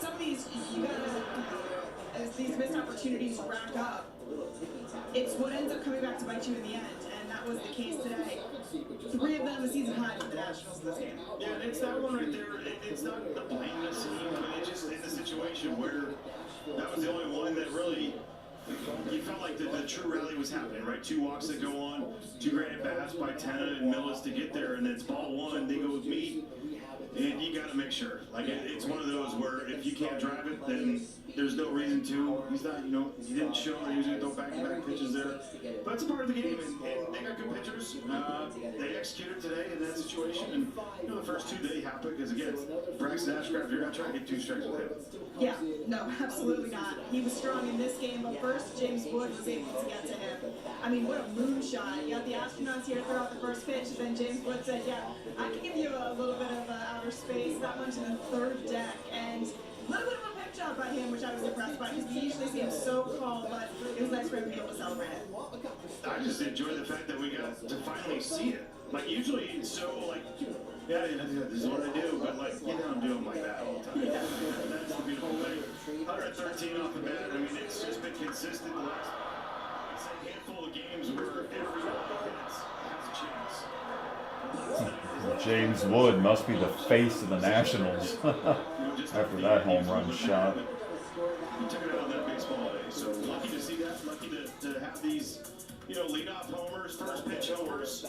some of these, you gotta, as these missed opportunities rack up, it's what ends up coming back to bite you in the end, and that was the case today. 3 of them a season high for the Nationals in this game. Yeah, it's that one right there. It's not the blameless team. I mean, it's just in the situation where that was the only one that really, you felt like the true rally was happening, right? 2 walks that go on, 2 grand at-bats by Tena and Millis to get there, and then it's ball 1, they go with me. And you got to make sure. Like, it's one of those where if you can't drive it, then there's no reason to. He's not, he didn't show that he was going to throw back-to-back pitches there. But it's a part of the game, and they got good pitchers. They executed today in that situation. And, the first 2 they happened because, again, Braxton Ashcraft, you're not trying to get 2 strikes with him. Yeah, no, absolutely not. He was strong in this game, but first James Wood was able to get to him. I mean, what a moonshot. You got the Astronauts here to throw out the first pitch, and then James Wood said, yeah, I can give you a little bit of outer space, that one to the 3rd deck, and a little bit of a pick job by him, which I was impressed by, because we usually see him so calm, but it was nice for him to be able to celebrate it. I just enjoy the fact that we got to finally see it. Like, usually it's so, like, yeah, this is what I do, but, like, you don't do them like that all the time. That's the beautiful thing. 113 off the bat. I mean, it's just been consistent the last, I'd say, handful of games where every offense has a chance. James Wood must be the face of the Nationals after that home run shot. He took it out of that baseball day, so lucky to see that. Lucky to have these, leadoff homers, first pitch homers.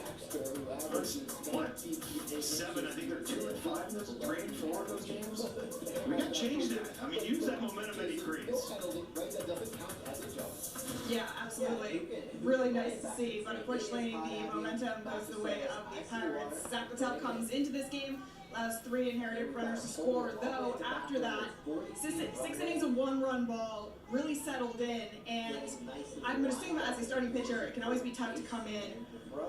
That's, what, 7? I think they're 2 and 5 in those, 3 and 4 in those games. We got to change that. I mean, use that momentum that he creates. Yeah, absolutely. Really nice to see, but unfortunately the momentum goes the way of the Pirates. Zach Patel comes into this game, allows 3 inherited runners to score, though after that, 6 innings of 1-run ball, really settled in, and I'm going to assume as a starting pitcher, it can always be tough to come in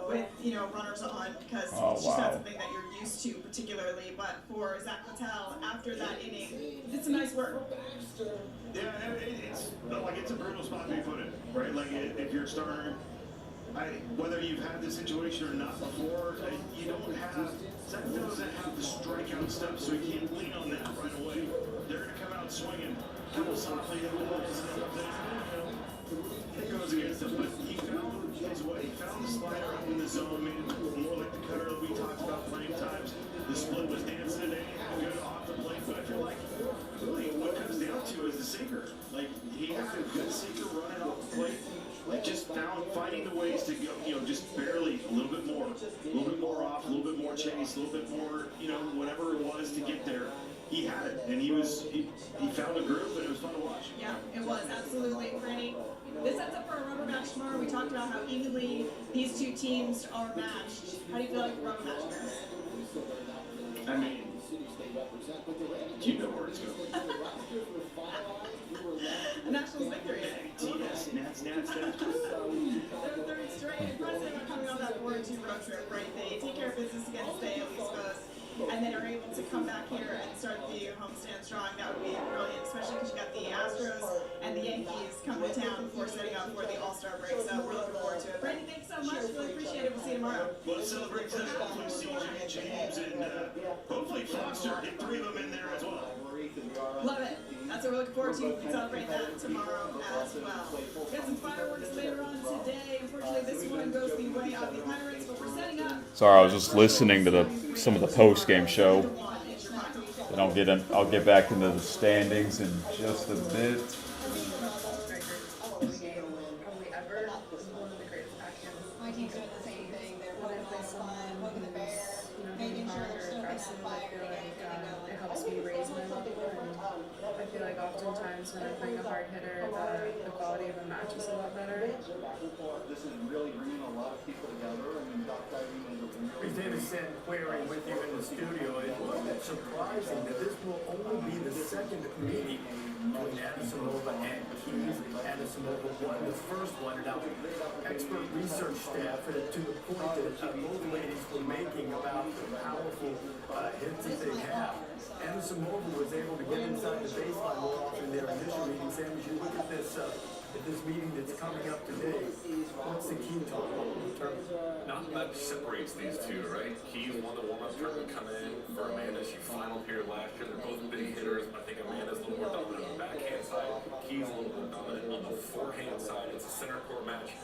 with, runners on, because it's just not something that you're used to particularly, but for Zach Patel, after that inning, did some nice work. Yeah, it's a brutal spot to be put in, right? Like, if you're a starter, whether you've had this situation or not before, you don't have, Zach Patel doesn't have the strikeout stuff, so he can't lean on that right away. They're going to come out swinging, kind of softly in the balls and everything. It goes against him, but he found his way. He found the slider up in the zone, made it more like the cutter that we talked about plenty of times. The split was dancing today, good off the plate, but I feel like really what comes down to is the sinker. Like, he had a good sinker running off the plate, like just finding the ways to go, just barely a little bit more off, a little bit more chase, a little bit more, whatever it was to get there. He had it, and he found a groove, and it was fun to watch. Yeah, it was, absolutely. Franny, this sets up for a rubber match tomorrow. We talked about how evenly these 2 teams are matched. How do you feel like the rubber match goes? I mean, you know where it's going. A Nationals victory. Yes, Nats. Their 3rd straight. Impressive coming off that 4-2 road trip, right? They take care of business against the East Coast, and then are able to come back here and start the homestand strong. That would be brilliant, especially because you got the Astros and the Yankees coming to town before setting up for the All-Star break. So we're looking forward to it. Brandon, thanks so much. Really appreciate it. We'll see you tomorrow. Well, let's celebrate tonight. Hopefully CJ, James, and hopefully Foster. Get 3 of them in there as well. Love it. That's what we're looking forward to. We can celebrate that tomorrow as well. We got some fireworks later on today. Unfortunately, this one goes the way of the Pirates, but we're setting up. Sorry, I was just listening to some of the post-game show. Then I'll get back into the standings in just a bit. My team's doing the same thing. They're running this fun, poking the bear, making sure they're still getting that fire. It helps me raise my level, and I feel like oftentimes when I'm playing a hard hitter, the quality of the match is a lot better. This is really bringing a lot of people together. I mean, dock diving is a As David said, querying with you in the studio, it's a little bit surprising that this will only be the 2nd meeting between Anisimova and Keys. Anisimova won the first one. Now, expert research staff, to the point that both ladies were making about the powerful hits that they have. Anisimova was able to get inside the baseline more often in their initial meeting. Sam, as you look at this meeting that's coming up today, what's the key to it? Not much separates these two, right? Keys won the warm-up tournament coming in for Amanda. She final here last year. They're both big hitters, but I think Amanda's a little more dominant on the backhand side. Keys a little more dominant on the forehand side. It's a center court match.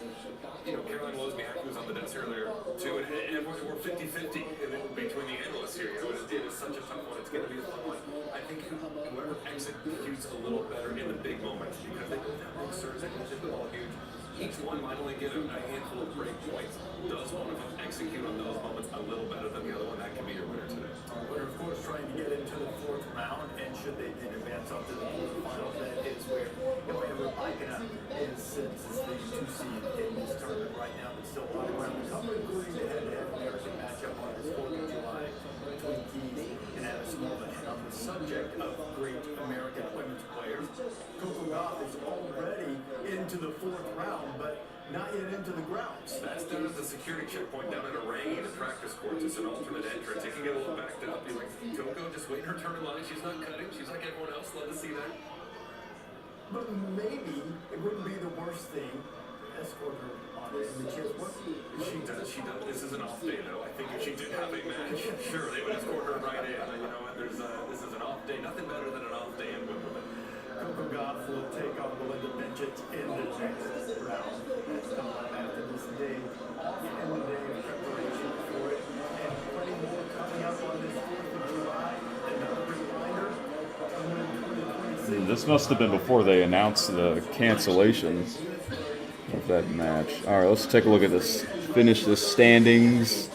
You know, Caroline Wozniak was on the desk earlier, too, and we're 50-50 between the analysts here. You know, it is such a tough one. It's going to be a fun one. I think whoever executes a little better in the big moments, because they both have big serves, they both hit the ball huge. Each one might only get a handful of break points. Does one of them execute on those moments a little better than the other one? That can be your winner today. We're, of course, trying to get into the fourth round, and should they advance up to the quarterfinals, that is where Ilya Rybakina is the 2 seed in this tournament right now, but still a lot of ground to cover, including the head-to-head American matchup on this 4th of July between Keys and Anisimova. And on the subject of great American women's players, Coco Gauff is already into the 4th round, but not yet into the grounds. That's down at the security checkpoint down at a ring in the practice courts. It's an alternate entrance. It can get a little backed up. You're like, Coco, just waiting her turn in line. She's not cutting. She's like everyone else. Love to see that. But maybe it wouldn't be the worst thing to escort her on in the chance. What? She does. She does. This is an off day, though. I think if she did have a match, sure, they would escort her right in. You know what? This is an off day. Nothing better than an off day in Wimbledon. Coco Gauff will take on Belinda Bencic in the next round. That's coming up after this day off and the day of preparation for it. And plenty more coming up on this 4th of July. Another reminder, coming in 2026. This must have been before they announced the cancellation of that match. All right, let's take a look at this. Finish the standings.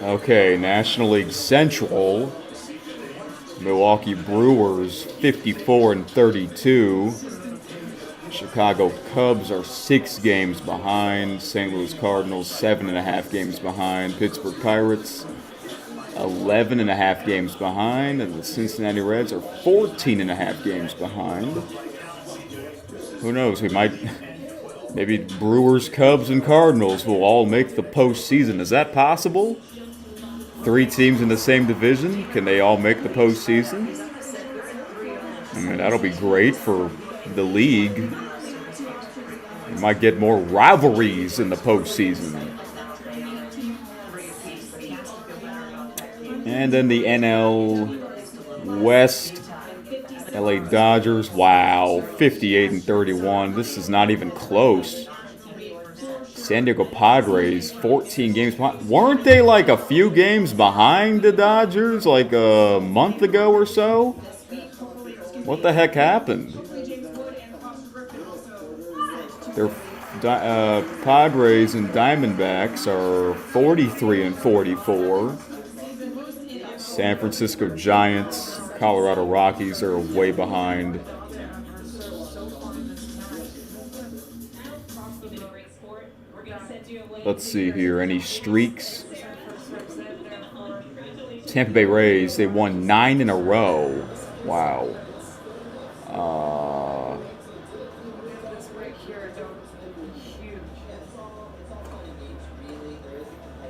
Okay, National League Central. Milwaukee Brewers 54-32. Chicago Cubs are 6 games behind. St. Louis Cardinals 7.5 games behind. Pittsburgh Pirates 11.5 games behind, and the Cincinnati Reds are 14.5 games behind. Who knows? Maybe Brewers, Cubs, and Cardinals will all make the postseason. Is that possible? 3 teams in the same division, can they all make the postseason? I mean, that'll be great for the league. You might get more rivalries in the postseason. And then the NL West, LA Dodgers, wow, 58-31. This is not even close. San Diego Padres, 14 games behind. Weren't they like a few games behind the Dodgers like a month ago or so? What the heck happened? Their Padres and Diamondbacks are 43-44. San Francisco Giants, Colorado Rockies are way behind. Let's see here. Any streaks? Tampa Bay Rays, they won 9 in a row. Wow.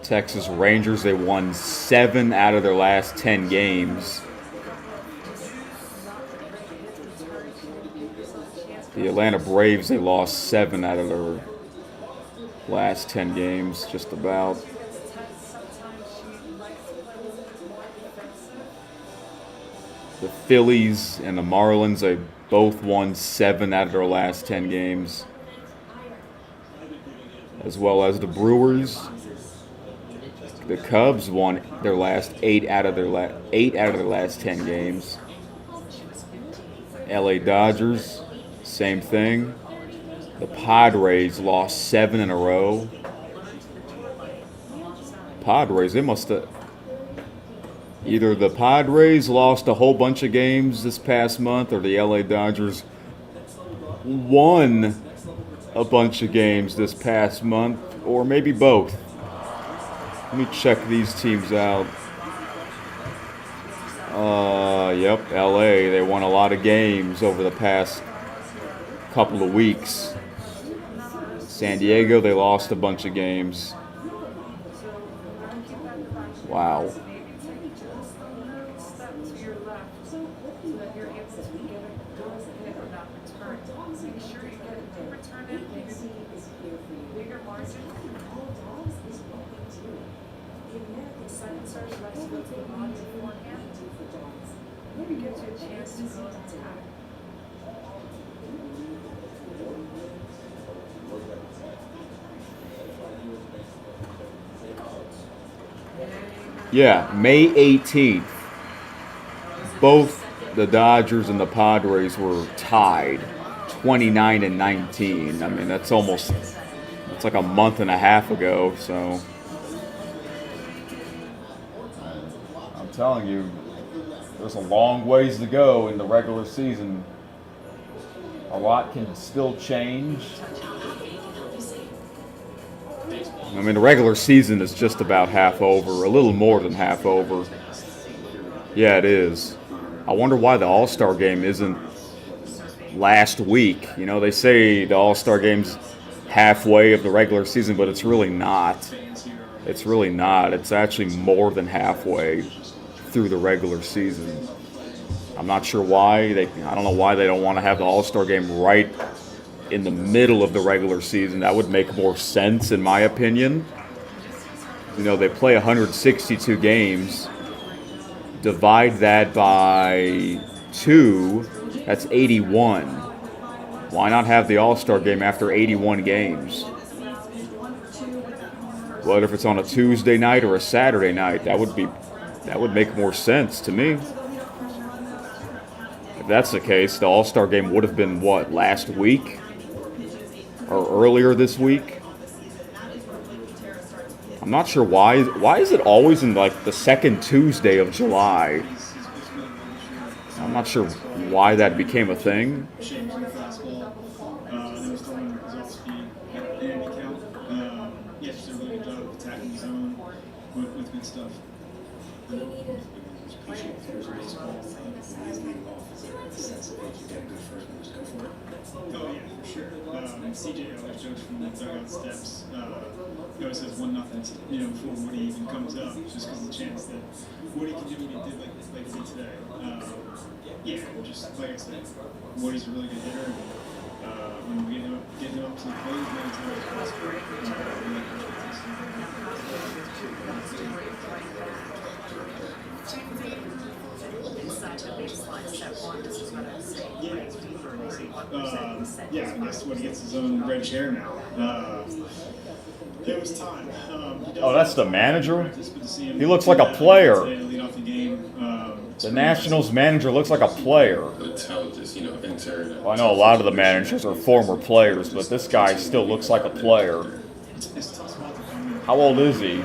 Texas Rangers, they won 7 out of their last 10 games. The Atlanta Braves, they lost 7 out of their last 10 games, just about. The Phillies and the Marlins, they both won 7 out of their last 10 games. As well as the Brewers. The Cubs won their last 8 out of their last 10 games. LA Dodgers, same thing. The Padres lost 7 in a row. Padres, they must have... Either the Padres lost a whole bunch of games this past month, or the LA Dodgers won a bunch of games this past month, or maybe both. Let me check these teams out. Yep, LA. They won a lot of games over the past couple of weeks. San Diego, they lost a bunch of games. Wow. Maybe gives you a chance to go and attack. Yeah, May 18th. Both the Dodgers and the Padres were tied, 29 and 19. I mean, it's like a month and a half ago, so. I'm telling you, there's a long ways to go in the regular season. A lot can still change. I mean, the regular season is just about half over, a little more than half over. Yeah, it is. I wonder why the All-Star game isn't last week. You know, they say the All-Star game's halfway of the regular season, but it's really not. It's really not. It's actually more than halfway through the regular season. I'm not sure why. I don't know why they don't want to have the All-Star game right in the middle of the regular season. That would make more sense, in my opinion. You know, they play 162 games. Divide that by 2, that's 81. Why not have the All-Star game after 81 games? What if it's on a Tuesday night or a Saturday night? That would make more sense to me. If that's the case, the All-Star game would have been, what, last week? Or earlier this week? I'm not sure why. Why is it always in, like, the second Tuesday of July? I'm not sure why that became a thing. Oh yeah, for sure. CJ always jokes from the dugout steps. He always says 1-0, you know, before Woody even comes up, just because of the chance that Woody can do what he did like he did today. Yeah, just like I said, Woody's a really good hitter. When we get him up to the plate, as many times as possible. Yeah, I guess when he gets his own red chair now. It was time. Oh, that's the manager? He looks like a player. The Nationals manager looks like a player. Well, I know a lot of the managers are former players, but this guy still looks like a player. How old is he?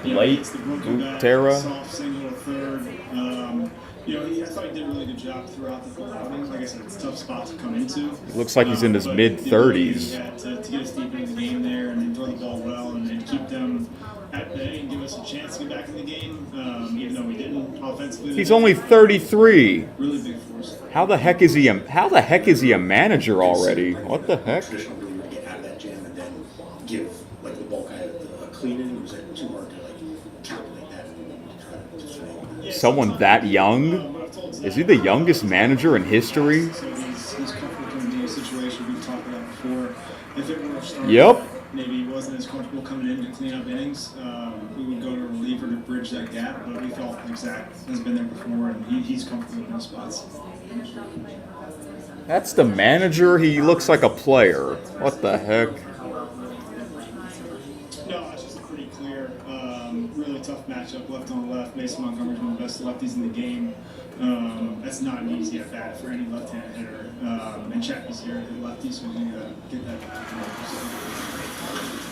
Late? Butera? You know, I thought he did a really good job throughout the whole outing. Like I said, it's a tough spot to come into. He looks like he's in his mid-30s. Yeah, to get us deep into the game there and throw the ball well and keep them at bay and give us a chance to get back in the game, even though we didn't offensively. He's only 33. Really big force. How the heck is he a manager already? What the heck? Traditional really to get out of that jam and then give like the bulk out of a clean inning. Was it too hard to like calculate that and try to swing? Someone that young? Is he the youngest manager in history? So he's comfortable coming into a situation we've talked about before. If it were a starter, Yep. maybe he wasn't as comfortable coming in to clean up innings, we would go to a reliever to bridge that gap, but we felt like Zach has been there before and he's comfortable in those spots. That's the manager? He looks like a player. What the heck? No, it's just a pretty clear, really tough matchup, left on left. Mason Montgomery's one of the best lefties in the game. That's not an easy at bat for any left-handed hitter. And Chappie's here at lefty, so we need to get that back.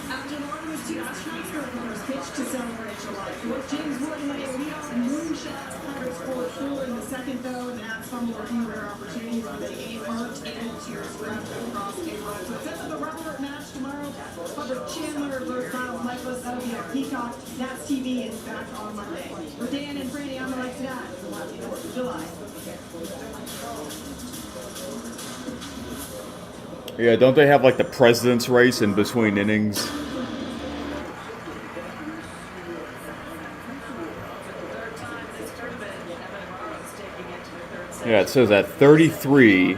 After Martin's 2 astronauts were runners pitched to celebrate July 4th. James Wood lay a leadoff moonshot. Pirates scored 4 in the second, though, and Nats fumbled a few rare opportunities where the game hurt and tears wrapped across K-Rock. So it's into the Robert match tomorrow. Robert Chandler versus Kyle Michaelis. That'll be at Peacock. Nats TV is back on Monday. For Dan and Brady, I'm Alex Dad. 4th of July. Yeah, don't they have like the president's race in between innings? Yeah, it says at 33,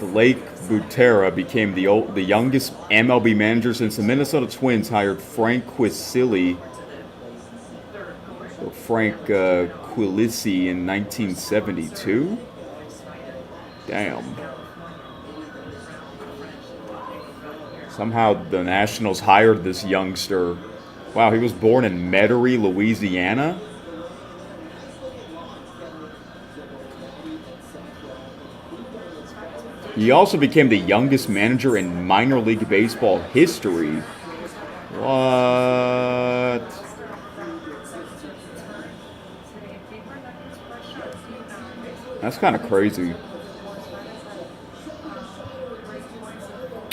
Blake Butera became the youngest MLB manager since the Minnesota Twins hired Frank Quilisi in 1972. Damn. Somehow the Nationals hired this youngster. Wow, he was born in Metairie, Louisiana? He also became the youngest manager in minor league baseball history. What? That's kind of crazy.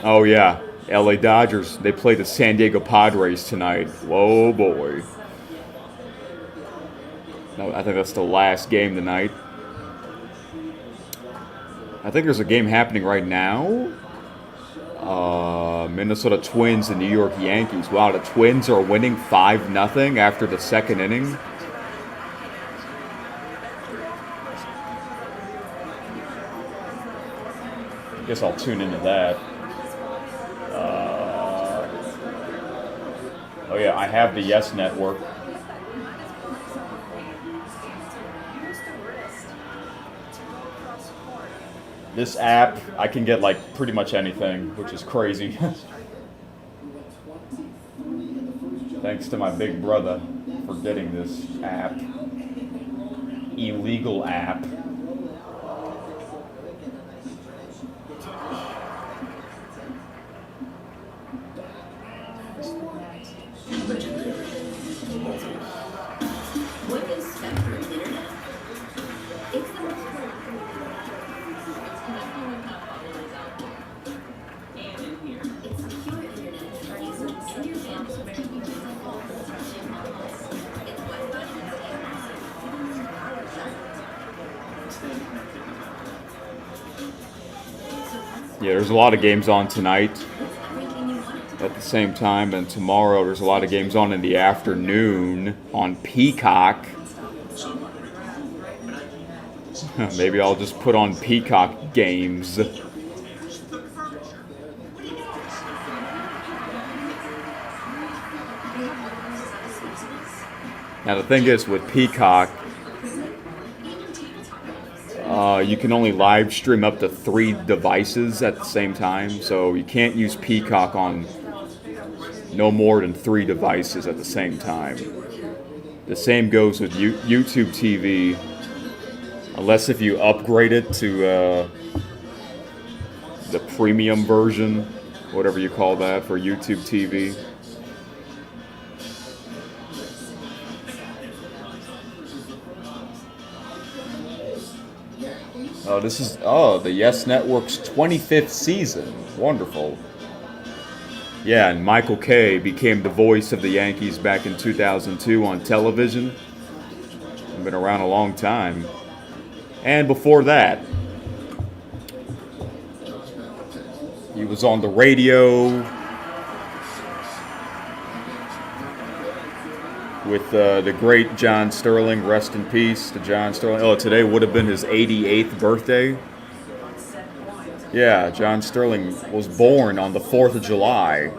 Oh yeah, LA Dodgers. They play the San Diego Padres tonight. Whoa boy. No, I think that's the last game tonight. I think there's a game happening right now. Minnesota Twins and New York Yankees. Wow, the Twins are winning 5-0 after the second inning. Guess I'll tune into that. Oh yeah, I have the Yes Network. This app, I can get like pretty much anything, which is crazy. Thanks to my big brother for getting this app. Illegal app. What is Spectrum Internet? It's the most and in here. It's secure internet for users in your house where you can all construction models. It's Wi-Fi and Yeah, there's a lot of games on tonight at the same time, and tomorrow there's a lot of games on in the afternoon on Peacock. Maybe I'll just put on Peacock games. Now the thing is with Peacock, you can only live stream up to 3 devices at the same time, so you can't use Peacock on no more than 3 devices at the same time. The same goes with YouTube TV, unless if you upgrade it to the premium version, whatever you call that for YouTube TV. Oh, this is, the Yes Network's 25th season. Wonderful. Yeah, and Michael Kay became the voice of the Yankees back in 2002 on television. Been around a long time. And before that, he was on the radio with the great John Sterling. Rest in peace to John Sterling. Oh, today would have been his 88th birthday. Yeah, John Sterling was born on the 4th of July.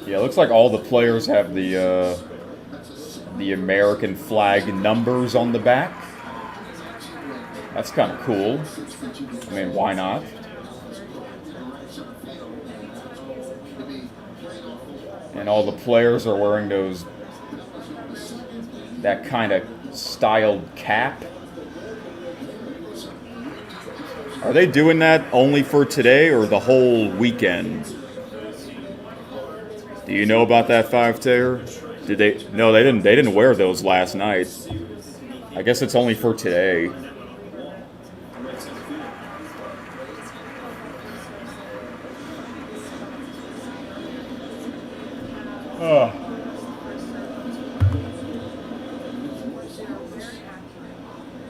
Yeah, it looks like all the players have the American flag numbers on the back. That's kind of cool. I mean, why not? And all the players are wearing that kind of styled cap. Are they doing that only for today or the whole weekend? Do you know about that, 5-Tayer? Did they? No, they didn't. They didn't wear those last night. I guess it's only for today.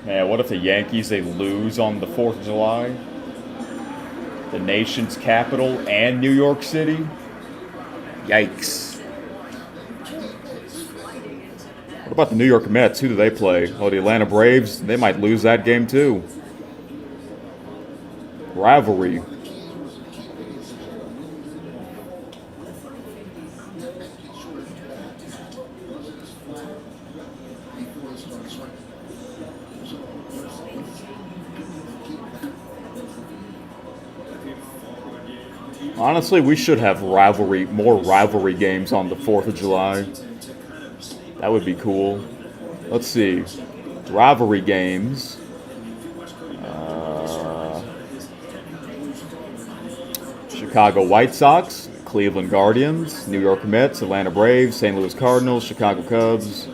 Man, what if the Yankees, they lose on the 4th of July? The nation's capital and New York City? Yikes. What about the New York Mets? Who do they play? Oh, the Atlanta Braves? They might lose that game too. Rivalry. Honestly, we should have more rivalry games on the 4th of July. That would be cool. Let's see. Rivalry games. Chicago White Sox, Cleveland Guardians, New York Mets, Atlanta Braves, St. Louis Cardinals, Chicago Cubs,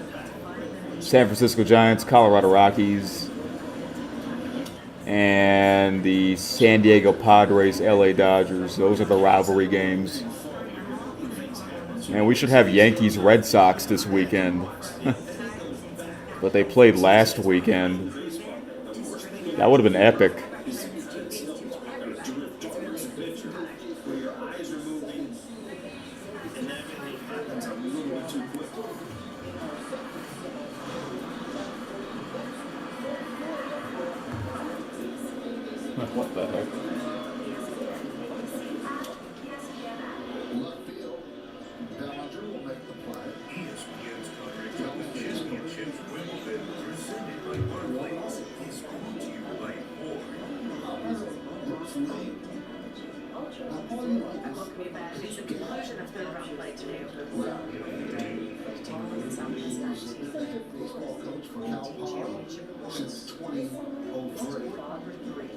San Francisco Giants, Colorado Rockies, and the San Diego Padres, LA Dodgers. Those are the rivalry games. And we should have Yankees Red Sox this weekend. But they played last weekend. That would have been epic. What the heck? ESPN's coverage of the championships Wimbledon presented by Barclays is brought to you by Ford. It's the conclusion of third round play today. Since 2003.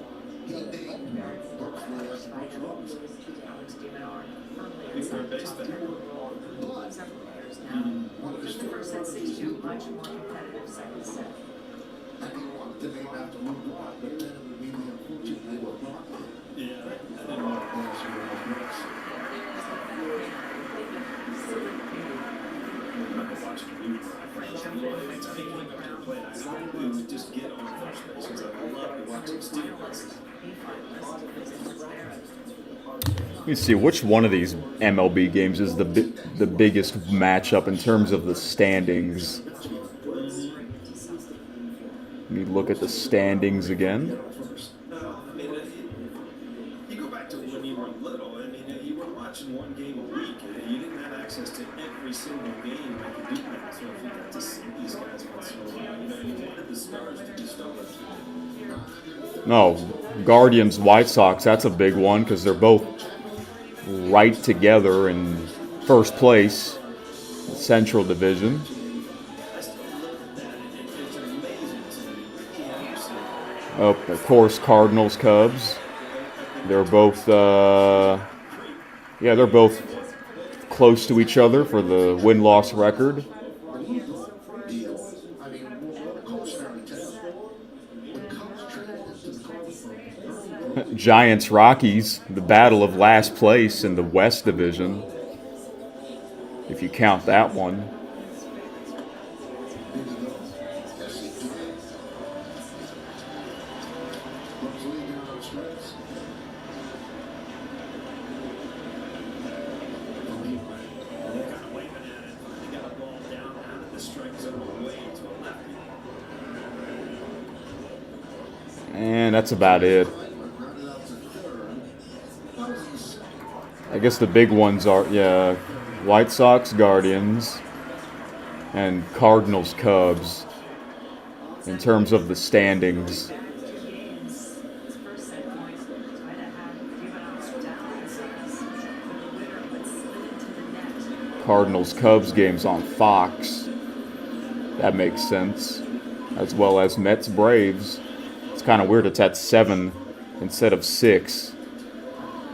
He named Berkeley as the He's their base batter. One of his first set 6-2, much more competitive second set. I didn't want the name after Luke Rock, but then it would be the unfortunate they were not. Yeah, I didn't want to pass you off Brooks. I watched the youth. I think when they played, I would just get on first base because I love to watch him steal bases. Let me see, which one of these MLB games is the biggest matchup in terms of the standings? Let me look at the standings again. You go back to when you were little, I mean, you were watching one game a week. You didn't have access to every single game like you do now. So if you got to see these guys once in a while, you wanted the stars to be stars. No, Guardians, White Sox, that's a big one because they're both right together in first place, Central Division. Oh, of course, Cardinals, Cubs. They're both, they're both close to each other for the win-loss record. Giants, Rockies, the battle of last place in the West Division, if you count that one. And that's about it. I guess the big ones are, White Sox, Guardians, and Cardinals, Cubs, in terms of the standings. Cardinals, Cubs games on Fox. That makes sense. As well as Mets, Braves. It's kind of weird it's at 7 instead of 6.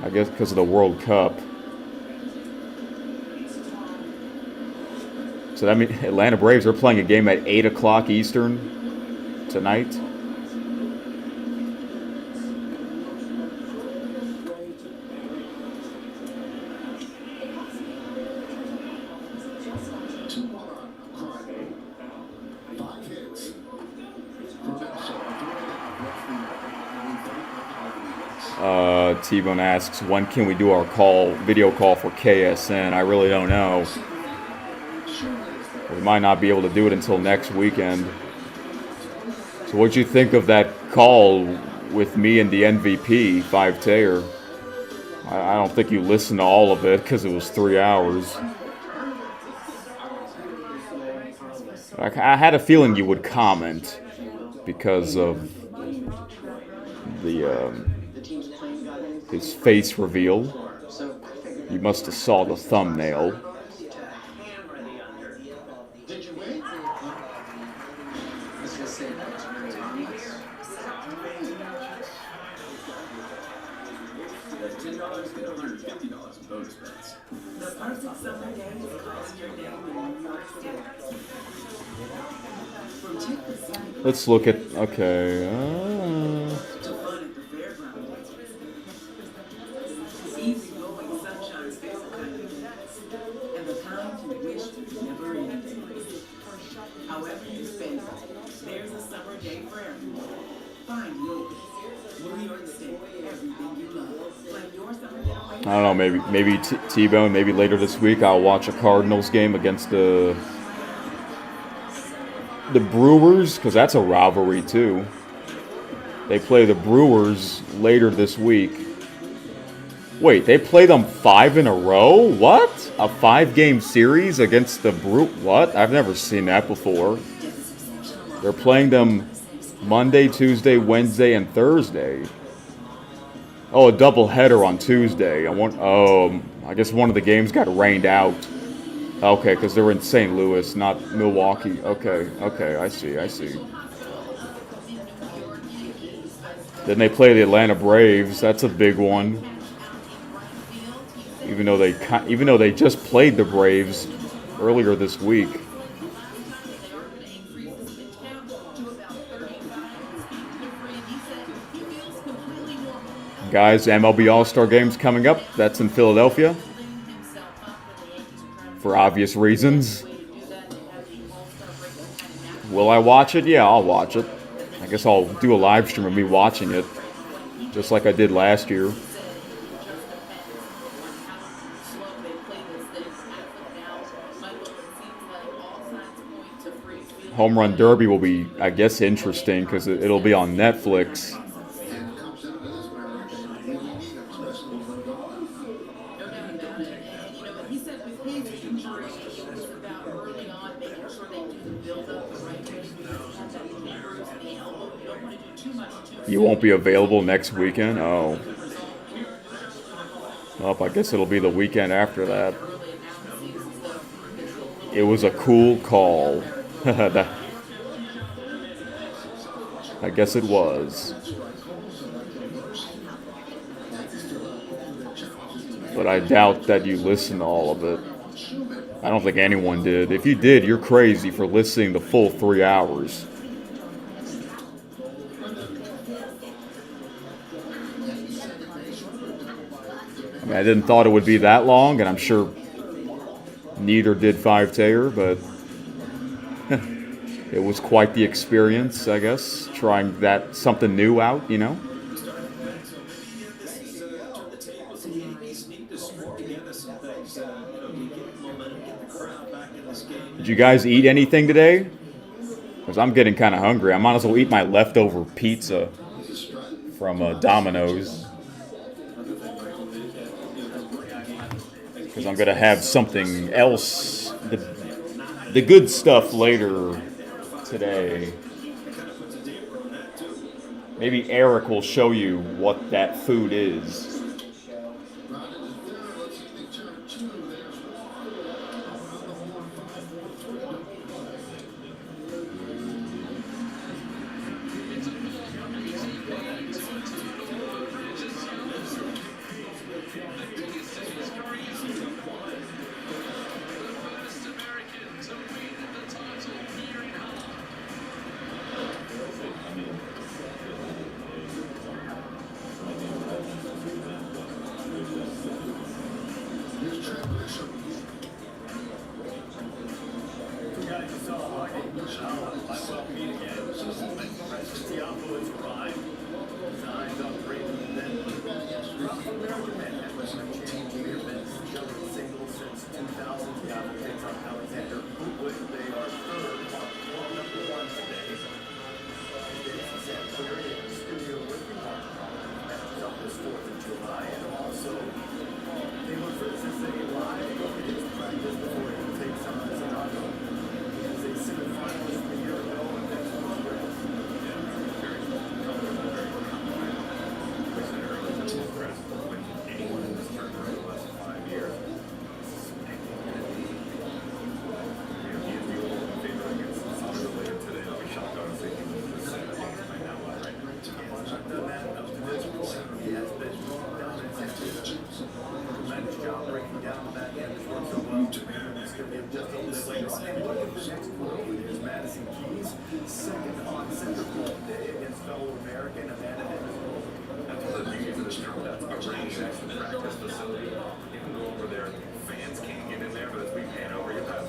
I guess because of the World Cup. So that means Atlanta Braves are playing a game at 8 o'clock Eastern. tonight. T-Bone asks, when can we do our video call for KSN? I really don't know. We might not be able to do it until next weekend. So what'd you think of that call with me and the MVP, 5-Tayer? I don't think you listened to all of it because it was 3 hours. I had a feeling you would comment because of the his face reveal. You must have saw the thumbnail. Let's look at, okay. I don't know, maybe T-Bone, maybe later this week I'll watch a Cardinals game against the Brewers, because that's a rivalry too. They play the Brewers later this week. Wait, they play them 5 in a row? What? A 5-game series against the What? I've never seen that before. They're playing them Monday, Tuesday, Wednesday, and Thursday. Oh, a doubleheader on Tuesday. I guess one of the games got rained out. Okay, because they're in St. Louis, not Milwaukee. Okay, I see. Then they play the Atlanta Braves. That's a big one. Even though they just played the Braves earlier this week. Guys, MLB All-Star Game's coming up. That's in Philadelphia. For obvious reasons. Will I watch it? Yeah, I'll watch it. I guess I'll do a live stream of me watching it. Just like I did last year. Home Run Derby will be, I guess, interesting because it'll be on Netflix. You won't be available next weekend? Oh. Well, I guess it'll be the weekend after that. It was a cool call. I guess it was. But I doubt that you listened to all of it. I don't think anyone did. If you did, you're crazy for listening the full 3 hours. I didn't thought it would be that long, and I'm sure neither did 5-Tayer, but it was quite the experience, I guess, trying something new out, you know? Did you guys eat anything today? Because I'm getting kind of hungry. I might as well eat my leftover pizza from Domino's. Because I'm going to have something else, the good stuff later today. Maybe Eric will show you what that food is. Stadium just a little later on. And looking for next world leaders, Madison Keys, second on Center Club Day against fellow American Amanda Dennis. That's one of the beauties of this tournament. It's a range action practice facility. You can go over there. Fans can't get in there, but as we pan over, you'll have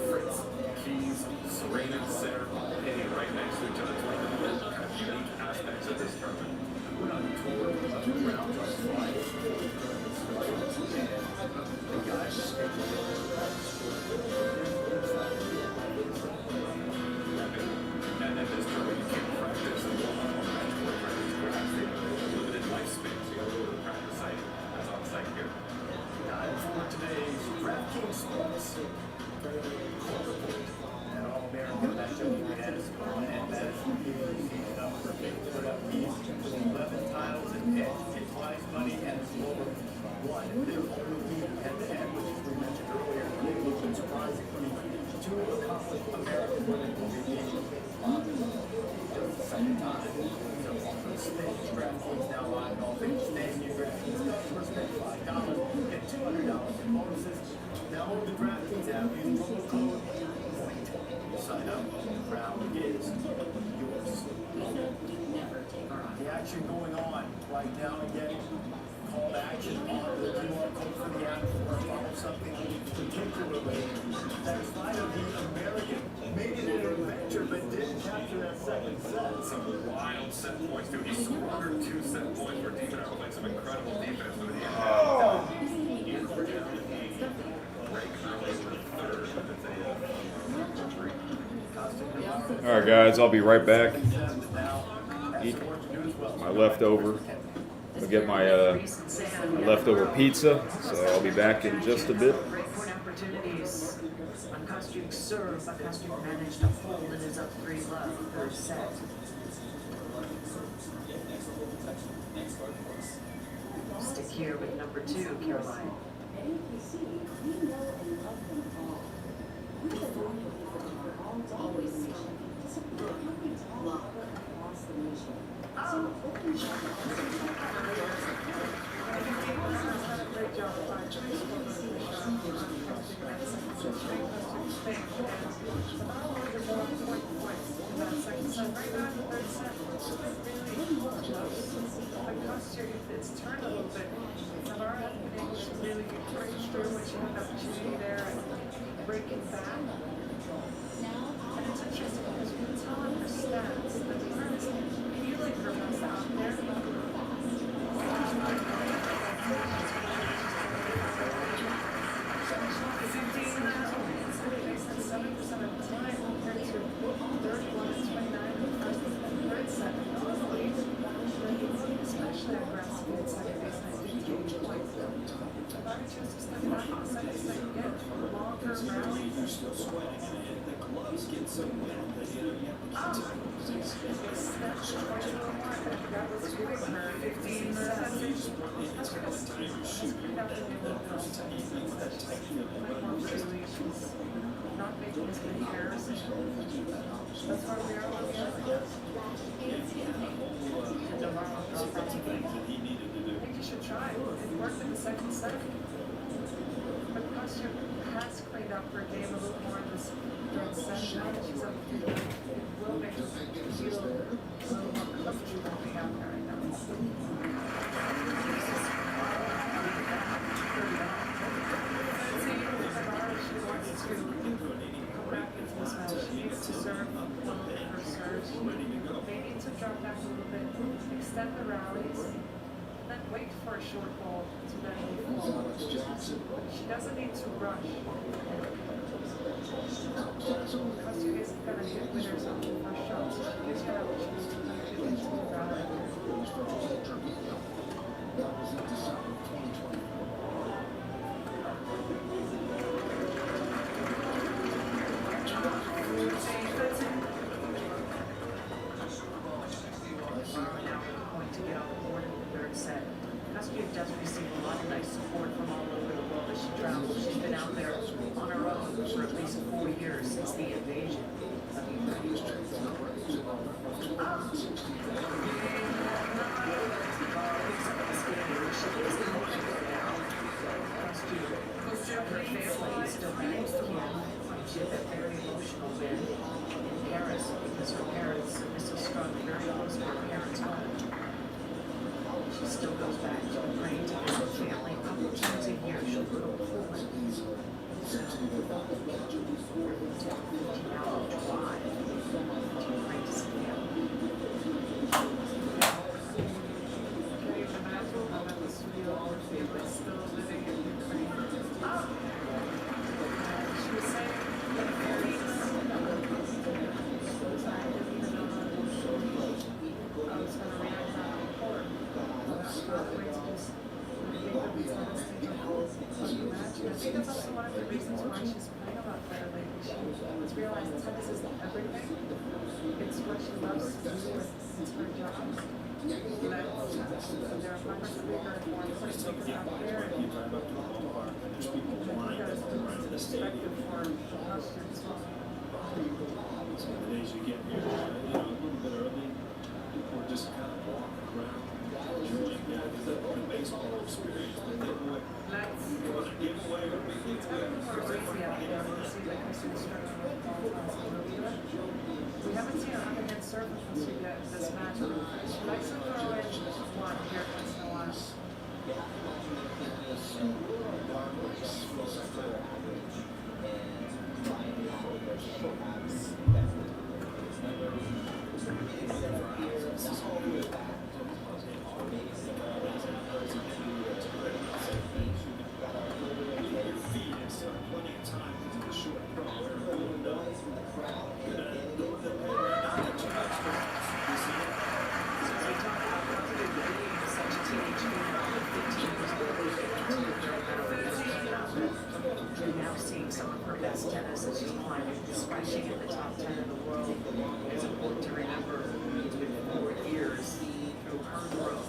Fritz, Keys, Serena, Center, hitting right next to each other. It's one of the most kind of unique aspects of this tournament. We're on tour of the ground on flight. The guys and then this tournament, you can't practice and go on match court practice. We're actually limited lifespan, so you got to go to the practice site that's on site here. Time for today's DraftKings Sports. An All-American matchup between Addison and Madison Keys. Put up Keys with 11 titles and edge, prize money, and a score of 1. Their only team head-to-head, which as we mentioned earlier, they looked surprisingly two accomplished American women will be being just the second time. So on the stage, DraftKings now live in all things name new DraftKings customers spend $5, get $200 in bonuses. Download the DraftKings app using promo code POINT. Sign up, the crown is yours. The action going on right now again. Call to action on the QR code for the app or follow something particularly satisfied of the American. Made it an adventure, but didn't capture that second set. Some wild set points, too. He squandered 2 set points where Team America played some incredible defense, but at the end, we're down to 8. Break early in the third, but it's All right, guys, I'll be right back. Eat my leftover. I'll get my leftover pizza, so I'll be back in just a bit. Great point opportunities. Kostyuk serve, but Kostyuk managed to hold and is up 3-love, third set. Stick here with number 2, Caroline. It's turned a little bit. Navarro has been able to really break through when she had an opportunity there and break it back. And it's interesting because you can tell in her stats that Navarro is feeling her best out there. Not making as many errors. That's why we are on the other hand. I think you should try. It worked in the second set. But Kostyuk has cleaned up her game a little more in this third set. Now that she's up to it will make her feel a little more comfortable being out there right now. She wants to come back into this match. She needs to serve her serves. They need to drop back a little bit, extend the rallies, then wait for a short ball to then move forward. She doesn't need to rush. Kostyuk isn't going to hit winners on the first shot, so she gives her what she needs to do into the rally. Kostyuk does receive a lot of nice support from all over the world as she travels. She's been out there on her own for at least 4 years since the invasion of Ukraine. Her family still hangs to him. she had that very emotional win in Paris because her parents, Mrs. Strunk, very close to her parents' home. She still goes back to Ukraine to visit family a couple of times a year. She'll go to Poland. So, 15-hour drive to Ukraine to see family. I think that's also one of the reasons why she's playing a lot better lately. She's realized tennis isn't everything. It's what she loves to do. It's her job. So there are partners that make her more important because out there and I think that is the perspective for us as well. Some of the days you get here, a little bit early, people are just kind of walking around, enjoying the baseball experience. But they give away or big things. We haven't seen her underhand serve since we got this match. She likes to throw in one here once in a while. Now seeing some of her best tennis as she's climbing, scratching in the top 10 in the world. It's important to remember it's been 4 years through her growth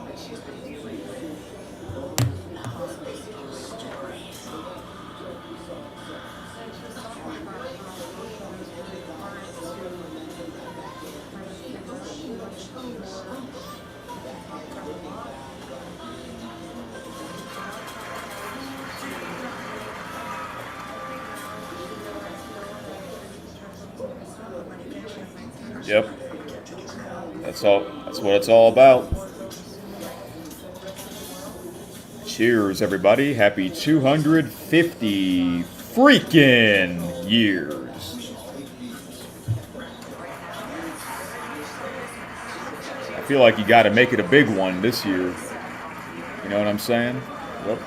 that she's been dealing with impossible situations. Yep. That's all. That's what it's all about. Cheers, everybody. Happy 250 freaking years. I feel like you got to make it a big one this year. You know what I'm saying? Yep.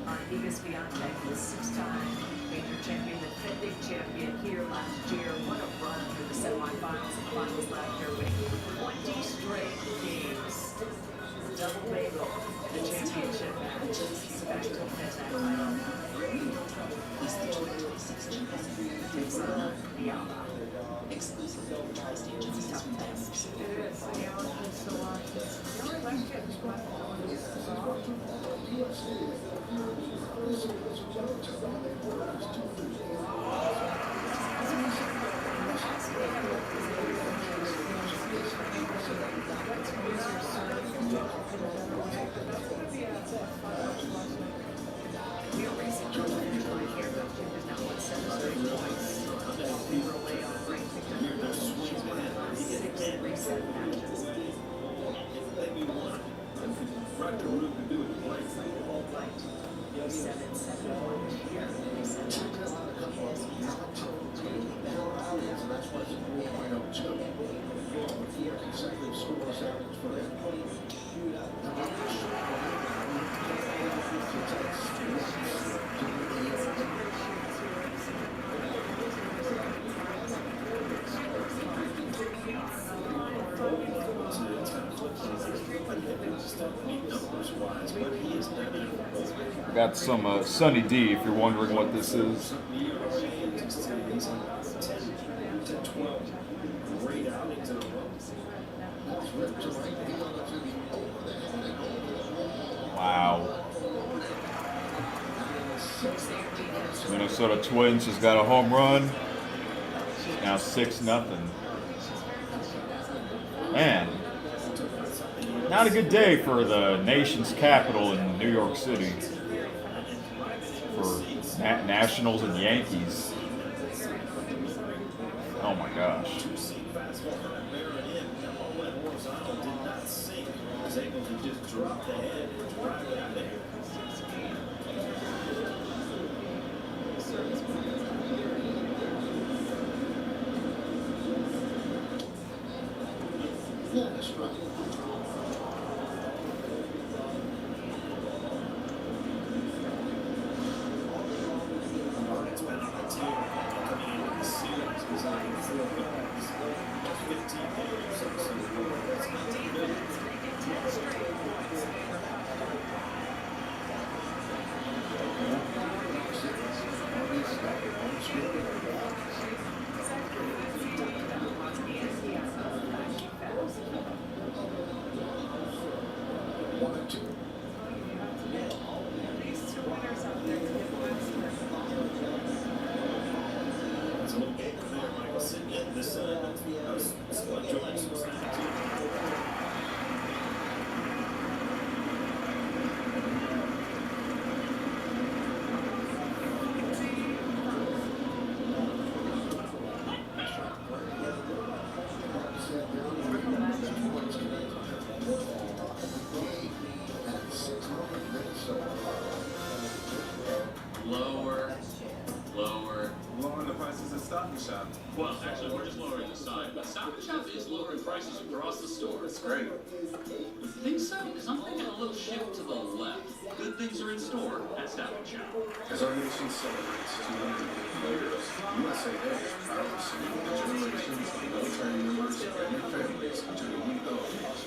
Artigas Beyonce was 6-time major champion, defending champion here last year. What a run through the semifinals and finals last year with 20 straight games. Double bagel, the championship match. She's back to defend that title. He's the 2026 champion. Takes on Diana. Exclusively on the tri-stages. It's a tough test. It is. Yeah, so you really like it. I got some Sunny D if you're wondering what this is. Wow. Minnesota Twins just got a home run. Now 6-0. Man, not a good day for the nation's capital in New York City. For Nationals and Yankees. Oh my gosh. Yeah, that's right. It's been on a tear coming into the series because I can feel the 15 games and One and two. These two winners out there to get the last one. it's a little game there, Michael. Sitting in this, I was enjoying some snack too. Lower. Lowering the prices at Stop and Shop. Well, actually, we're just lowering the sign, but Stop and Shop is lowering prices across the store. That's great. Think so? Because I'm thinking a little shift to the left. Good things are in store at Stop and Shop. As our nation celebrates 250 years, USA Day is proud to salute the generations of military members and their families to whom we owe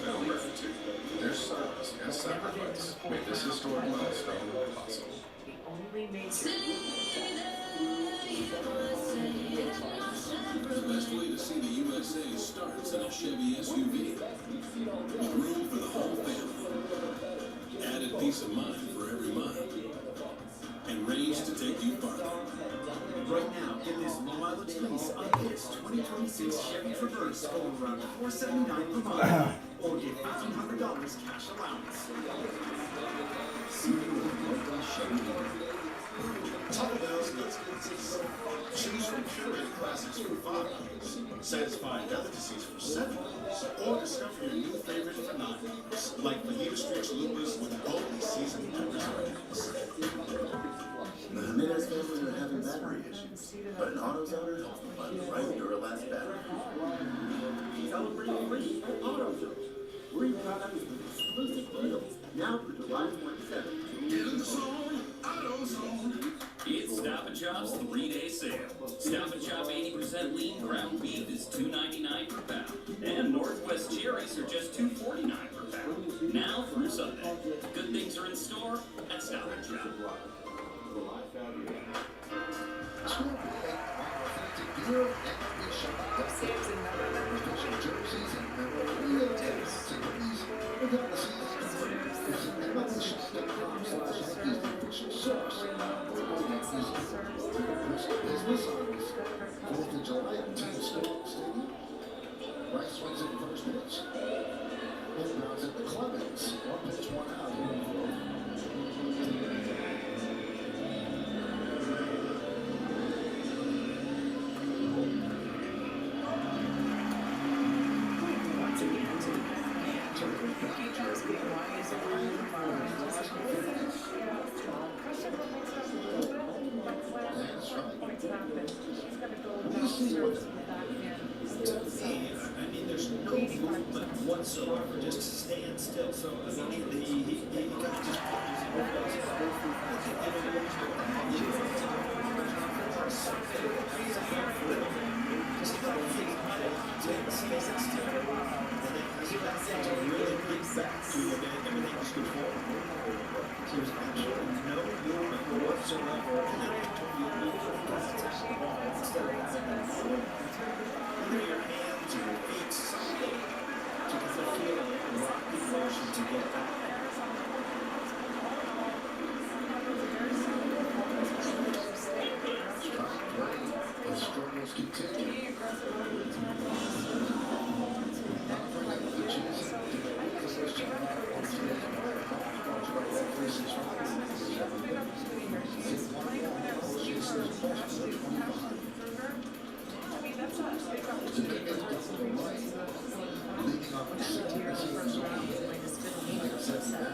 our gratitude. Their service and sacrifice made this historic milestone possible. The only major. The best way to see the USA starts in a Chevy SUV. With room for the whole family. Added peace of mind for every mile. And range to take you farther. Right now, get this low mileage lease on this 2026 Chevy Traverse for around $479 per month, or get $1,500 cash allowance. See you at local Chevy dealer. Taco Bell's Nuts Goods. Choose from curated classics for $5, satisfying delicacies for $7, or discover your new favorite for $9, like fajita street chalupas with boldly seasoned peppers and onions. The Jimenez family are having battery issues, but an AutoZoner helps them find the right Duralast battery. Celebrate free at AutoZone. Free products with exclusive deals now through July 27th. Get in the zone, AutoZone. It's Stop and Shop's 3-day sale. Stop and Shop 80% lean ground beef is $2.99 per pound. And Northwest cherries are just $2.49 per pound. Now through Sunday. Good things are in store at Stop and Shop. Fourth of July at Team Stadium. Rice swings in first pitch. Home runs at the Clemens. One pitch, one out. Once again, to the back. Ricky Jersey, why is it running the ball? That's right. Points happen. She's got to go You down see service what- to the backhand. To me, I mean, there's no movement whatsoever, just to stand still. So, I mean, he kind of just really get back to everything was good for. There's absolutely no movement whatsoever. And then instead of having your hands or your feet, something to kind of feel a rocky motion to get back.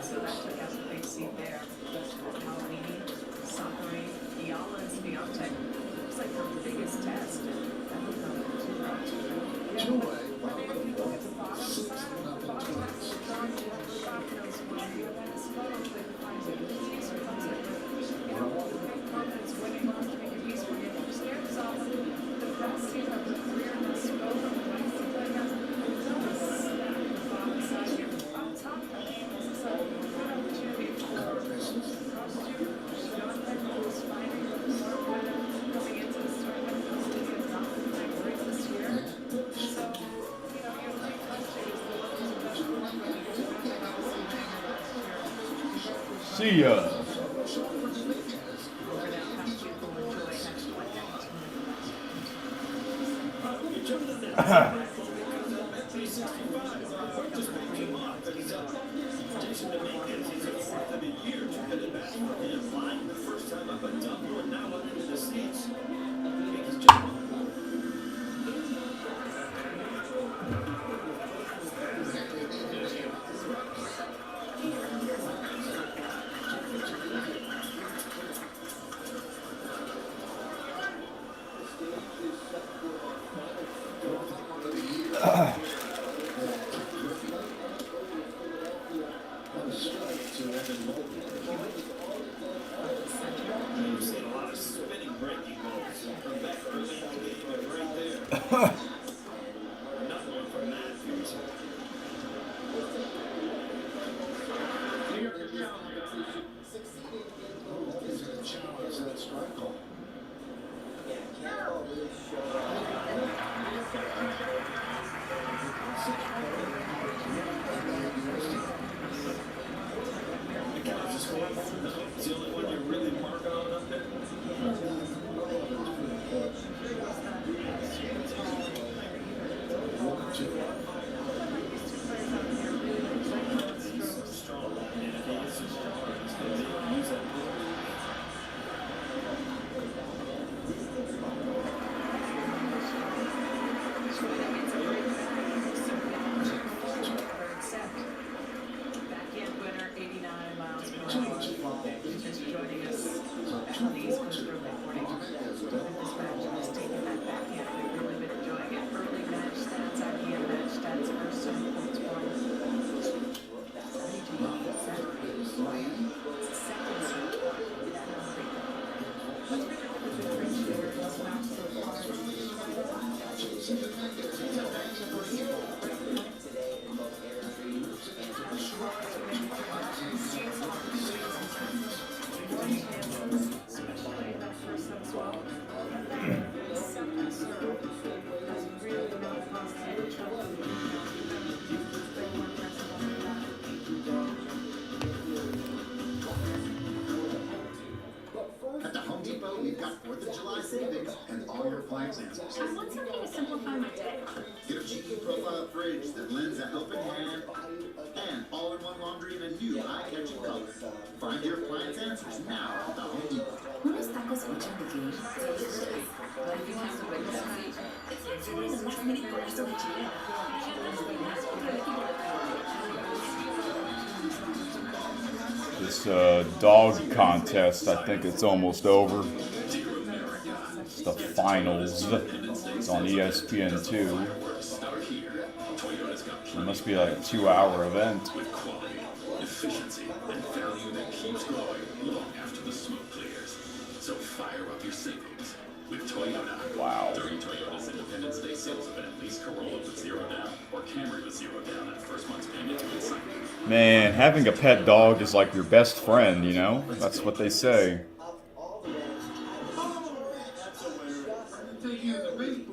So that took us a big seat there. Paolini, Sakari, Fiala, and Sviantek. Looks like the biggest test. That was not too bad. Yeah, but then if you look at the bottom side, the bottom half of the drawing, you have the confidence when you have this photo that defines it. The teaser comes in with, you know, confidence winning, make a piece for you. Starts off the best season of his career in this photo. Nice to play that. Does snap the bottom side here. Up top, this is a good opportunity for costume. Sviantek, who is finding the more better coming into this tournament. He has not been playing great this year. So, you know, your three costumes, the one who's the best one, but you just don't have the same thing last year. See ya. Jason Dominguez is a fourth of the year to hit it back for him. Flying the first time up a double and now under the seats. He's just You've seen a lot of spinning breaking balls from back early in the game, but right there. Another one from Matthews. It's the only one you really mark on up there. Backhand winner, 89 miles per hour. Just joining us on the East Coast Early Morning. This match has taken that backhand. We've really been enjoying it. Early match stats, IBM match stats, first 7 points won. Second serve. What's been a differentiator in this match so far? Especially in that first set as well. The second serve has really not caused any trouble. They're more aggressive after that. At the Home Depot, we've got 4th of July savings and all your appliance answers. I want something to simplify my day. Get a cheeky profile fridge that lends a helping hand and all-in-one laundry in a new eye-catching color. Find your appliance answers now at the Home Depot. ¿No estás escuchando que it's like throwing the last minute burst of the chair. This dog contest, I think it's almost over. It's the finals. It's on ESPN2. It must be like a 2-hour event. With quality, efficiency, and value that keeps growing long after the smoke clears. So fire up your savings with Toyota. Wow. During Toyota's Independence Day sales event, lease Corolla with 0 down or Camry with 0 down at first month's payment to inside. Man, having a pet dog is like your best friend, you know? That's what they say.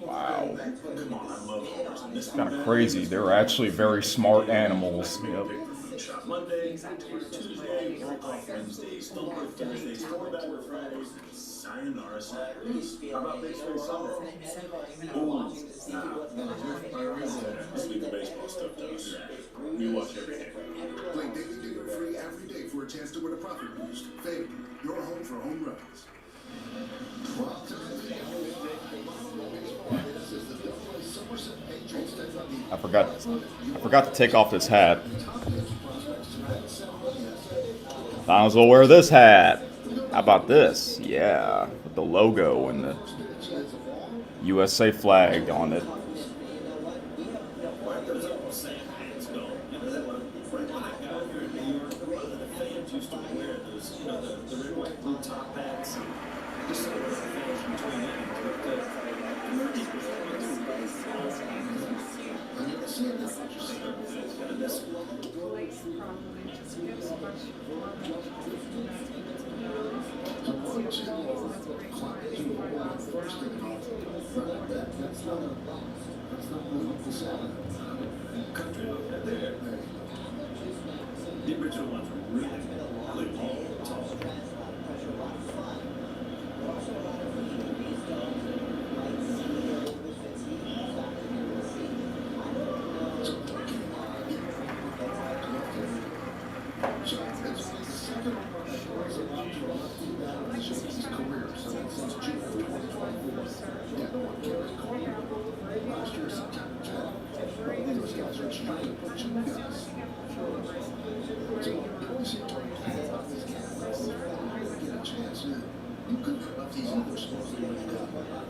Wow. It's kind of crazy. They're actually very smart animals. Yep. Monday, Tuesday, off Wednesdays, Thursdays, Thursdays, 4-batter Fridays, Sayonara Saturdays. How about baseball Sunday? Let's leave the baseball stuff to us. We watch every day. Play Daily Digger free every day for a chance to win a profit boost. Fade, your home for home runs. I forgot to take off this hat. Might as well wear this hat. How about this? Yeah, with the logo and the USA flag on it. Why does almost say hands go? You know that one? Right when I got here in New York, a lot of the fans used to wear those, you know, the red, white, blue top hats. And just so the fans between innings. Country look at there. The original ones were really long, tall.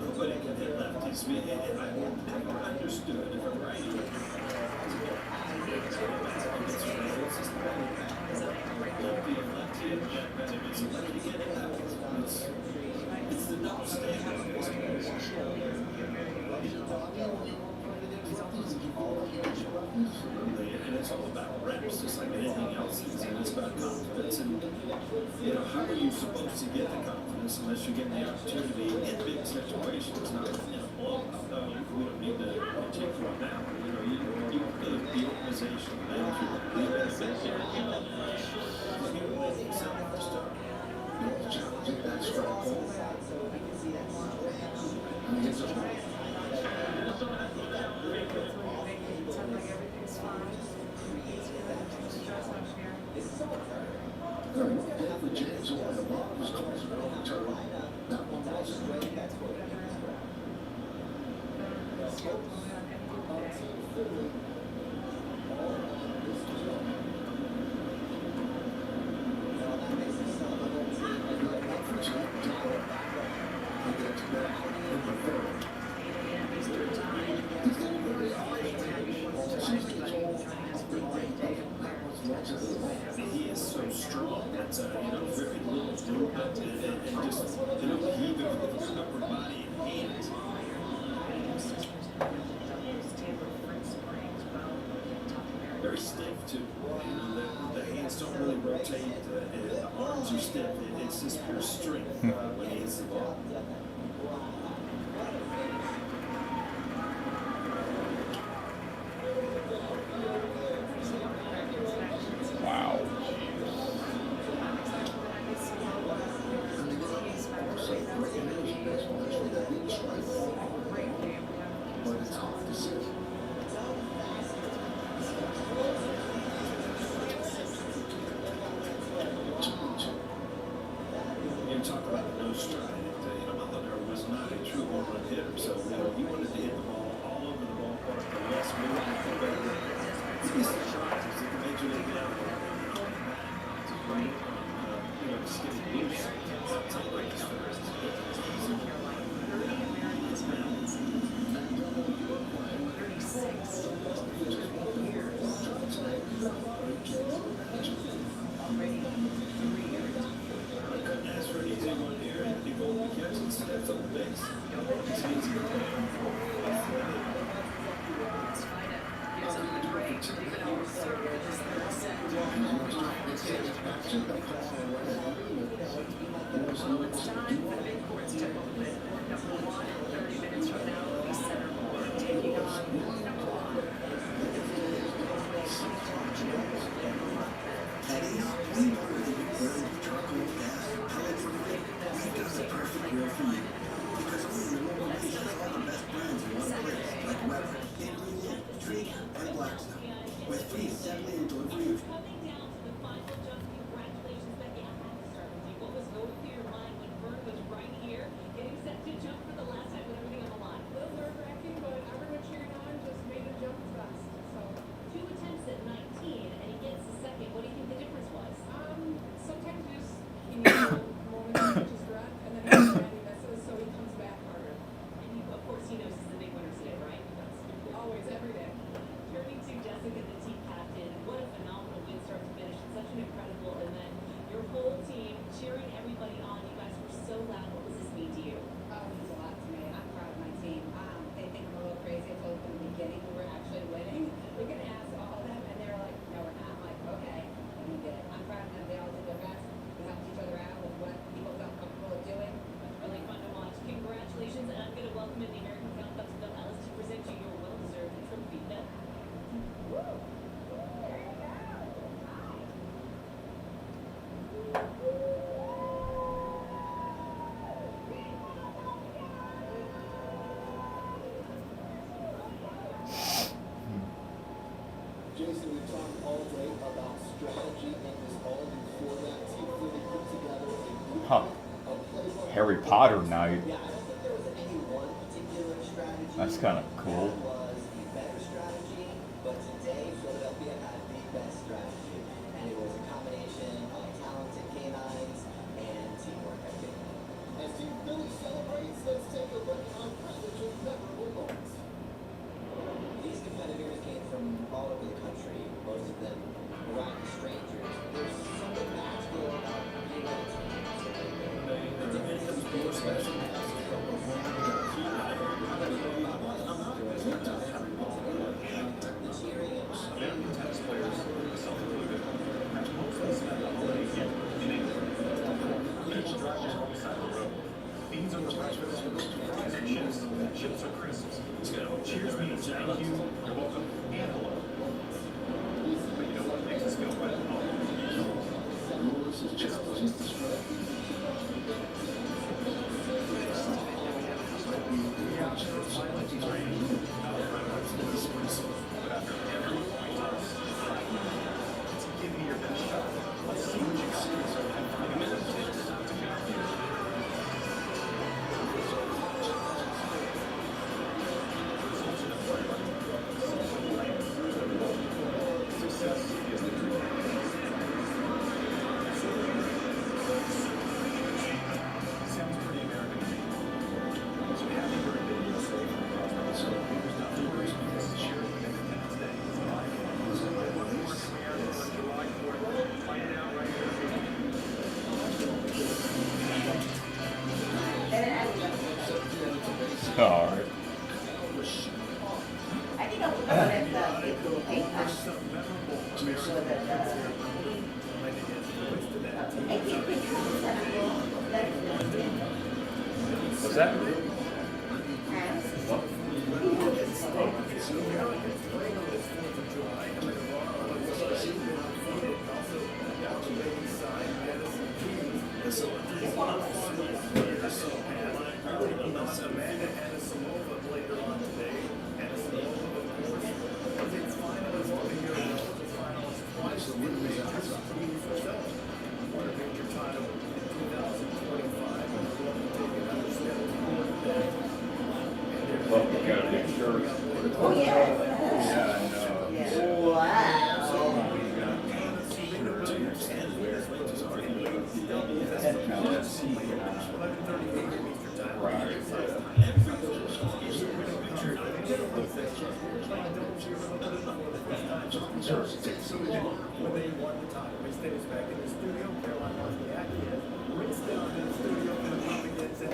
Nobody can hit lefties. I never understood if a righty lefty and lefty and it's a lefty getting lefties. It's the double standard. And it's all about reps, just like anything else is, and it's about confidence. And you know, how are you supposed to get the confidence unless you get the opportunity in big situations? Not, you know, well, we don't need to take one now. You know, the organization, the manager, the he is so strong. That's you know, very little movement and just, you know, he goes upper body and hands. Very stiff too. You know, the hands don't really rotate. The arms are stiff. It's just pure strength when he hits the ball. Wow. You talk about the nose stride. You know, Molitor was not a true home run hitter, so you know he wanted to hit the ball all over the ballpark. The less movement, the better. He's the shot. He's at the major league level. You know, just getting loose. It's like his first. Harry Potter night. Yeah, I don't think there was any one particular strategy. That's kind of cool. Was the better strategy, but today Philadelphia had the best strategy, and it was a combination of talented canines and teamwork, I think. As Team Philly celebrates, let's take a look at our Predators' memorable moments. These competitors came from all over the country, most of them wacky strangers. There's something magical about being on a team. American tennis players self-included have mostly spent the holiday in England. Each drive is alongside the road. Beans over breakfast, fries or chips, chips or crisps. Cheers means thank you, you're welcome, and hello. But you know what makes us feel right at home? Give me your best shot. Let's see what you got. And find a minute to connect you. Success is the dream. Sounds pretty American to me. So happy birthday, USA. So here's nothing worse because sharing Independence Day is live. So my one more premiere on July 4th. Find it out right here. All right. I think I'll put on it, What's that? Amanda Anisimova later on today. Anisimova, of course, was its finalist for the year finalist twice in majors herself. Won a major title in 2025 and will take another step toward that. Well, we got a picture. Oh, yeah. Yeah, I know. When they won the title, Winston is back in the studio. Caroline Wozniak is Winston in the studio for the top against it.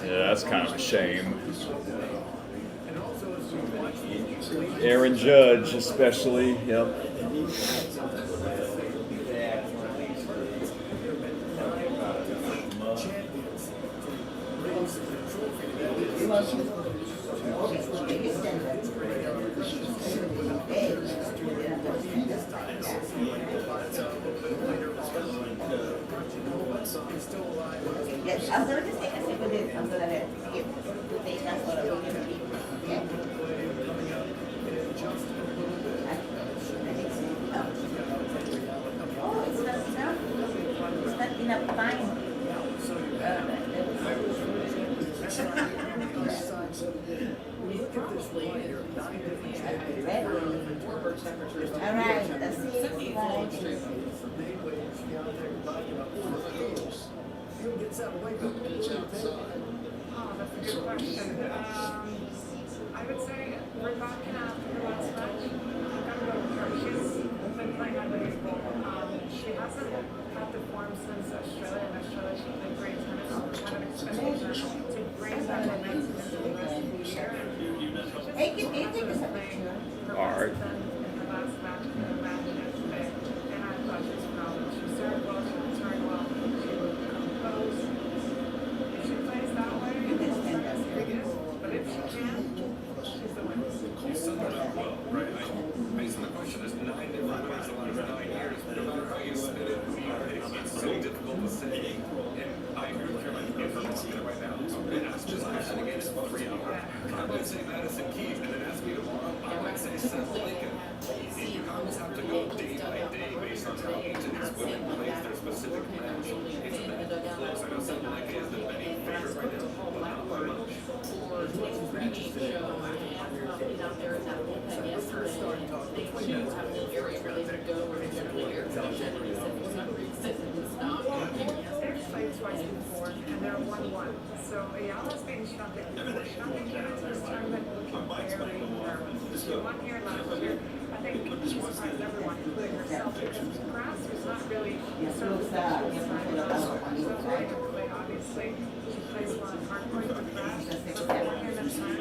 Yeah, that's kind of a shame. Aaron Judge, especially. Yep. Yes, I'm gonna just take a sip of this. I'm gonna skip the thing that's what I'm gonna be. Okay? Oh, it's not enough. It's not enough time. Look at this line here, 9 different champions. All right, let's see. Who gets out of the way? Oh, that's a good question. I would say Rebecca after the last match, I'm gonna go with her. She's been playing unbelievable. She hasn't had the form since Australia. In Australia, she played great tennis. So we're kind of expecting her to bring that momentum into the rest of the year. Hey, can you take us a picture? All right. In the last match, in the match yesterday, and I thought she was phenomenal. She served well, she returned well, she looked composed. If she plays that way, it's serious. But if she can, she's the winner. You summed it up well, right? Based on the question, there's 9 different ways to learn 9 years. No matter how you spin it, it's so difficult to say. And I agree with Caroline. If I'm looking at it right now, and ask this question again in 3 hours, I might say Madison Keys, and then ask me tomorrow, I might say Seth Lincoln. You always have to go day by day. out there in that bullpen yesterday, they were having an area where they could go where they could be air conditioned, and he said, for some reason, it's not working. They've played twice before, and they're 1-1. So Ayala's been shunted before. Shunting counts this tournament looking very nervous. She won here last year. I think she surprised everyone, including herself, because the grass was not really sort of the side. So very quickly, obviously, she plays a lot of hard point with grass. So they were here this time,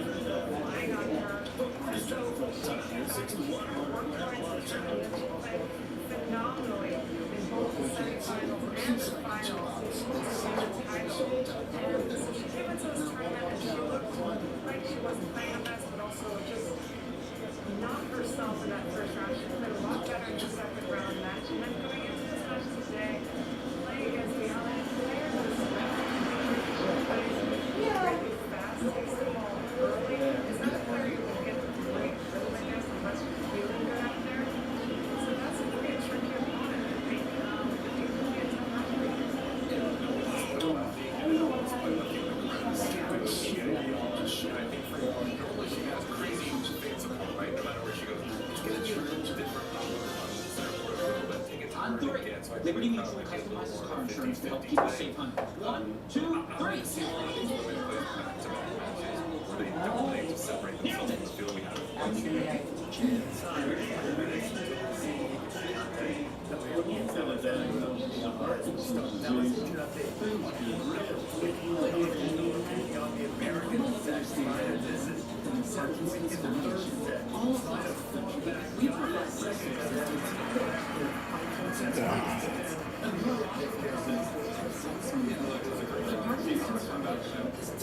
flying on her. And so she had 1 point in the tournament. She played phenomenally in both the semifinals and the finals. She won the title. And so she came into this tournament and she looked like she wasn't playing her best, but also just not herself in that first round. She played a lot better in the second round match. And then going into this match today, playing against the LA player who's really fast, takes the ball early. Is that a player you can get great rhythm against unless you're feeling good out there? So that's going to be a tricky opponent. I think it could be a tough match for you. Normally she has crazy fans support, right? No matter where she goes. It's going to be a little different but take it to On where three, they can. So I Liberty think Mutual probably get a little customizes more car 50, insurance to help 50 keep you today. safe on 1, 2, 3. I've seen a lot of these women play back-to-back matches where they dominate to separate themselves from this field. We have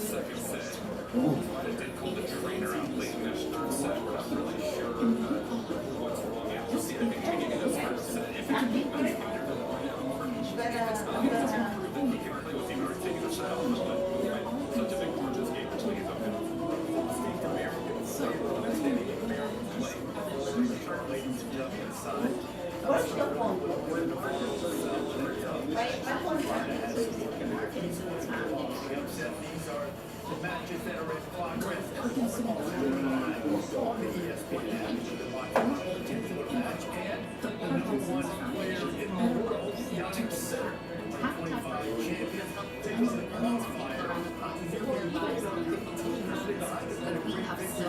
second set. They did pull the trainer out late in this third set. We're not really sure what's wrong yet. We'll see. I think taking it this first set, if it's if it's improved, then he can play with the American taking the set out. But such a big part of this game, it's like it's okay. So, understanding American play. What's your phone? These are the matches that are in progress. On the ESPN, the particular match, and the #1 player in the world, Yannick Sinner, 25 champion, taking on the qualifier. Because one people still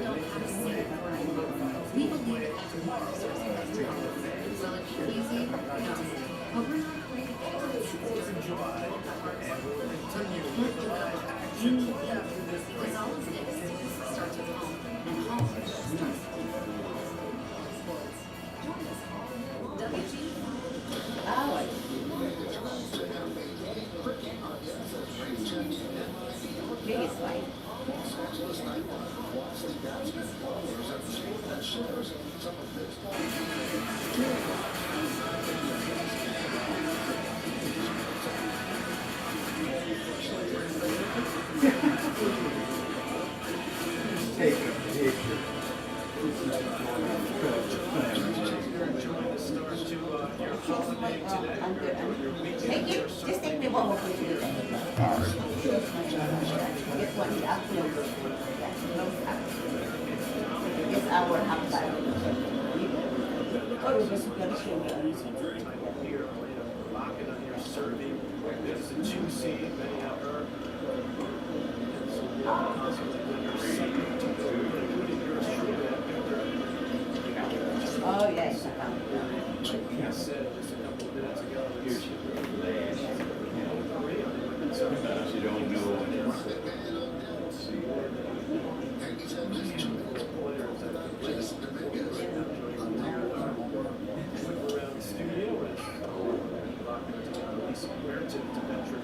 don't have a seat. We believe that tomorrow, so it's easy, no. But we're not afraid of Enjoy, and we'll continue with the live action after this break. because all of this starts at home. And home starts at Biggest fight. Take a picture. Thank you. Just take me one more picture. This one is upload. It's our outside. Oh, this is going to show you. Here, locking on your serving. There's a 2 seed, many of her. Oh, yes. Like I said just a couple of minutes ago, Sometimes you don't know. around the studio and locking it down, Lisa Huerta to Patrick.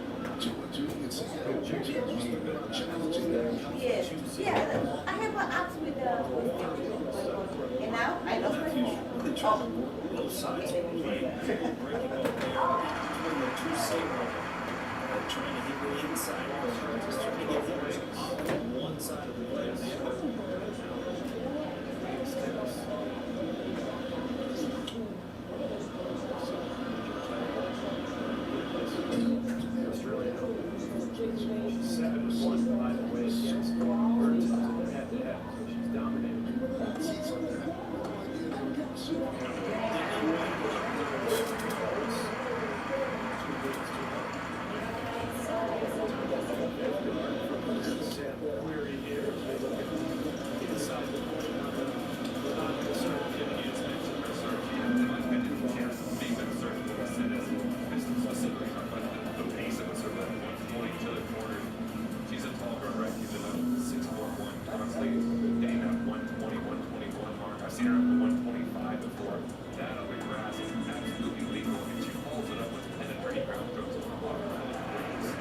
Yes. Yeah, I have an app with and now I lost my phone. Both sides of the game, breaking up the two single, trying to get the inside of the heart, just trying to get hitters off to one side of the plate. Australia. seen her up to 125 before. That on the grass is absolutely lethal, and she follows it up with penetrating ground throws from all around the greens.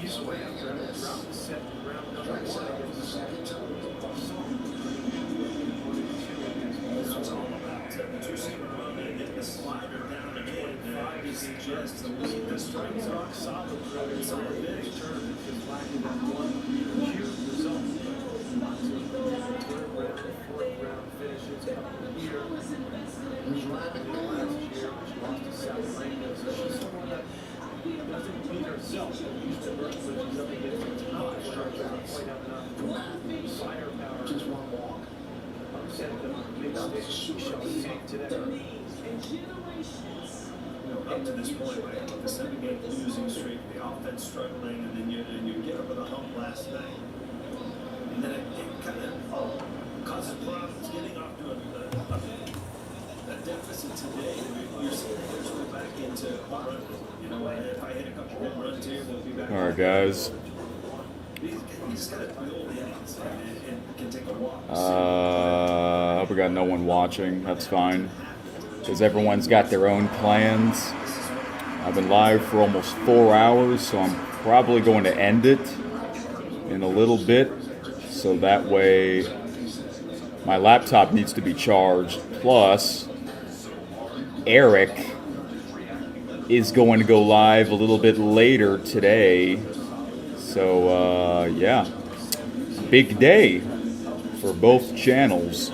He's way up there throughout the set, round number one against the second time. That's all about two-seamer run and get the slider down again. Five is just the lead. The strikes rock solid throughout the entire big tournament. Just lacking that one huge result. Third round, fourth round finishes coming here. Last year, she lost to South Lane, so she's someone that doesn't beat herself. Used to work when she's up against the top strikeout. Quite have enough firepower. Just one walk. Upset the big stage. We shall see today. Up to this point, right, with the 7-game losing streak, the offense struggling, and then you get over the hump last night, and then it kind of causes problems getting off to a deficit today. You're seeing hitters go back into run. You know, if I hit a couple home runs here, we'll be back. All right, guys. You just gotta build the innings and can take a walk. I hope we got no one watching. That's fine. Because everyone's got their own plans. I've been live for almost 4 hours, so I'm probably going to end it in a little bit. So that way, my laptop needs to be charged. Plus, Eric is going to go live a little bit later today. So, yeah. Big day for both channels.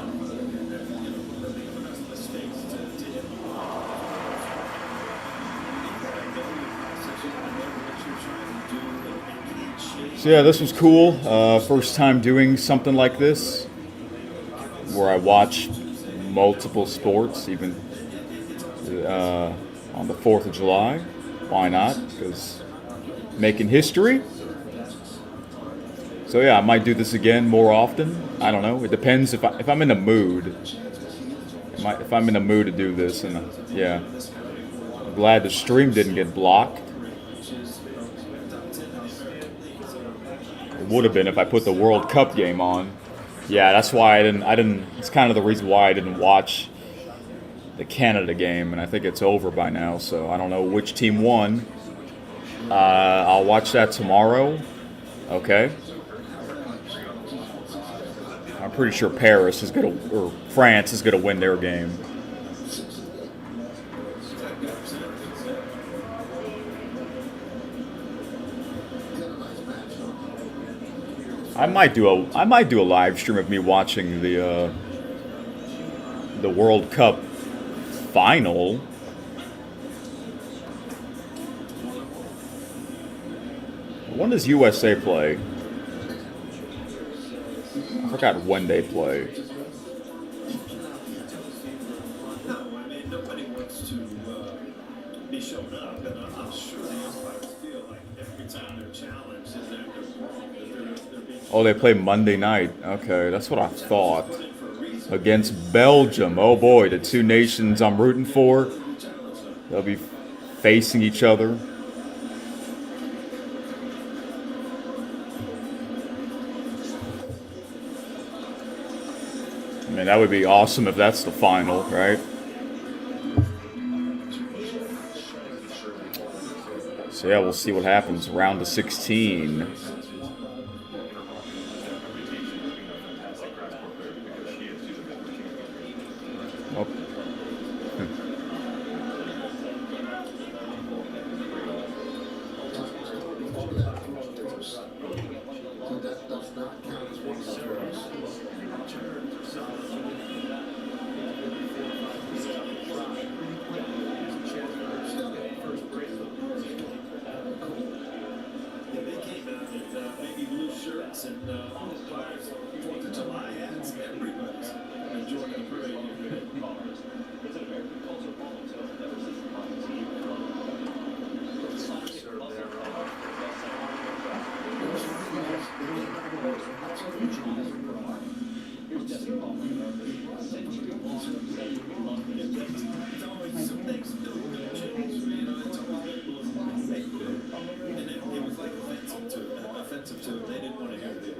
So yeah, this was cool. First time doing something like this, where I watch multiple sports, even on the 4th of July. Why not? Because making history. So yeah, I might do this again more often. I don't know. It depends if I'm in a mood. If I'm in a mood to do this, and yeah, I'm glad the stream didn't get blocked. It would have been if I put the World Cup game on. Yeah, that's why I didn't. It's kind of the reason why I didn't watch the Canada game, and I think it's over by now. So I don't know which team won. I'll watch that tomorrow. Okay. I'm pretty sure Paris is or France is gonna win their game. I might do a live stream of me watching the World Cup final. When does USA play? I forgot when they play. No, I mean, nobody wants to be shown up, and I'm sure the umpires feel like every time they're challenged, that they're being... Oh, they play Monday night. Okay, that's what I thought. Against Belgium. Oh boy, the two nations I'm rooting for. They'll be facing each other. I mean, that would be awesome if that's the final, right? So yeah, we'll see what happens. Round of 16. Oh. And umpires, 4th of July hats, everybody's enjoying the parade. Offensive to it. They didn't want to hear the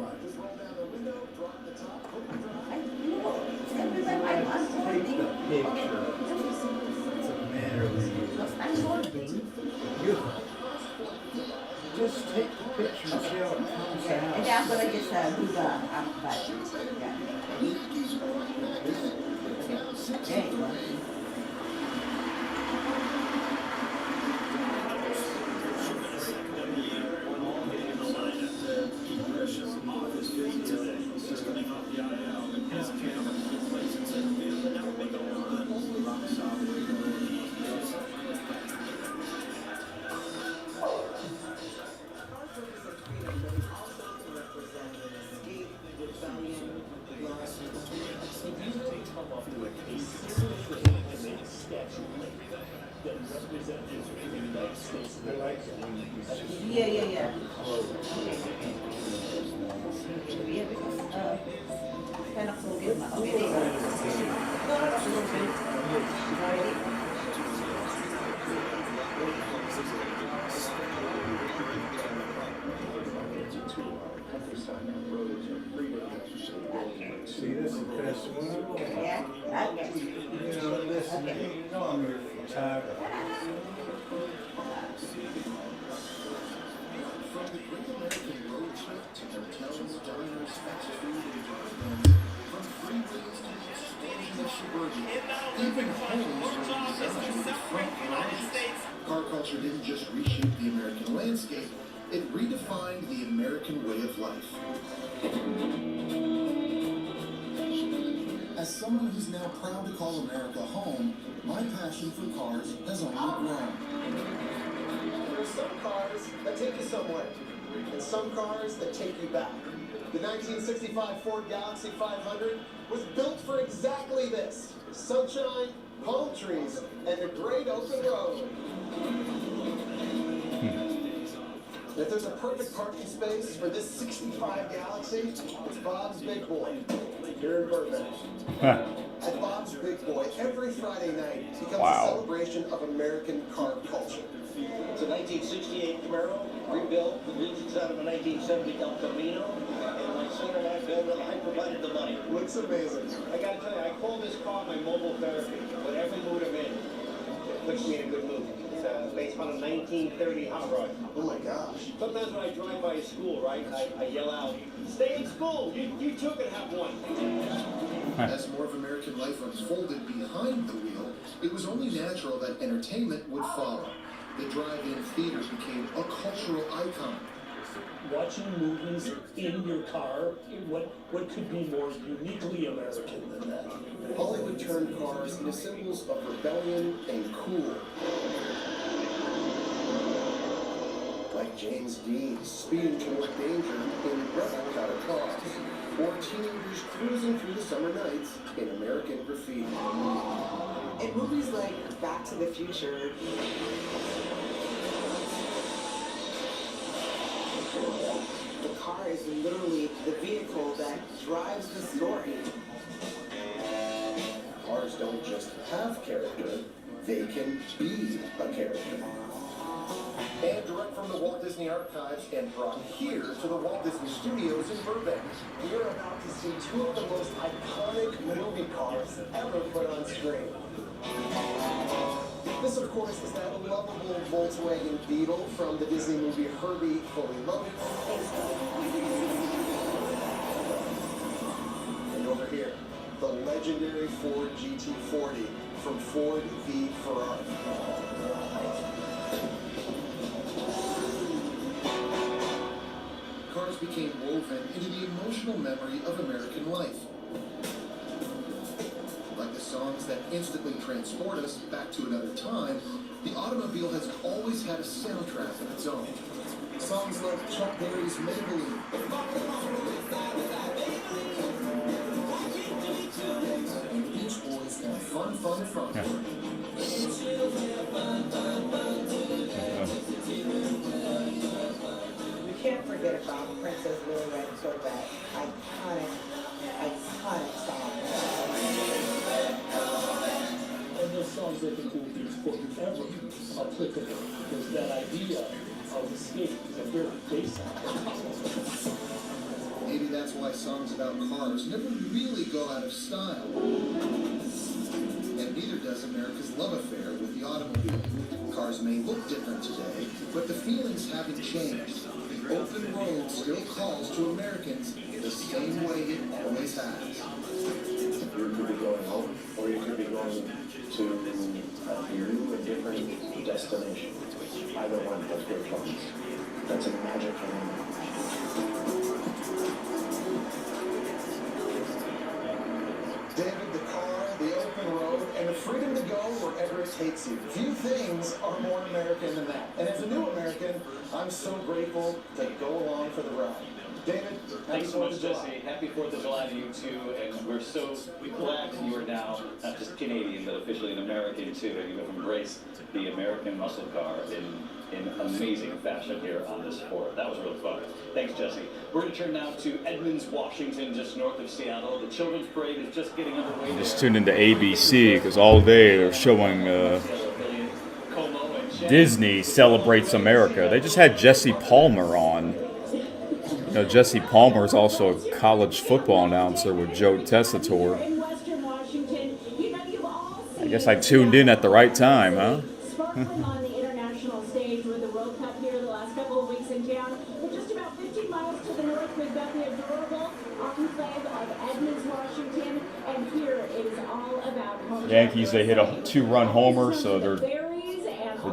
I'm gonna just do the but yeah. Ready? Okay. There you go. Yeah. Okay. Yeah, because kind of forget my okay. No. Already. See, this is the best one. Yeah. Okay. You know, listen, you know I'm your photographer. From the Great American Road Trip to hotels, diners, fast food, and restaurants, from freeways to the explosion of suburbia, even homes were designed with front garages. Car culture didn't just reshape the American landscape, it redefined the American way of life. As someone who's now proud to call America home, my passion for cars has only grown. There's some cars that take you somewhere, and some cars that take you back. The 1965 Ford Galaxy 500 was built for exactly this: sunshine, palm trees, and a great open road. If there's a perfect parking space for this 65 Galaxy, it's Bob's Big Boy, here in Burbank. At Bob's Big Boy, every Friday night becomes a celebration of American car culture. It's a 1968 Camaro, rebuilt with leases out of a 1970 El Camino, and my son and I built it. I provided the money. Looks amazing. I gotta tell you, I call this car my mobile therapy. Whatever mood I'm in, it puts me in a good mood. It's based on a 1930 hot rod. Oh my gosh. Sometimes when I drive by a school, right, I yell out, "Stay in school! You too can have one." As more of American life unfolded behind the wheel, it was only natural that entertainment would follow. The drive-in theater became a cultural icon. Watching movies in your car, what could be more uniquely American than that? Hollywood turned cars into symbols of rebellion and cool. Like James Dean speeding toward danger in rebel kind of cars, or teenagers cruising through the summer nights in American graffiti. In movies like Back to the Future, the car is literally the vehicle that drives the story. Cars don't just have character, they can be a character. And direct from the Walt Disney Archives and brought here to the Walt Disney Studios in Burbank, we are about to see two of the most iconic movie cars ever put on screen. This, of course, is that lovable Volkswagen Beetle from the Disney movie Herbie Fully Loaded. And over here, the legendary Ford GT40 from Ford v Ferrari. Cars became woven into the emotional memory of American life. Like the songs that instantly transport us back to another time, the automobile has always had a soundtrack of its own. Songs like Chuck Berry's Maybelline, and Beach Boys and Fun Fun Fun. You can't forget about Princess Little Red Corvette. Iconic song. And those songs I think will be forever applicable, because that idea of escape is a very basic. Maybe that's why songs about cars never really go out of style. And neither does America's love affair with the automobile. Cars may look different today, but the feelings haven't changed. The open road still calls to Americans the same way it always has. You could be going home, or you could be going to a new and different destination. Either one has great fun. That's a magic moment. David, the car, the open road, and the freedom to go wherever it takes you. Few things are more American than that. And as a new American, I'm so grateful to go along for the ride. David, happy Thanks so 4th much, of July. Jesse. Happy 4th of July to you too, and we're so glad you are now not just Canadian, but officially an American too, and you have embraced the American muscle car in amazing fashion here on this 4th. That was really fun. Thanks, Jesse. We're going to turn now to Edmonds, Washington, just north of Seattle. The Children's Parade is just getting underway there. Just tuned into ABC because all day they're showing Disney Celebrates America. They just had Jesse Palmer on. You know, Jesse Palmer is also a college football announcer with Joe Tessitore. I guess I tuned in at the right time, huh? On the international stage with the World Cup here the last couple of weeks in town. We're just about 15 miles to the north. We've got the adorable enclave of Edmonds, Washington, and here it is all about home. Yankees, they hit a 2-run homer, so the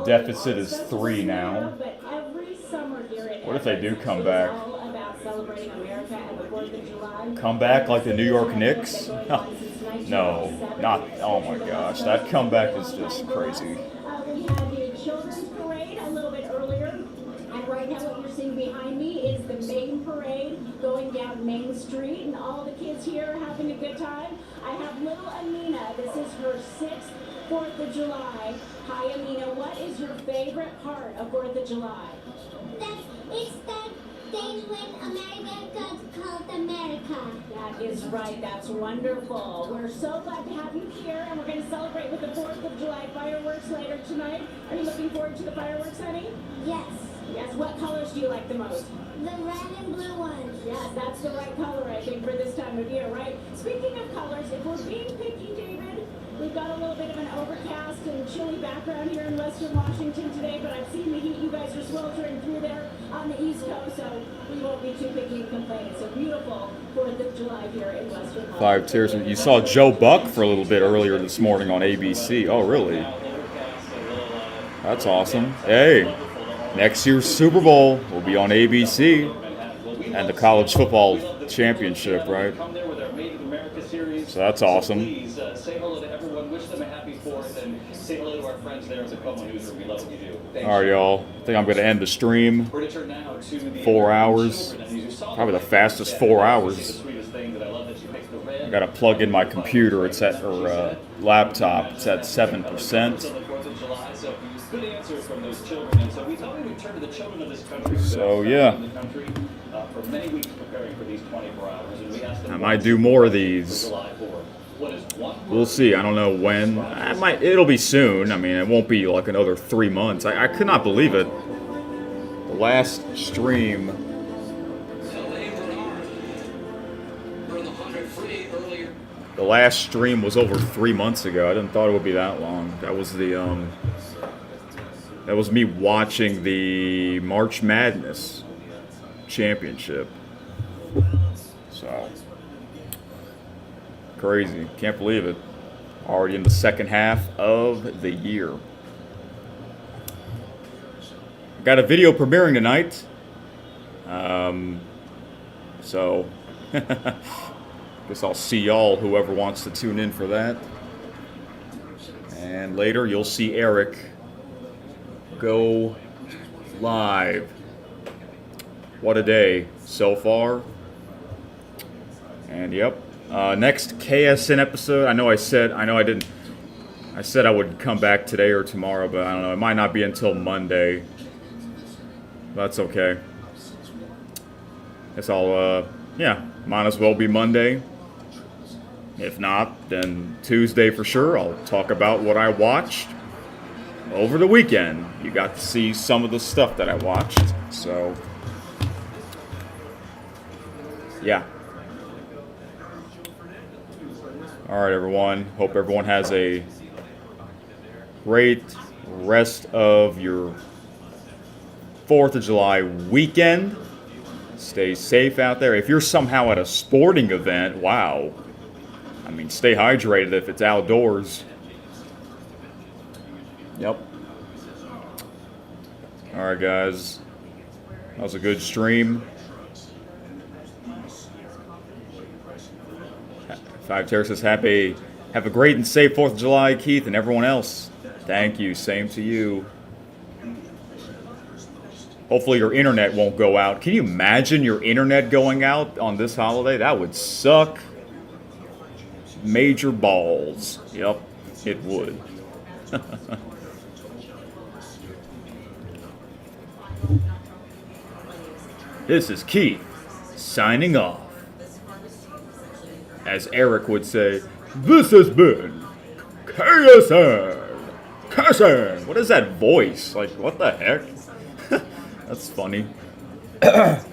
deficit is 3 now. But every summer here at What if they do come back? all about celebrating America and the 4th of July. Come back like the New York Knicks? No, not. Oh my gosh, that comeback is just crazy. We had the Children's Parade a little bit earlier, and right now what you're seeing behind me is the main parade going down Main Street, and all the kids here are having a good time. I have little Amina. This is her 6th 4th of July. Hi, Amina. What is your favorite part of 4th of July? It's that day when America got called America. That is right. That's wonderful. We're so glad to have you here, and we're going to celebrate with the 4th of July fireworks later tonight. Are you looking forward to the fireworks, honey? Yes. Yes. What colors do you like the most? The red and blue ones. Yes, that's the right color, I think, for this time of year, right? Speaking of colors, if we're being picky, David, we've got a little bit of an overcast and chilly background here in Western Washington today, but I've seen the heat. You guys are sweltering through there on the East Coast, so we won't be too picky and complain. It's a beautiful 4th of July here in Western Washington. 5 tiers. You saw Joe Buck for a little bit earlier this morning on ABC. Oh, really? That's awesome. Hey, next year's Super Bowl will be on ABC and the college football championship, right? So that's awesome. Please say hello to everyone, wish them a happy 4th, and say hello to our friends there at the Como Newsroom. We love what you do. Thank All right, y'all. I think I'm going to end the stream. We're going to turn now to the 4 hours. Probably the fastest 4 hours. I got to plug in my computer. It's at or laptop. It's at 7%. Good answers from those children, and so we thought we would turn to the children of this country. So yeah. In the country for many weeks preparing for these 24 hours, and we asked them I might do more of these. July 4th. What is one We'll see. I don't know when. I might. It'll be soon. I mean, it won't be like another 3 months. I could not believe it. The last stream. The last stream was over 3 months ago. I didn't thought it would be that long. That was the That was me watching the March Madness championship. So crazy. Can't believe it. Already in the second half of the year. Got a video premiering tonight. So guess I'll see y'all, whoever wants to tune in for that. And later you'll see Eric go live. What a day so far. And yep. Next KSN episode. I said I would come back today or tomorrow, but I don't know. It might not be until Monday. That's okay. Guess I'll might as well be Monday. If not, then Tuesday for sure. I'll talk about what I watched over the weekend. You got to see some of the stuff that I watched. So yeah. All right, everyone. Hope everyone has a great rest of your 4th of July weekend. Stay safe out there. If you're somehow at a sporting event, wow. I mean, stay hydrated if it's outdoors. Yep. All right, guys. That was a good stream. 5 Terror says, have a great and safe 4th of July, Keith, and everyone else. Thank you. Same to you. Hopefully your internet won't go out. Can you imagine your internet going out on this holiday? That would suck. Major balls. Yep, it would. This is Keith, signing off. As Eric would say, this has been KSN. KSN. What is that voice? Like, what the heck? That's funny. Yep.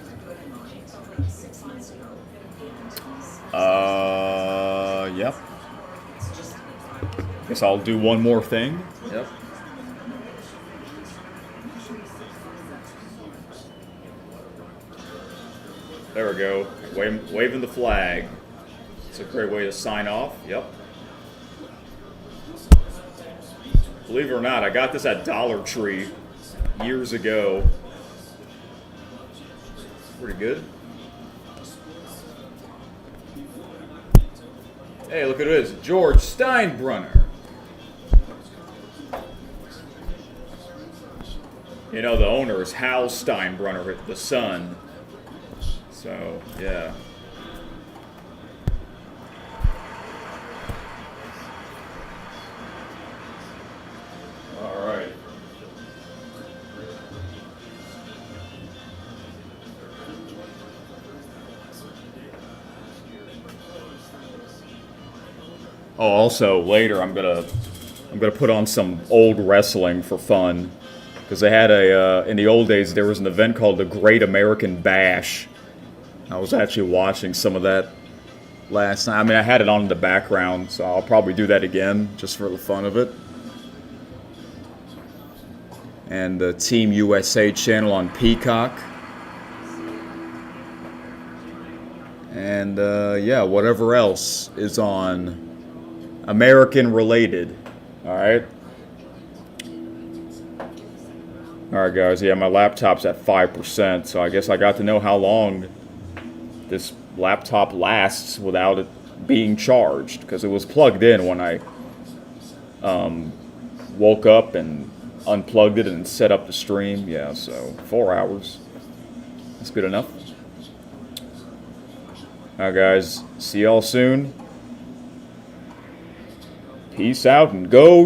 Guess I'll do one more thing. Yep. There we go. Waving the flag. It's a great way to sign off. Yep. Believe it or not, I got this at Dollar Tree years ago. Pretty good. Hey, look at this. George Steinbrunner. You know, the owner is Hal Steinbrunner, the son. So, yeah. All right. Oh, also later I'm gonna put on some old wrestling for fun, because they had in the old days there was an event called the Great American Bash. I was actually watching some of that last night. I mean, I had it on in the background, so I'll probably do that again just for the fun of it. And the Team USA channel on Peacock. And yeah, whatever else is on American related. Alright? Alright, guys. Yeah, my laptop's at 5%, so I guess I got to know how long this laptop lasts without it being charged, because it was plugged in when I woke up and unplugged it and set up the stream. Yeah, so 4 hours. That's good enough. Alright, guys. See y'all soon. Peace out and go